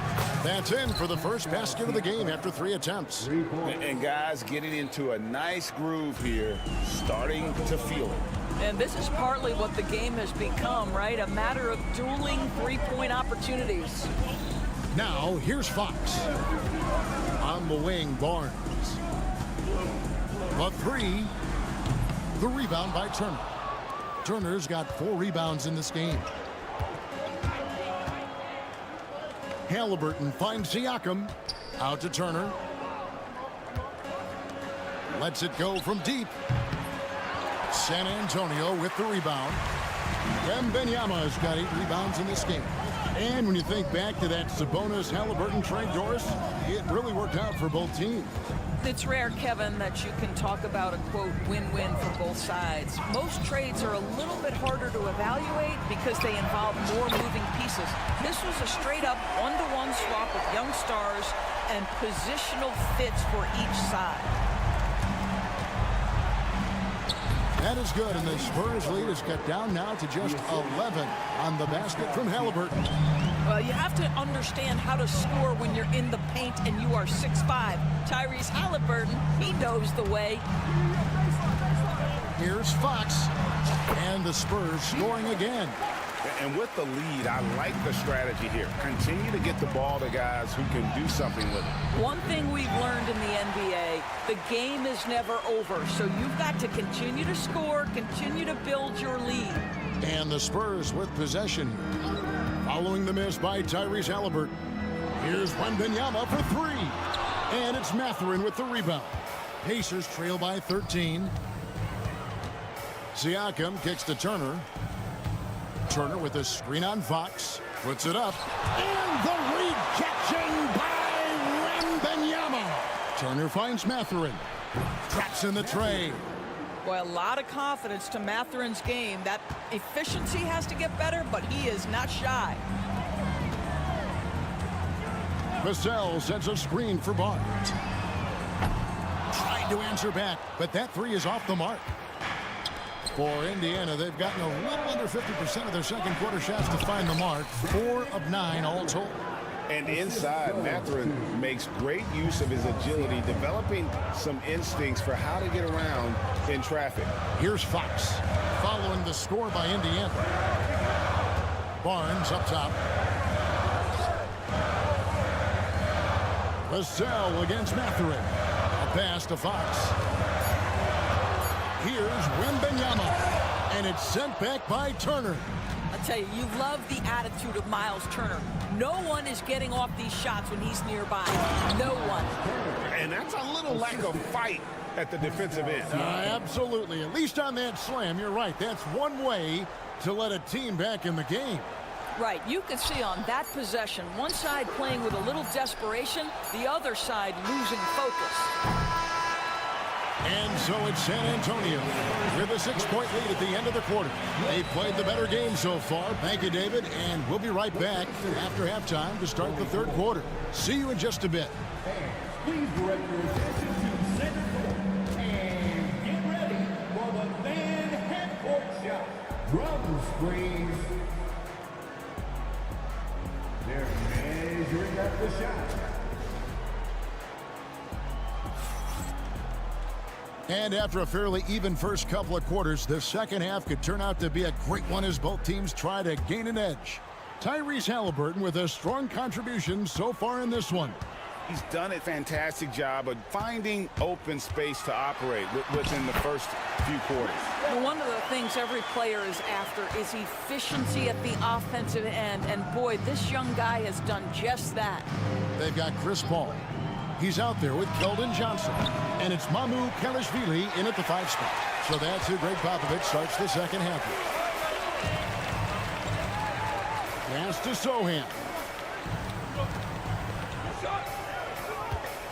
[SPEAKER 1] That's in for the first basket of the game after 3 attempts.
[SPEAKER 3] And guys getting into a nice groove here, starting to feel it.
[SPEAKER 2] And this is partly what the game has become, right? A matter of dueling three-point opportunities.
[SPEAKER 1] Now, here's Fox. On the wing, Barnes. A 3. The rebound by Turner. Turner's got 4 rebounds in this game. Halliburton finds Siakam. Out to Turner. Lets it go from deep. San Antonio with the rebound. Wembanyama's got 8 rebounds in this game. And when you think back to that Sabonis-Halliburton trade, Doris, it really worked out for both teams.
[SPEAKER 2] It's rare, Kevin, that you can talk about a, quote, win-win for both sides. Most trades are a little bit harder to evaluate because they involve more moving pieces. This was a straight-up one-to-one swap with young stars and positional fits for each side.
[SPEAKER 1] That is good, and the Spurs lead is cut down now to just 11 on the basket from Halliburton.
[SPEAKER 2] Well, you have to understand how to score when you're in the paint and you are 6'5". Tyrese Halliburton, he knows the way.
[SPEAKER 1] Here's Fox, and the Spurs scoring again.
[SPEAKER 5] And with the lead, I like the strategy here. Continue to get the ball to guys who can do something with it.
[SPEAKER 2] One thing we've learned in the NBA, the game is never over. So you've got to continue to score, continue to build your lead.
[SPEAKER 1] And the Spurs with possession here. Following the miss by Tyrese Halliburton. Here's Wembanyama for 3. And it's Mathurin with the rebound. Pacers trail by 13. Siakam kicks to Turner. Turner with a screen on Fox. Puts it up. And the rejection by Wembanyama. Turner finds Mathurin. Traps in the tray.
[SPEAKER 2] Boy, a lot of confidence to Matherin's game. That efficiency has to get better, but he is not shy.
[SPEAKER 1] Vassell sends a screen for Barnes. Trying to answer back, but that three is off the mark. For Indiana, they've gotten a little under 50% of their second quarter shots to find the mark. 4 of 9 all told.
[SPEAKER 5] And inside, Mathurin makes great use of his agility, developing some instincts for how to get around in traffic.
[SPEAKER 1] Here's Fox following the score by Indiana. Barnes up top. Vassell against Mathurin. A pass to Fox. Here's Wembanyama, and it's sent back by Turner.
[SPEAKER 2] I tell you, you love the attitude of Miles Turner. No one is getting off these shots when he's nearby. No one.
[SPEAKER 5] And that's a little lack of fight at the defensive end.
[SPEAKER 1] Absolutely. At least on that slam, you're right. That's one way to let a team back in the game.
[SPEAKER 2] Right. You could see on that possession, one side playing with a little desperation, the other side losing focus.
[SPEAKER 1] And so it's San Antonio with a 6-point lead at the end of the quarter. They've played the better game so far. Thank you, David. And we'll be right back after halftime to start the third quarter. See you in just a bit.
[SPEAKER 6] Please direct your attention to center court and get ready for the man half-court shot. Drum screens. They're measuring up the shot.
[SPEAKER 1] And after a fairly even first couple of quarters, the second half could turn out to be a great one as both teams try to gain an edge. Tyrese Halliburton with a strong contribution so far in this one.
[SPEAKER 5] He's done a fantastic job of finding open space to operate within the first few quarters.
[SPEAKER 2] Well, one of the things every player is after is efficiency at the offensive end. And boy, this young guy has done just that.
[SPEAKER 1] They've got Chris Paul. He's out there with Keldon Johnson. And it's Mamu Kelishvili in at the 5 spot. So that's who Greg Popovich starts the second half with. Pass to Sohan.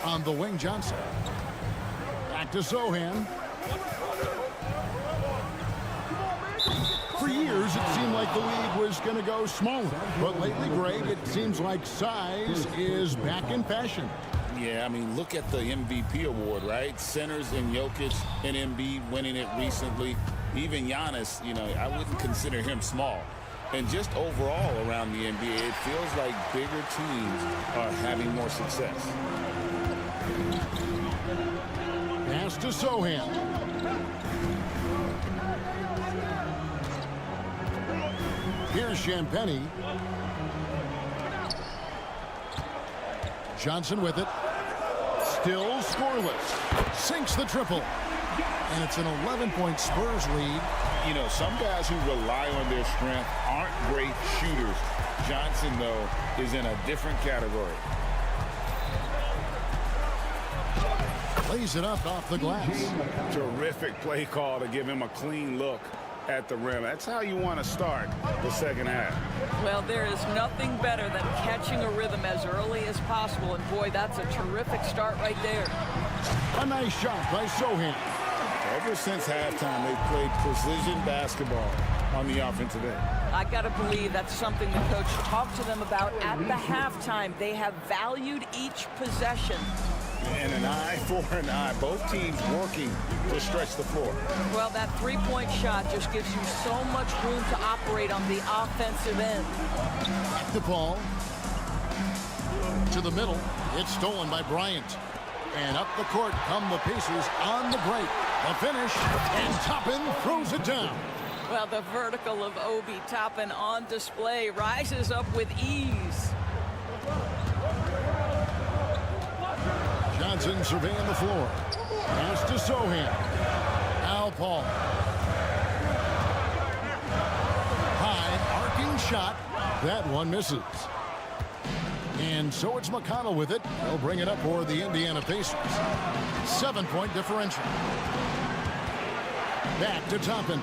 [SPEAKER 1] On the wing, Johnson. Back to Sohan. For years, it seemed like the league was going to go smaller. But lately, Greg, it seems like size is back in fashion.
[SPEAKER 3] Yeah, I mean, look at the MVP award, right? Centers and Jokic and Embiid winning it recently. Even Giannis, you know, I wouldn't consider him small. And just overall around the NBA, it feels like bigger teams are having more success.
[SPEAKER 1] Pass to Sohan. Here's Champagny. Johnson with it. Still scoreless. Sinks the triple. And it's an 11-point Spurs lead.
[SPEAKER 3] You know, some guys who rely on their strength aren't great shooters. Johnson, though, is in a different category.
[SPEAKER 1] Plays it up off the glass.
[SPEAKER 5] Terrific play call to give him a clean look at the rim. That's how you want to start the second half.
[SPEAKER 2] Well, there is nothing better than catching a rhythm as early as possible. And boy, that's a terrific start right there.
[SPEAKER 1] A nice shot by Sohan.
[SPEAKER 3] Ever since halftime, they've played precision basketball on the offensive end.
[SPEAKER 2] I got to believe that's something the coach talked to them about at the halftime. They have valued each possession.
[SPEAKER 3] And an eye for an eye. Both teams working to stretch the floor.
[SPEAKER 2] Well, that three-point shot just gives you so much room to operate on the offensive end.
[SPEAKER 1] The ball to the middle. It's stolen by Bryant. And up the court come the Pacers on the break. The finish, and Toppin throws it down.
[SPEAKER 2] Well, the vertical of Obi Toppin on display rises up with ease.
[SPEAKER 1] Johnson surveying the floor. Pass to Sohan. Al Paul. High arcing shot. That one misses. And so it's McConnell with it. They'll bring it up for the Indiana Pacers. 7-point differential. Back to Toppin.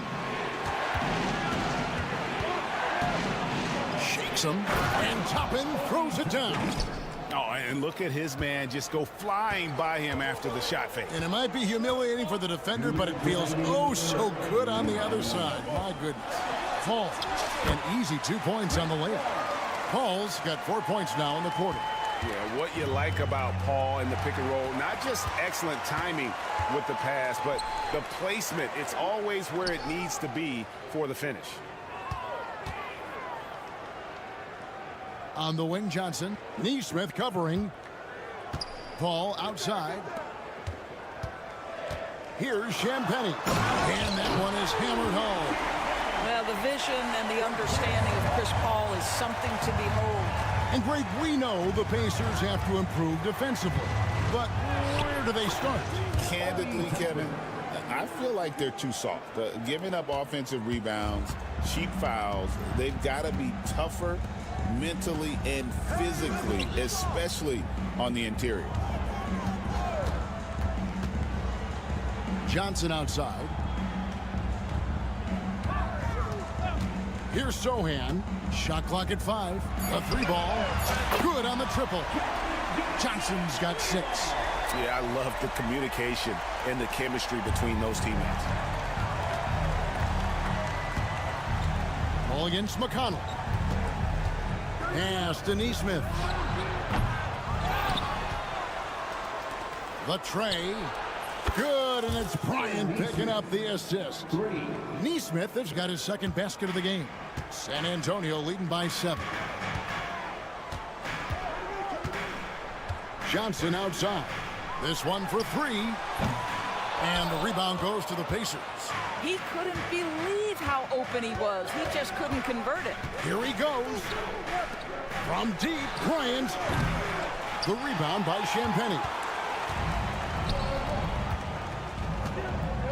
[SPEAKER 1] Shakes him, and Toppin throws it down.
[SPEAKER 5] Oh, and look at his man just go flying by him after the shot fake.
[SPEAKER 1] And it might be humiliating for the defender, but it feels oh so good on the other side. My goodness. Paul, an easy 2 points on the layup. Paul's got 4 points now in the quarter.
[SPEAKER 5] Yeah, what you like about Paul in the pick and roll, not just excellent timing with the pass, but the placement. It's always where it needs to be for the finish.
[SPEAKER 1] On the wing, Johnson. Neesmith covering. Paul outside. Here's Champagnie. And that one is hammered home.
[SPEAKER 2] Well, the vision and the understanding of Chris Paul is something to behold.
[SPEAKER 1] And Greg, we know the Pacers have to improve defensively. But where do they start?
[SPEAKER 3] Candidly, Kevin, I feel like they're too soft. Giving up offensive rebounds, cheap fouls, they've got to be tougher mentally and physically, especially on the interior.
[SPEAKER 1] Johnson outside. Here's Sohan. Shot clock at 5. A 3 ball. Good on the triple. Johnson's got 6.
[SPEAKER 5] Yeah, I love the communication and the chemistry between those teammates.
[SPEAKER 1] Ball against McConnell. Pass to Neesmith. The tray. Good, and it's Bryant picking up the assist. Neesmith has got his second basket of the game. San Antonio leading by 7. Johnson outside. This one for 3. And the rebound goes to the Pacers.
[SPEAKER 2] He couldn't believe how open he was. He just couldn't convert it.
[SPEAKER 1] Here he goes. From deep, Bryant. The rebound by Champagnie.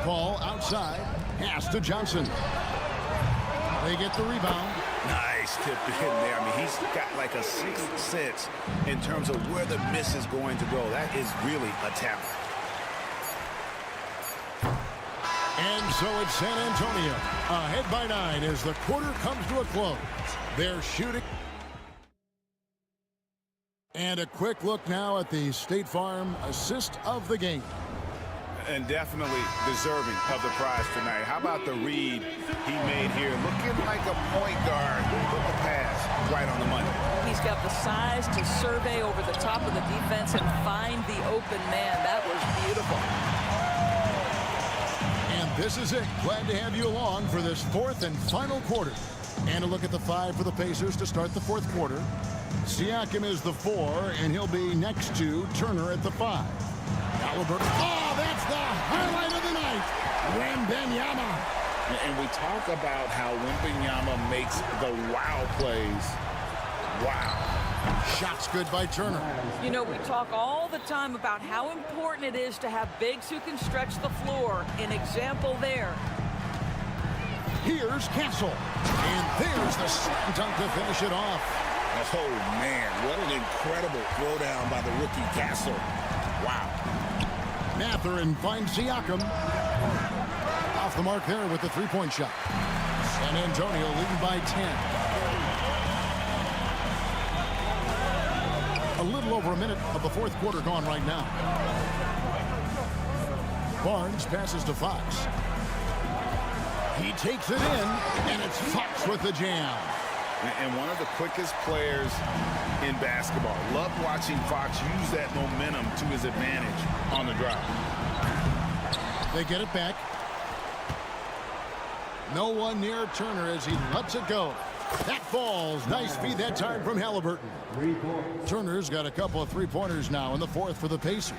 [SPEAKER 1] Paul outside. Pass to Johnson. They get the rebound.
[SPEAKER 5] Nice tip in there. I mean, he's got like a sixth sense in terms of where the miss is going to go. That is really a talent.
[SPEAKER 1] And so it's San Antonio ahead by 9 as the quarter comes to a close. They're shooting. And a quick look now at the State Farm assist of the game.
[SPEAKER 5] And definitely deserving of the prize tonight. How about the read he made here? Looking like a point guard with the pass right on the money.
[SPEAKER 2] He's got the size to survey over the top of the defense and find the open man. That was beautiful.
[SPEAKER 1] And this is it. Glad to have you along for this 4th and final quarter. And a look at the 5 for the Pacers to start the 4th quarter. Siakam is the 4, and he'll be next to Turner at the 5. Halliburton. Oh, that's the highlight of the night. Wembanyama.
[SPEAKER 3] And we talk about how Wembanyama makes the wow plays. Wow.
[SPEAKER 1] Shots good by Turner.
[SPEAKER 2] You know, we talk all the time about how important it is to have bigs who can stretch the floor. An example there.
[SPEAKER 1] Here's Castle. And there's the slam dunk to finish it off.
[SPEAKER 3] Oh, man, what an incredible throwdown by the rookie Castle. Wow.
[SPEAKER 1] Mathurin finds Siakam. Off the mark there with the 3-point shot. San Antonio leading by 10. A little over a minute of the 4th quarter gone right now. Barnes passes to Fox. He takes it in, and it's Fox with the jam.
[SPEAKER 5] And one of the quickest players in basketball. Love watching Fox use that momentum to his advantage on the drive.
[SPEAKER 1] They get it back. No one near Turner as he lets it go. That falls. Nice feed that time from Halliburton. Turner's got a couple of 3-pointers now in the 4th for the Pacers.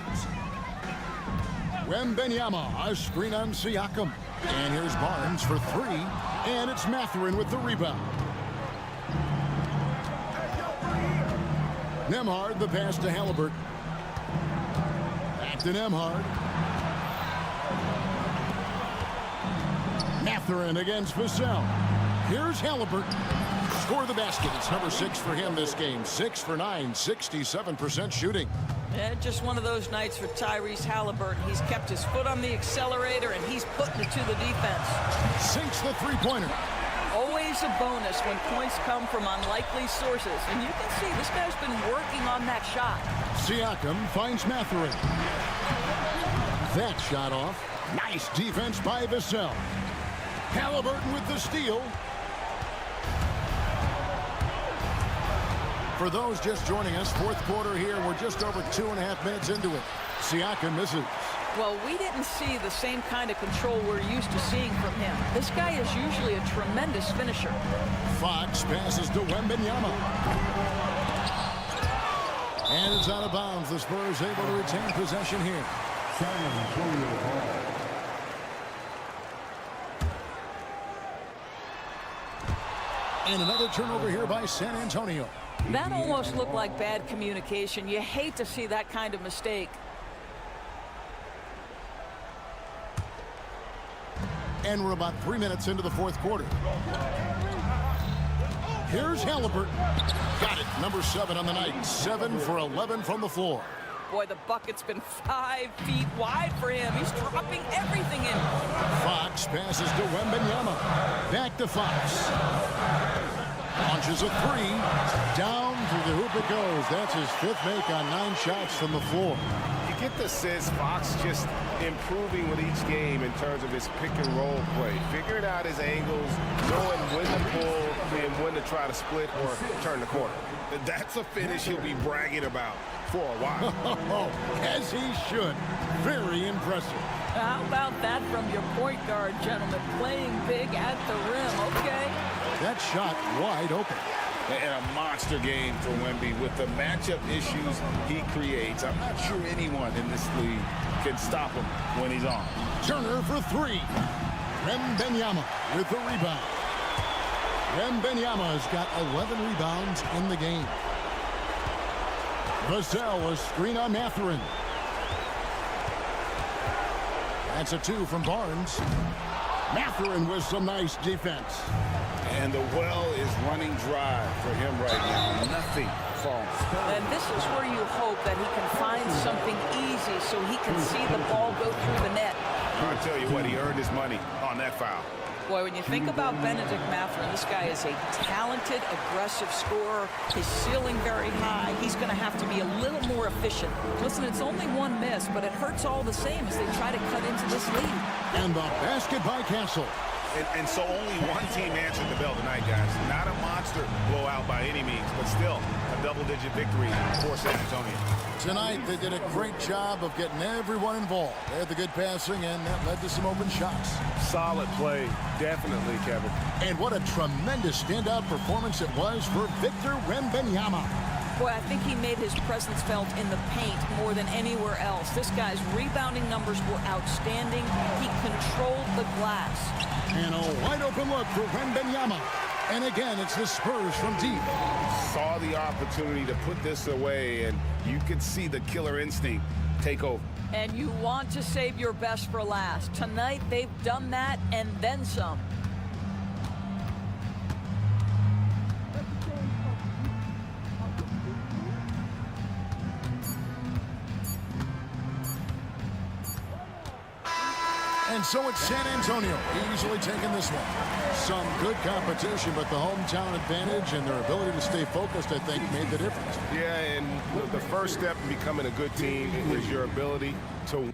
[SPEAKER 1] Wembanyama, a screen on Siakam. And here's Barnes for 3. And it's Mathurin with the rebound. Nembhard, the pass to Halliburton. Back to Nembhard. Mathurin against Vassell. Here's Halliburton. Score the basket. It's number 6 for him this game. 6 for 9, 67% shooting.
[SPEAKER 2] Yeah, just one of those nights for Tyrese Halliburton. He's kept his foot on the accelerator, and he's putting it to the defense.
[SPEAKER 1] Sinks the 3-pointer.
[SPEAKER 2] Always always a bonus when points come from unlikely sources. And you can see this guy's been working on that shot.
[SPEAKER 1] Siakam finds Mathurin. That shot off. Nice defense by Vassell. Halliburton with the steal. For those just joining us, fourth quarter here. We're just over 2.5 minutes into it. Siakam misses.
[SPEAKER 2] Well, we didn't see the same kind of control we're used to seeing from him. This guy is usually a tremendous finisher.
[SPEAKER 1] Fox passes to Wembanyama. And it's out of bounds. The Spurs able to retain possession here. And another turnover here by San Antonio.
[SPEAKER 2] That almost looked like bad communication. You hate to see that kind of mistake.
[SPEAKER 1] And we're about 3 minutes into the fourth quarter. Here's Halliburton. Got it. Number 7 on the night. 7 for 11 from the floor.
[SPEAKER 2] Boy, the bucket's been 5 feet wide for him. He's dropping everything in.
[SPEAKER 1] Fox passes to Wembanyama. Back to Fox. Launches a 3. Down through the hoop it goes. That's his 5th make on 9 shots from the floor.
[SPEAKER 7] You get the sense Fox just improving with each game in terms of his pick and roll play. Figuring out his angles, knowing when to pull and when to try to split or turn the corner. That's a finish he'll be bragging about for a while.
[SPEAKER 1] As he should. Very impressive.
[SPEAKER 2] How about that from your point guard, gentlemen? Playing big at the rim, okay?
[SPEAKER 1] That shot wide open.
[SPEAKER 3] And a monster game for Wemby with the matchup issues he creates. I'm not sure anyone in this league can stop him when he's on.
[SPEAKER 1] Turner for 3. Wembanyama with the rebound. Wembanyama has got 11 rebounds in the game. Vassell, a screen on Mathurin. That's a 2 from Barnes. Mathurin with some nice defense.
[SPEAKER 3] And the well is running dry for him right now. Nothing falls.
[SPEAKER 2] And this is where you hope that he can find something easy so he can see the ball go through the net.
[SPEAKER 5] I'll tell you what, he earned his money on that foul.
[SPEAKER 2] Boy, when you think about Benedict Mathurin, this guy is a talented, aggressive scorer. His ceiling very high. He's going to have to be a little more efficient. Listen, it's only 1 miss, but it hurts all the same as they try to cut into this lead.
[SPEAKER 1] And the basket by Castle.
[SPEAKER 5] And so only one team answered the bell tonight, guys. Not a monster blowout by any means, but still a double-digit victory for San Antonio.
[SPEAKER 1] Tonight, they did a great job of getting everyone involved. They had the good passing, and that led to some open shots.
[SPEAKER 7] Solid play, definitely, Kevin.
[SPEAKER 1] And what a tremendous standout performance it was for Victor Wembanyama.
[SPEAKER 2] Boy, I think he made his presence felt in the paint more than anywhere else. This guy's rebounding numbers were outstanding. He controlled the glass.
[SPEAKER 1] And a wide open look for Wembanyama. And again, it's the Spurs from deep.
[SPEAKER 5] Saw the opportunity to put this away, and you could see the killer instinct take over.
[SPEAKER 2] And you want to save your best for last. Tonight, they've done that and then some.
[SPEAKER 1] And so it's San Antonio easily taking this one. Some good competition, but the hometown advantage and their ability to stay focused, I think, made the difference.
[SPEAKER 7] Yeah, and the first step in becoming a good team is your ability to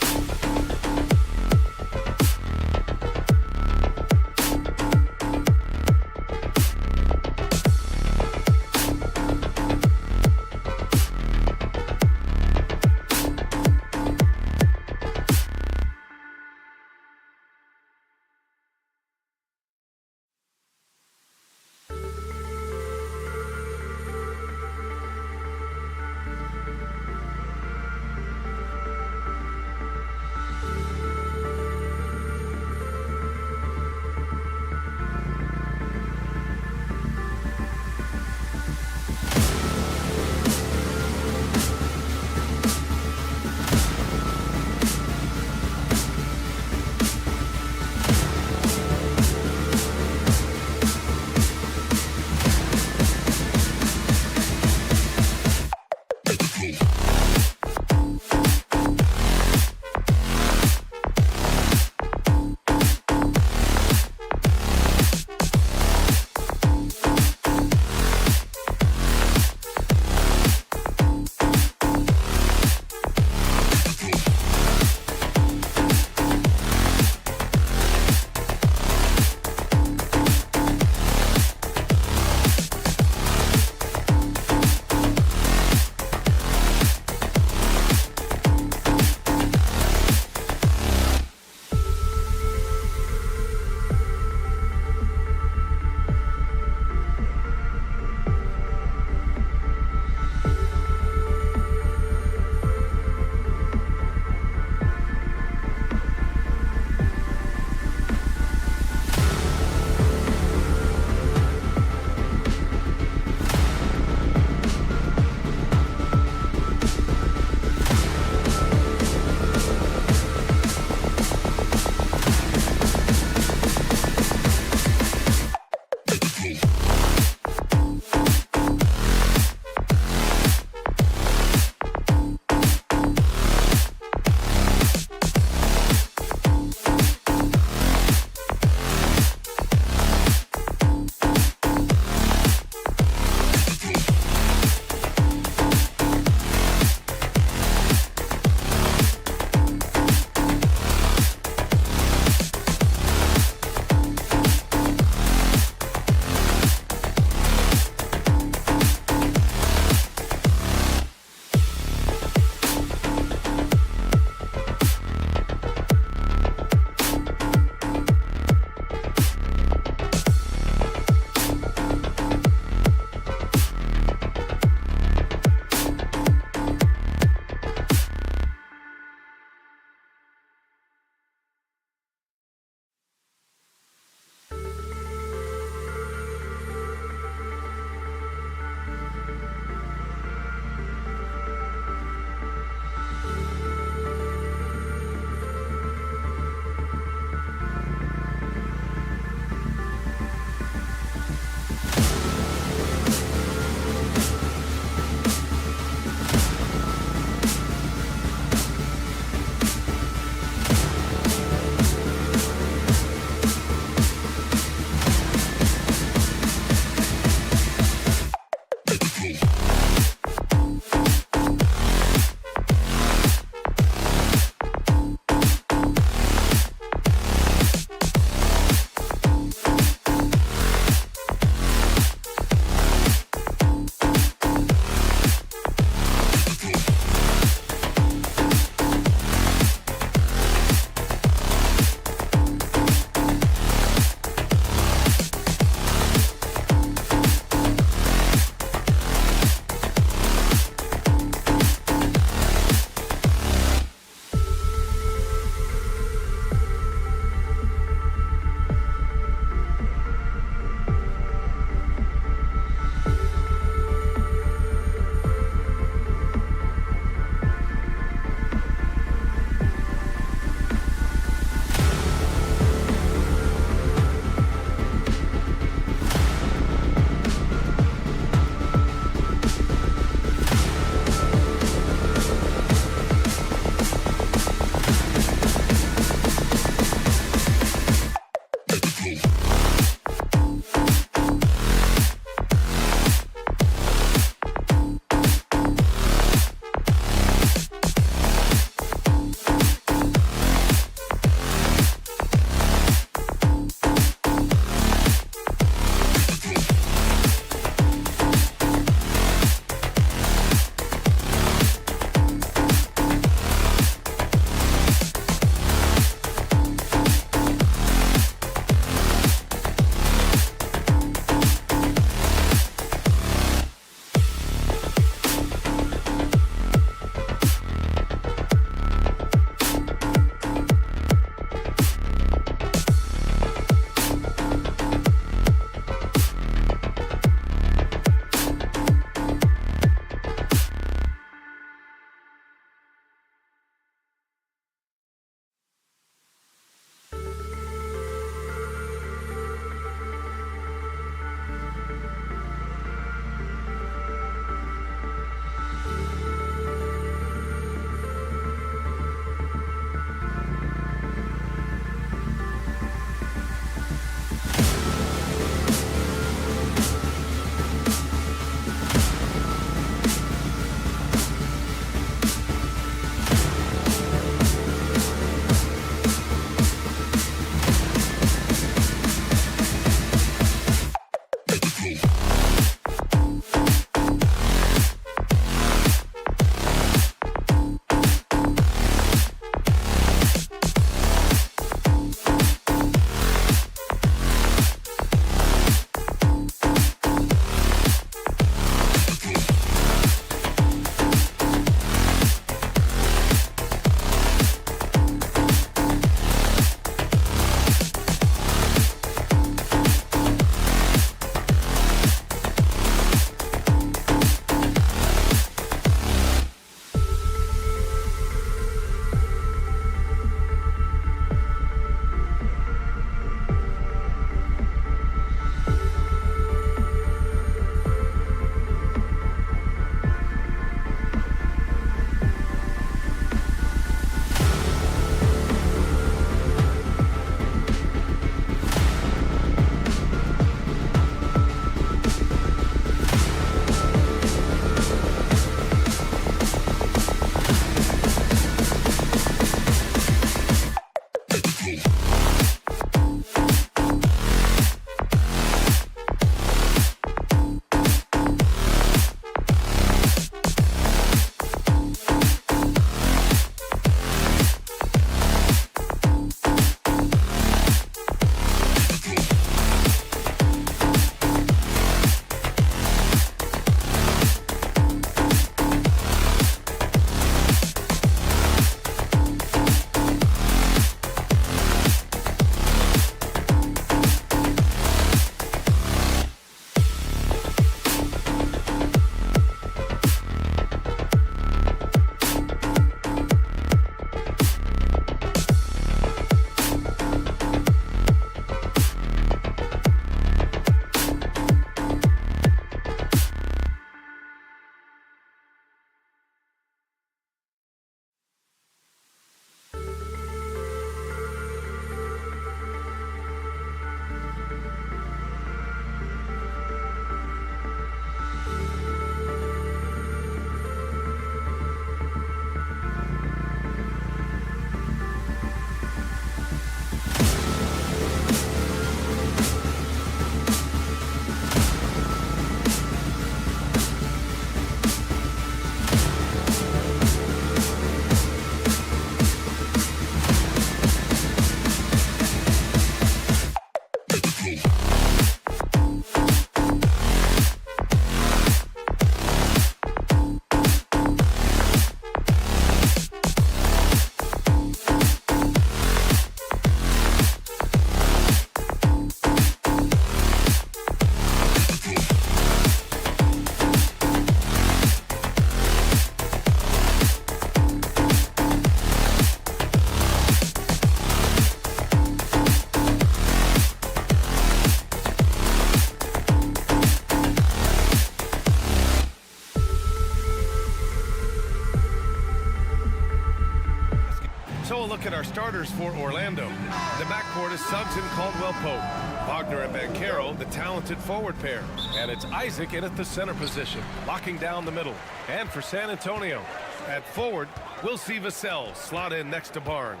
[SPEAKER 7] So a look at our starters for Orlando. The backcourt is Suggs and Caldwell-Pope. Wagner and Banchero, the talented forward pair. And it's Isaac in at the center position, locking down the middle. And for San Antonio, at forward, we'll see Vassell slot in next to Barnes.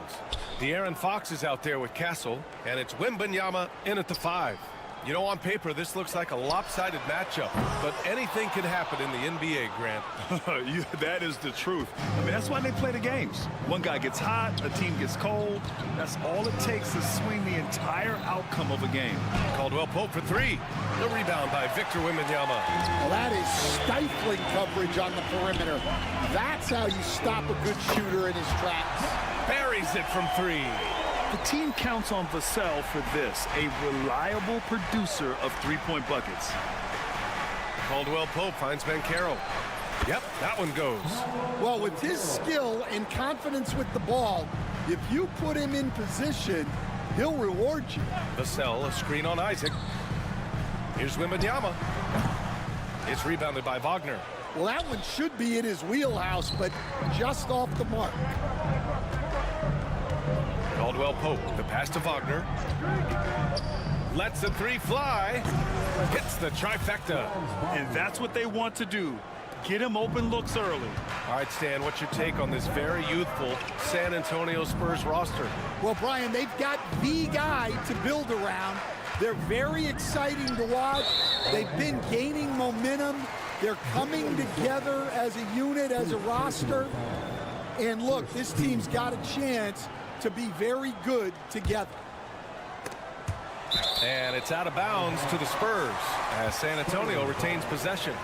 [SPEAKER 7] De'Aaron Fox is out there with Castle, and it's Wembanyama in at the 5. You know, on paper, this looks like a lopsided matchup, but anything can happen in the NBA, Grant.
[SPEAKER 8] That is the truth. I mean, that's why they play the games. One guy gets hot, a team gets cold. That's all it takes to swing the entire outcome of a game.
[SPEAKER 7] Caldwell-Pope for 3. The rebound by Victor Wembanyama.
[SPEAKER 9] Well, that is stifling coverage on the perimeter. That's how you stop a good shooter in his tracks.
[SPEAKER 7] Buries it from 3.
[SPEAKER 8] The team counts on Vassell for this, a reliable producer of three-point buckets.
[SPEAKER 7] Caldwell-Pope finds Banchero. Yep, that one goes.
[SPEAKER 9] Well, with his skill and confidence with the ball, if you put him in position, he'll reward you.
[SPEAKER 7] Vassell, a screen on Isaac. Here's Wembanyama. It's rebounded by Wagner.
[SPEAKER 9] Well, that one should be in his wheelhouse, but just off the mark.
[SPEAKER 7] Caldwell-Pope, the pass to Wagner. Lets the 3 fly. Hits the trifecta.
[SPEAKER 8] And that's what they want to do. Get him open looks early.
[SPEAKER 7] All right, Stan, what's your take on this very youthful San Antonio Spurs roster?
[SPEAKER 9] Well, Brian, they've got the guy to build around. They're very exciting to watch. They've been gaining momentum. They're coming together as a unit, as a roster. And look, this team's got a chance to be very good together.
[SPEAKER 7] And it's out of bounds to the Spurs as San Antonio retains possession.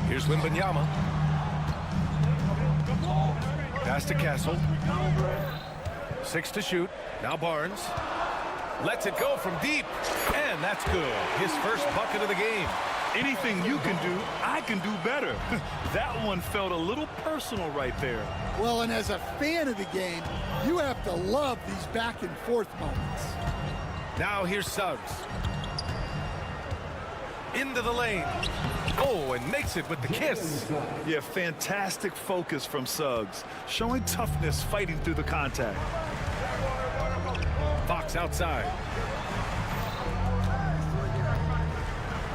[SPEAKER 7] Here's Wembanyama. Pass to Castle. 6 to shoot. Now Barnes. Lets it go from deep. And that's good. His first bucket of the game.
[SPEAKER 8] Anything you can do, I can do better. That one felt a little personal right there.
[SPEAKER 9] Well, and as a fan of the game, you have to love these back and forth moments.
[SPEAKER 7] Now here's Suggs. Into the lane. Oh, and makes it with the kiss.
[SPEAKER 8] Yeah, fantastic focus from Suggs. Showing toughness, fighting through the contact.
[SPEAKER 7] Fox outside.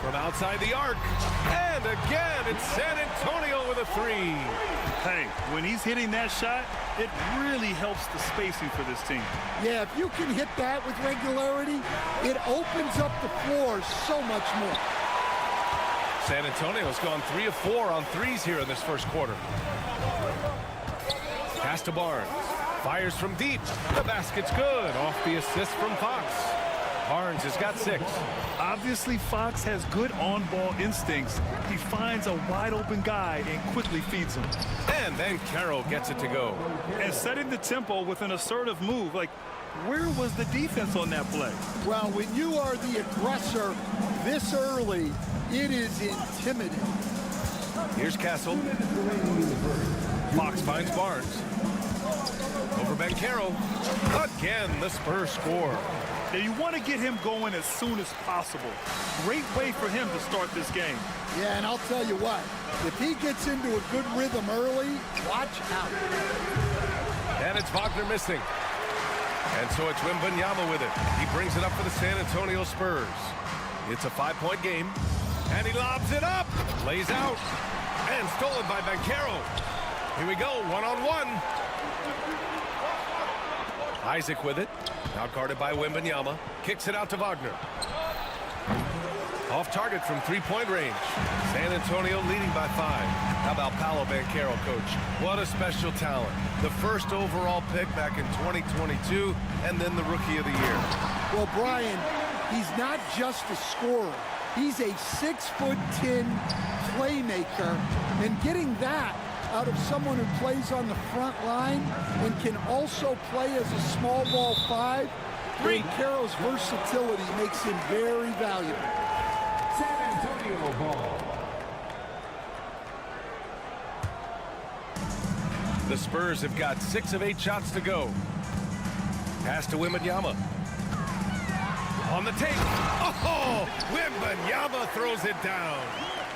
[SPEAKER 7] From outside the arc. And again, it's San Antonio with a 3.
[SPEAKER 8] Hey, when he's hitting that shot, it really helps the spacing for this team.
[SPEAKER 9] Yeah, if you can hit that with regularity, it opens up the floor so much more.
[SPEAKER 7] San Antonio's gone 3 of 4 on 3s here in this first quarter. Pass to Barnes. Fires from deep. The basket's good. Off the assist from Fox. Barnes has got 6.
[SPEAKER 8] Obviously, Fox has good on-ball instincts. He finds a wide-open guy and quickly feeds him.
[SPEAKER 7] And then Carroll gets it to go.
[SPEAKER 8] And setting the tempo with an assertive move. Like, where was the defense on that play?
[SPEAKER 9] Well, when you are the aggressor this early, it is intimidating.
[SPEAKER 7] Here's Castle. Fox finds Barnes. Over Banchero. Again, the Spurs score.
[SPEAKER 8] Now, you want to get him going as soon as possible. Great way for him to start this game.
[SPEAKER 9] Yeah, and I'll tell you what, if he gets into a good rhythm early, watch out.
[SPEAKER 7] And it's Wagner missing. And so it's Wembanyama with it. He brings it up for the San Antonio Spurs. It's a 5-point game. And he lobs it up. Lays out. And stolen by Banchero. Here we go, one-on-one. Isaac with it. Now guarded by Wembanyama. Kicks it out to Wagner. Off target from 3-point range. San Antonio leading by 5. How about Paolo Banchero, coach? What a special talent. The first overall pick back in 2022, and then the Rookie of the Year.
[SPEAKER 9] Well, Brian, he's not just a scorer. He's a 6'10" playmaker, and getting that out of someone who plays on the front line and can also play as a small ball 5, Banchero's versatility makes him very valuable.
[SPEAKER 6] San Antonio ball.
[SPEAKER 7] The Spurs have got 6 of 8 shots to go. Pass to Wembanyama. On the take. Oh, Wembanyama throws it down.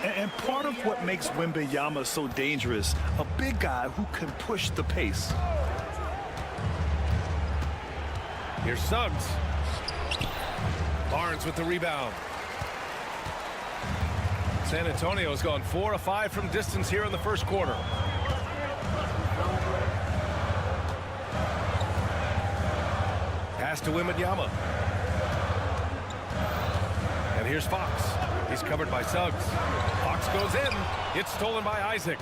[SPEAKER 8] And part of what makes Wembanyama so dangerous, a big guy who can push the pace.
[SPEAKER 7] Here's Suggs. Barnes with the rebound. San Antonio's gone 4 of 5 from distance here in the first quarter. Pass to Wembanyama. And here's Fox. He's covered by Suggs. Fox goes in. It's stolen by Isaac.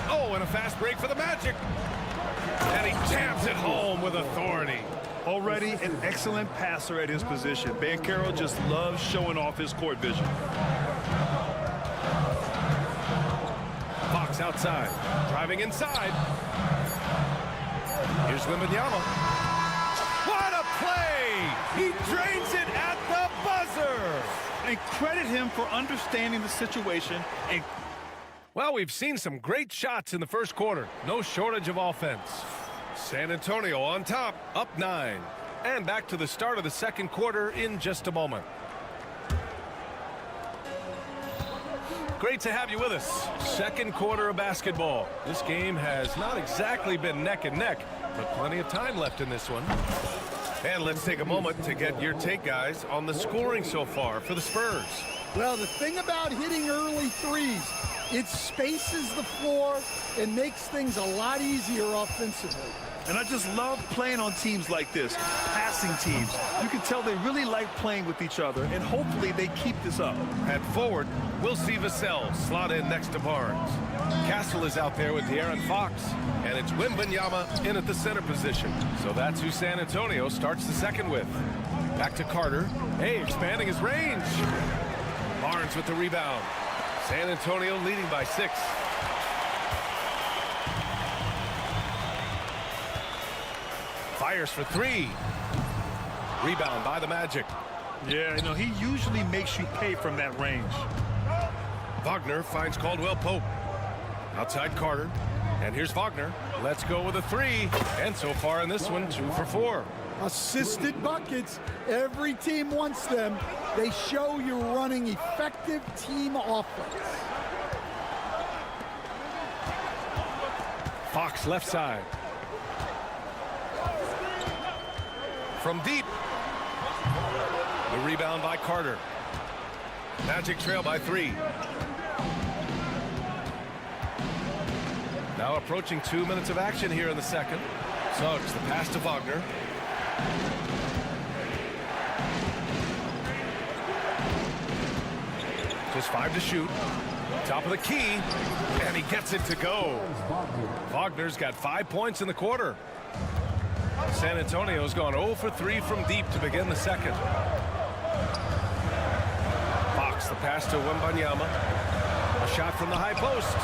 [SPEAKER 7] Oh, and a fast break for the Magic. And he jams it home with authority.
[SPEAKER 8] Already an excellent passer at his position. Banchero just loves showing off his court vision.
[SPEAKER 7] Fox outside, driving inside. Here's Wembanyama. What a play! He drains it at the buzzer!
[SPEAKER 8] And credit him for understanding the situation. And
[SPEAKER 7] well, we've seen some great shots in the first quarter. No shortage of offense. San Antonio on top, up 9. And back to the start of the second quarter in just a moment. Great to have you with us. Second quarter of basketball. This game has not exactly been neck and neck, but plenty of time left in this one. And let's take a moment to get your take, guys, on the scoring so far for the Spurs.
[SPEAKER 9] Well, the thing about hitting early threes, it spaces the floor and makes things a lot easier offensively.
[SPEAKER 8] And I just love playing on teams like this, passing teams. You can tell they really like playing with each other, and hopefully they keep this up.
[SPEAKER 7] At forward, we'll see Vassell slot in next to Barnes. Castle is out there with De'Aaron Fox, and it's Wembanyama in at the center position. So that's who San Antonio starts the second with. Back to Carter. Hey, expanding his range. Barnes with the rebound. San Antonio leading by 6. Fires for 3. Rebound by the Magic.
[SPEAKER 8] Yeah, you know, he usually makes you pay from that range.
[SPEAKER 7] Wagner finds Caldwell Pope. Outside Carter. And here's Wagner. Let's go with a 3. And so far in this one, 2 for 4.
[SPEAKER 9] Assisted buckets. Every team wants them. They show you're running effective team offense.
[SPEAKER 7] Fox left side. From deep. The rebound by Carter. Magic trail by 3. Now approaching 2 minutes of action here in the second. Suggs, the pass to Wagner. Just 5 to shoot. Top of the key. And he gets it to go. Wagner's got 5 points in the quarter. San Antonio's gone 0 for 3 from deep to begin the second. Fox, the pass to Wembanyama. A shot from the high post.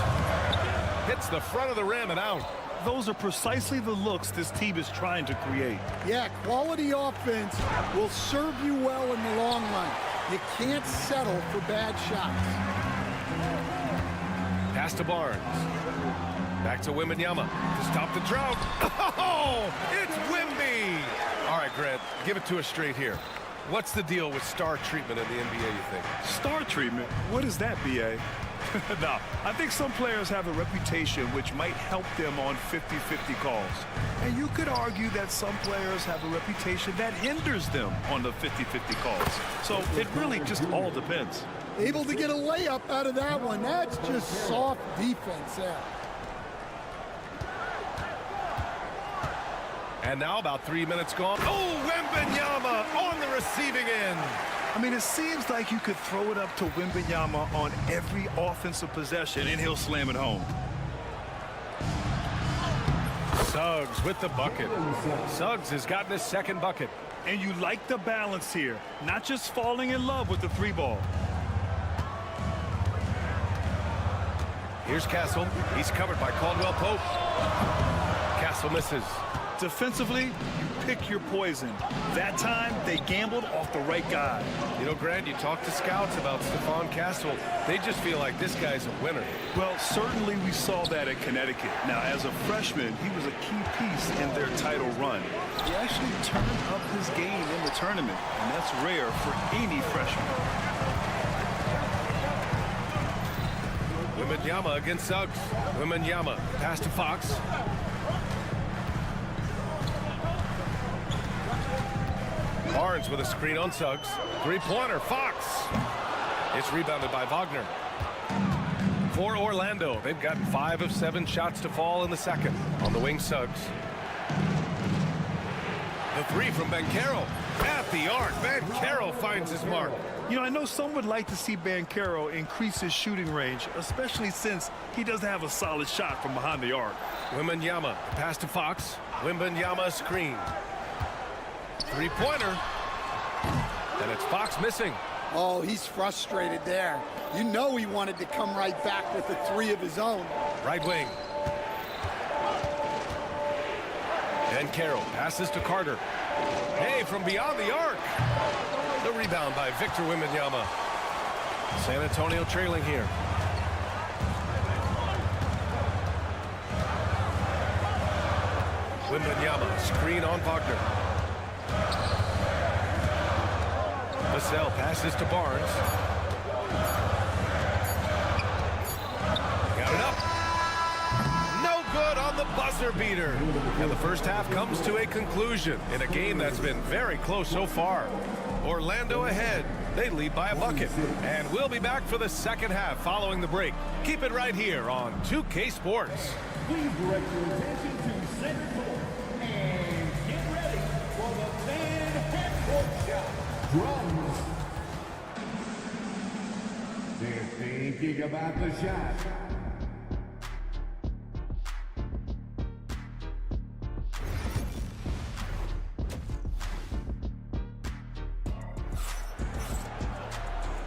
[SPEAKER 7] Hits the front of the rim and out.
[SPEAKER 8] Those are precisely the looks this team is trying to create.
[SPEAKER 9] Yeah, quality offense will serve you well in the long run. You can't settle for bad shots.
[SPEAKER 7] Pass to Barnes. Back to Wembanyama to stop the drought. Oh, it's Wemby. All right, Grant, give it to us straight here. What's the deal with star treatment in the NBA, you think?
[SPEAKER 8] Star treatment? What is that, B.A.? No, I think some players have a reputation which might help them on 50-50 calls. And you could argue that some players have a reputation that hinders them on the 50-50 calls. So it really just all depends.
[SPEAKER 9] Able to get a layup out of that one. That's just soft defense there.
[SPEAKER 7] And now about 3 minutes gone. Oh, Wembanyama on the receiving end.
[SPEAKER 8] I mean, it seems like you could throw it up to Wembanyama on every offensive possession, and he'll slam it home.
[SPEAKER 7] Suggs with the bucket. Suggs has gotten his second bucket.
[SPEAKER 8] And you like the balance here, not just falling in love with the 3-ball.
[SPEAKER 7] Here's Castle. He's covered by Caldwell Pope. Castle misses.
[SPEAKER 8] Defensively, you pick your poison. That time, they gambled off the right guy.
[SPEAKER 7] You know, Grant, you talk to scouts about Stephon Castle. They just feel like this guy's a winner.
[SPEAKER 8] Well, certainly we saw that at Connecticut. Now, as a freshman, he was a key piece in their title run. He actually turned up his game in the tournament, and that's rare for any freshman.
[SPEAKER 7] Wembanyama against Suggs. Wembanyama, pass to Fox. Barnes with a screen on Suggs. Three-pointer, Fox. It's rebounded by Wagner. For Orlando, they've gotten 5 of 7 shots to fall in the second. On the wing, Suggs. The three from Banchero. At the arc, Banchero finds his mark.
[SPEAKER 8] You know, I know some would like to see Banchero increase his shooting range, especially since he doesn't have a solid shot from behind the arc.
[SPEAKER 7] Wembanyama, pass to Fox. Wembanyama screen. Three-pointer. And it's Fox missing.
[SPEAKER 9] Oh, he's frustrated there. You know he wanted to come right back with the 3 of his own.
[SPEAKER 7] Right wing. Banchero passes to Carter. Hey, from beyond the arc. The rebound by Victor Wembanyama. San Antonio trailing here. Wembanyama, screen on Wagner. Vassell passes to Barnes. Got it up. No good on the buzzer beater. And the first half comes to a conclusion in a game that's been very close so far. Orlando ahead. They lead by a bucket. And we'll be back for the second half following the break. Keep it right here on 2K Sports.
[SPEAKER 6] Please direct your attention to center court and get ready for the fan half-court shot. Drums. They're thinking about the shot.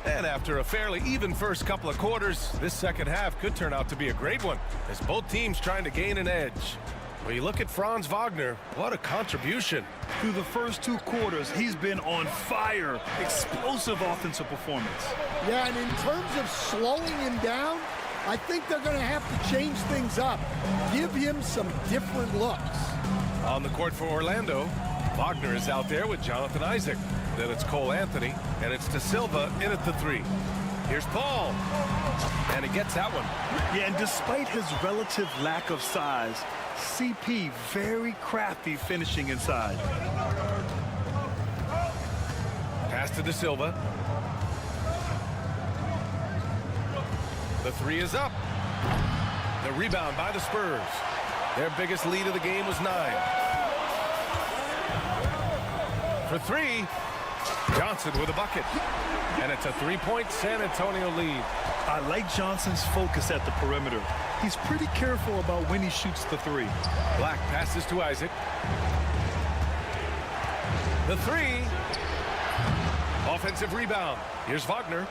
[SPEAKER 7] And after a fairly even first couple of quarters, this second half could turn out to be a great one, as both teams trying to gain an edge. When you look at Franz Wagner, what a contribution.
[SPEAKER 8] Through the first 2 quarters, he's been on fire. Explosive offensive performance.
[SPEAKER 9] Yeah, and in terms of slowing him down, I think they're going to have to change things up. Give him some different looks.
[SPEAKER 7] On the court for Orlando, Wagner is out there with Jonathan Isaac. Then it's Cole Anthony, and it's De Silva in at the 3. Here's Paul, and he gets that one.
[SPEAKER 8] Yeah, and despite his relative lack of size, CP very crafty finishing inside.
[SPEAKER 7] Pass to De Silva. The 3 is up. The rebound by the Spurs. Their biggest lead of the game was 9. For 3, Johnson with a bucket. And it's a 3-point San Antonio lead.
[SPEAKER 8] I like Johnson's focus at the perimeter. He's pretty careful about when he shoots the 3.
[SPEAKER 7] Black passes to Isaac. The 3. Offensive rebound. Here's Wagner.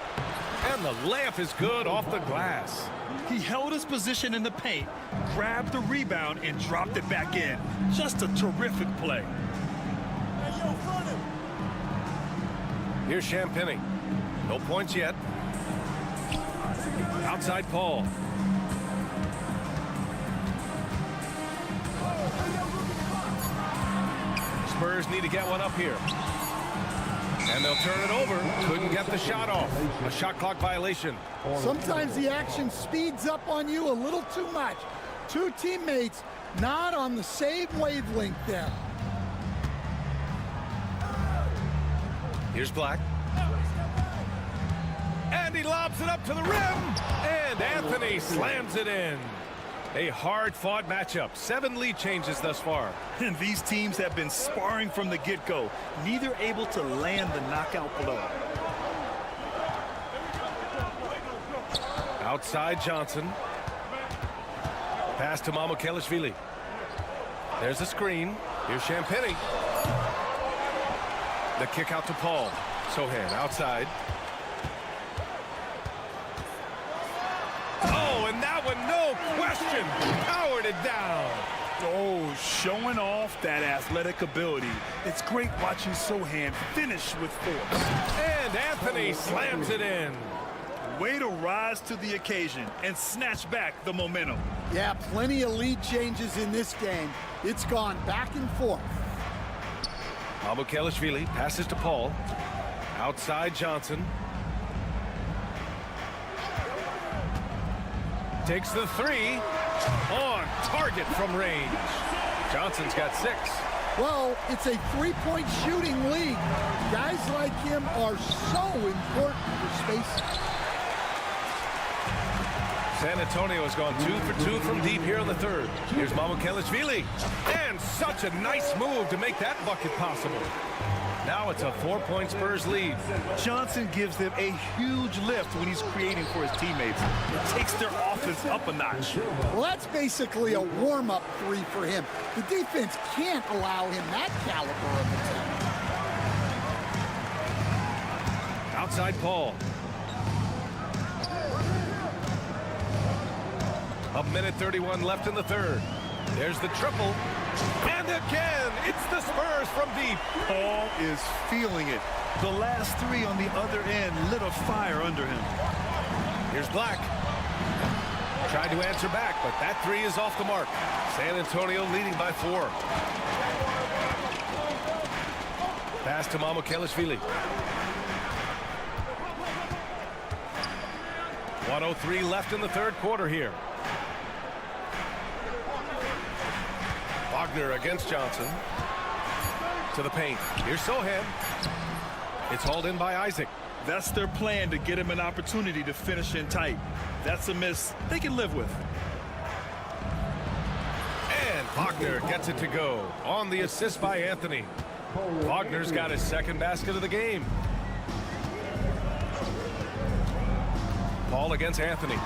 [SPEAKER 7] And the layup is good off the glass.
[SPEAKER 8] He held his position in the paint, grabbed the rebound, and dropped it back in. Just a terrific play.
[SPEAKER 7] Here's Champagny. No points yet. Outside Paul. Spurs need to get one up here. And they'll turn it over. Couldn't get the shot off. A shot clock violation.
[SPEAKER 9] Sometimes the action speeds up on you a little too much. 2 teammates not on the same wavelength there.
[SPEAKER 7] Here's Black. And he lobs it up to the rim. And Anthony slams it in. A hard-fought matchup. 7 lead changes thus far.
[SPEAKER 8] And these teams have been sparring from the get-go, neither able to land the knockout blow.
[SPEAKER 7] Outside Johnson. Pass to Mamukelashvili. There's a screen. Here's Champagny. The kick out to Paul. Sohan outside. Oh, and that one, no question, powered it down.
[SPEAKER 8] Oh, showing off that athletic ability. It's great watching Sohan finish with force.
[SPEAKER 7] And Anthony slams it in.
[SPEAKER 8] Way to rise to the occasion and snatch back the momentum.
[SPEAKER 9] Yeah, plenty of lead changes in this game. It's gone back and forth.
[SPEAKER 7] Mamukelashvili passes to Paul. Outside Johnson. takes the three. On target from range. Johnson's got 6.
[SPEAKER 9] Well, it's a three-point shooting league. Guys like him are so important for space.
[SPEAKER 7] San Antonio has gone 2 for 2 from deep here in the third. Here's Mamukelashvili. And such a nice move to make that bucket possible. Now it's a 4-point Spurs lead.
[SPEAKER 8] Johnson gives them a huge lift when he's creating for his teammates. It takes their offense up a notch.
[SPEAKER 9] Well, that's basically a warm-up three for him. The defense can't allow him that caliber of attempt.
[SPEAKER 7] Outside Paul. A minute 31 left in the third. There's the triple. And again, it's the Spurs from deep.
[SPEAKER 8] Paul is feeling it. The last 3 on the other end lit a fire under him.
[SPEAKER 7] Here's Black. Tried to answer back, but that 3 is off the mark. San Antonio leading by 4. Pass to Mamukelashvili. 1:03 left in the third quarter here. Wagner against Johnson. To the paint. Here's Sohan. It's hauled in by Isaac.
[SPEAKER 8] That's their plan, to get him an opportunity to finish in tight. That's a miss they can live with.
[SPEAKER 7] And Wagner gets it to go on the assist by Anthony. Wagner's got his second basket of the game. Paul against Anthony.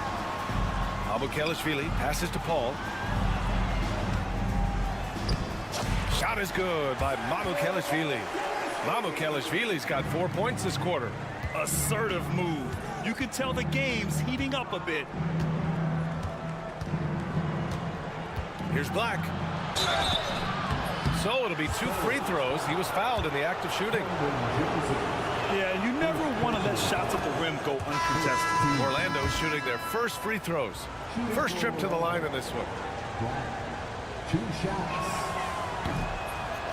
[SPEAKER 7] Mamukelashvili passes to Paul. Shot is good by Mamukelashvili. Mamukelashvili's got 4 points this quarter.
[SPEAKER 8] Assertive move. You can tell the game's heating up a bit.
[SPEAKER 7] Here's Black. So it'll be 2 free throws. He was fouled in the act of shooting.
[SPEAKER 8] Yeah, you never want to let shots at the rim go uncontested.
[SPEAKER 7] Orlando's shooting their first free throws. First trip to the line in this one.
[SPEAKER 6] 2 shots.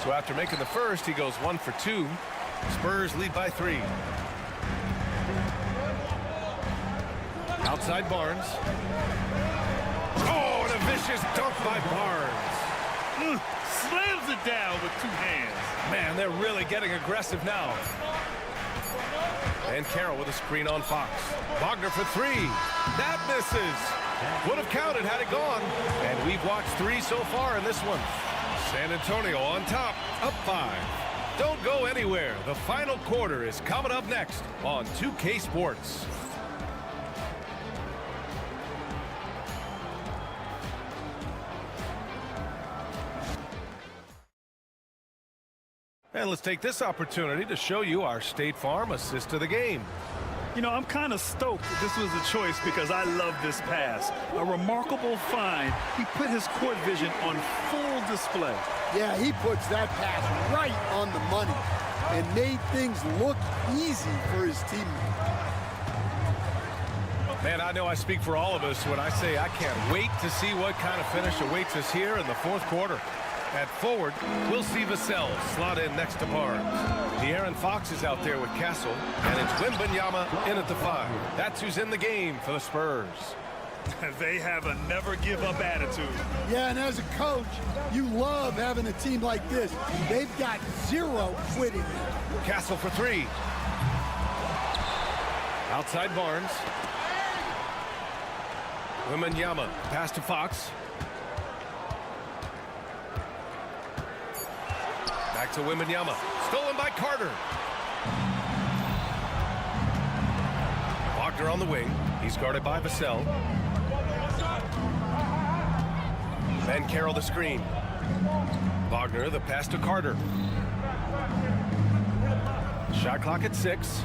[SPEAKER 7] So after making the first, he goes 1 for 2. Spurs lead by 3. Outside Barnes. Oh, and a vicious dunk by Barnes.
[SPEAKER 8] Slams it down with 2 hands.
[SPEAKER 7] Man, they're really getting aggressive now. And Carroll with a screen on Fox. Wagner for 3. That misses. Would have counted had it gone. And we've watched 3 so far in this one. San Antonio on top, up 5. Don't go anywhere. The final quarter is coming up next on 2K Sports. And let's take this opportunity to show you our State Farm assist to the game.
[SPEAKER 8] You know, I'm kind of stoked that this was a choice because I love this pass. A remarkable find. He put his court vision on full display.
[SPEAKER 9] Yeah, he puts that pass right on the money and made things look easy for his teammate.
[SPEAKER 7] Man, I know I speak for all of us when I say I can't wait to see what kind of finish awaits us here in the fourth quarter. At forward, we'll see Vassell slot in next to Barnes. De'Aaron Fox is out there with Castle, and it's Wembanyama in at the 5. That's who's in the game for the Spurs.
[SPEAKER 8] They have a never-give-up attitude.
[SPEAKER 9] Yeah, and as a coach, you love having a team like this. They've got 0 quitting.
[SPEAKER 7] Castle for 3. Outside Barnes. Wembanyama pass to Fox. Back to Wembanyama. Stolen by Carter. Wagner on the wing. He's guarded by Vassell. Van Carroll the screen. Wagner the pass to Carter. Shot clock at 6.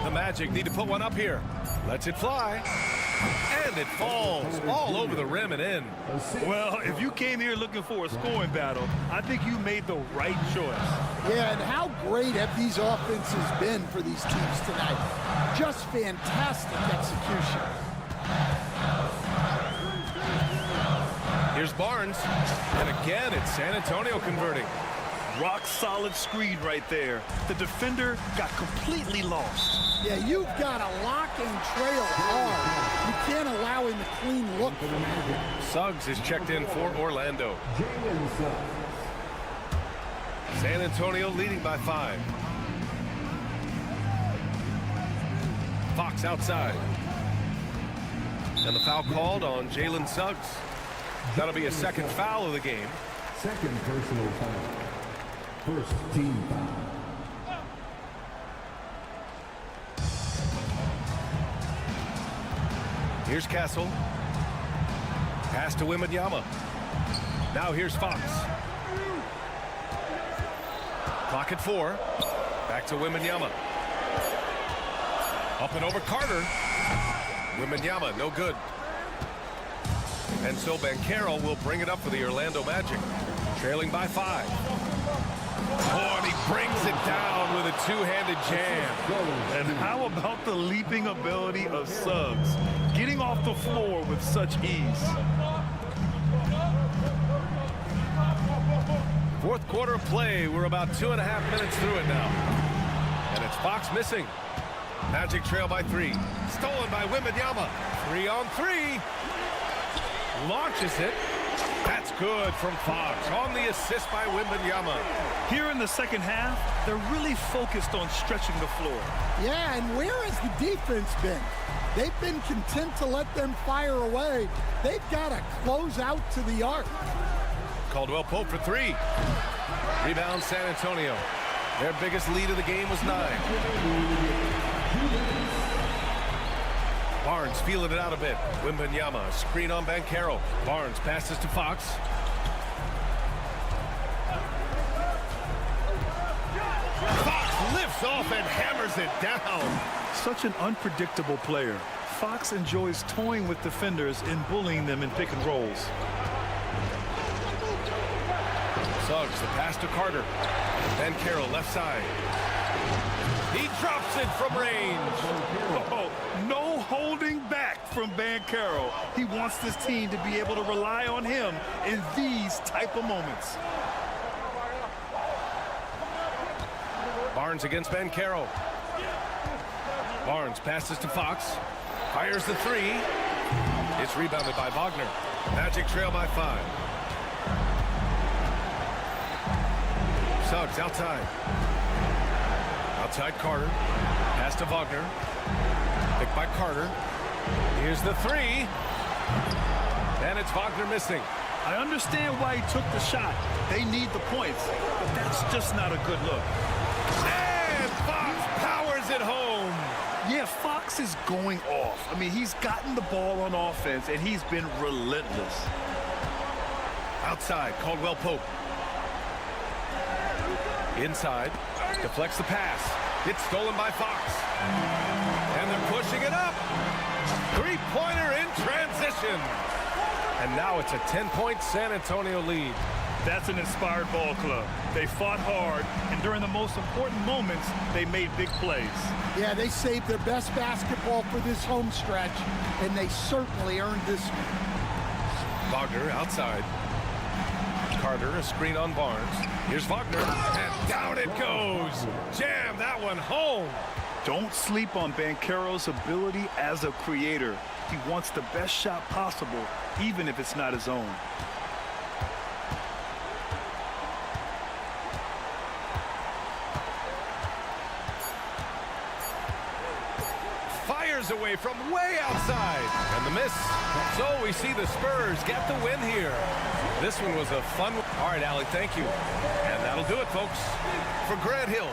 [SPEAKER 7] The Magic need to put one up here. Lets it fly. And it falls all over the rim and in.
[SPEAKER 8] Well, if you came here looking for a scoring battle, I think you made the right choice.
[SPEAKER 9] Yeah, and how great have these offenses been for these teams tonight? Just fantastic execution.
[SPEAKER 7] Here's Barnes. And again, it's San Antonio converting.
[SPEAKER 8] rock-solid screen right there. The defender got completely lost.
[SPEAKER 9] Yeah, you've got to lock and trail hard. You can't allow him a clean look.
[SPEAKER 7] Suggs is checked in for Orlando. San Antonio leading by 5. Fox outside. And the foul called on Jalen Suggs. That'll be a second foul of the game.
[SPEAKER 6] Second personal foul. First team foul.
[SPEAKER 7] Here's Castle. Pass to Wembanyama. Now here's Fox. Clock at 4. Back to Wembanyama. Up and over Carter. Wembanyama, no good. And so Banchero will bring it up for the Orlando Magic. Trailing by 5. Oh, and he brings it down with a two-handed jam.
[SPEAKER 8] And how about the leaping ability of Suggs? Getting off the floor with such ease.
[SPEAKER 7] Fourth quarter of play. We're about 2.5 minutes through it now. And it's Fox missing. Magic trail by 3. Stolen by Wembanyama. 3-on-3. Launches it. That's good from Fox on the assist by Wembanyama.
[SPEAKER 8] Here in the second half, they're really focused on stretching the floor.
[SPEAKER 9] Yeah, and where has the defense been? They've been content to let them fire away. They've got to close out to the arc.
[SPEAKER 7] Caldwell Pope for 3. Rebound San Antonio. Their biggest lead of the game was 9. Barnes feeling it out a bit. Wembanyama, screen on Banchero. Barnes passes to Fox. Fox lifts off and hammers it down.
[SPEAKER 8] Such an unpredictable player. Fox enjoys toying with defenders and bullying them in pick and rolls.
[SPEAKER 7] Suggs, the pass to Carter. Banchero left side. He drops it from range.
[SPEAKER 8] Oh, no holding back from Banchero. He wants this team to be able to rely on him in these type of moments.
[SPEAKER 7] Barnes against Banchero. Barnes passes to Fox. Fires the 3. It's rebounded by Wagner. Magic trail by 5. Suggs outside. Outside Carter. Pass to Wagner. Picked by Carter. Here's the 3. And it's Wagner missing.
[SPEAKER 8] I understand why he took the shot. They need the points, but that's just not a good look.
[SPEAKER 7] And Fox powers it home.
[SPEAKER 8] Yeah, Fox is going off. I mean, he's gotten the ball on offense, and he's been relentless.
[SPEAKER 7] Outside, Caldwell Pope. Inside, deflects the pass. It's stolen by Fox. And they're pushing it up. Three-pointer in transition. And now it's a 10-point San Antonio lead.
[SPEAKER 8] That's an inspired ball club. They fought hard, and during the most important moments, they made big plays.
[SPEAKER 9] Yeah, they saved their best basketball for this home stretch, and they certainly earned this one.
[SPEAKER 7] Wagner outside. Carter, a screen on Barnes. Here's Wagner, and down it goes. Jam that one home.
[SPEAKER 8] Don't sleep on Banchero's ability as a creator. He wants the best shot possible, even if it's not his own.
[SPEAKER 7] Fires away from way outside. And the miss. So we see the Spurs get the win here. This one was a fun one. All right, Allie, thank you. And that'll do it, folks. For Grant Hill,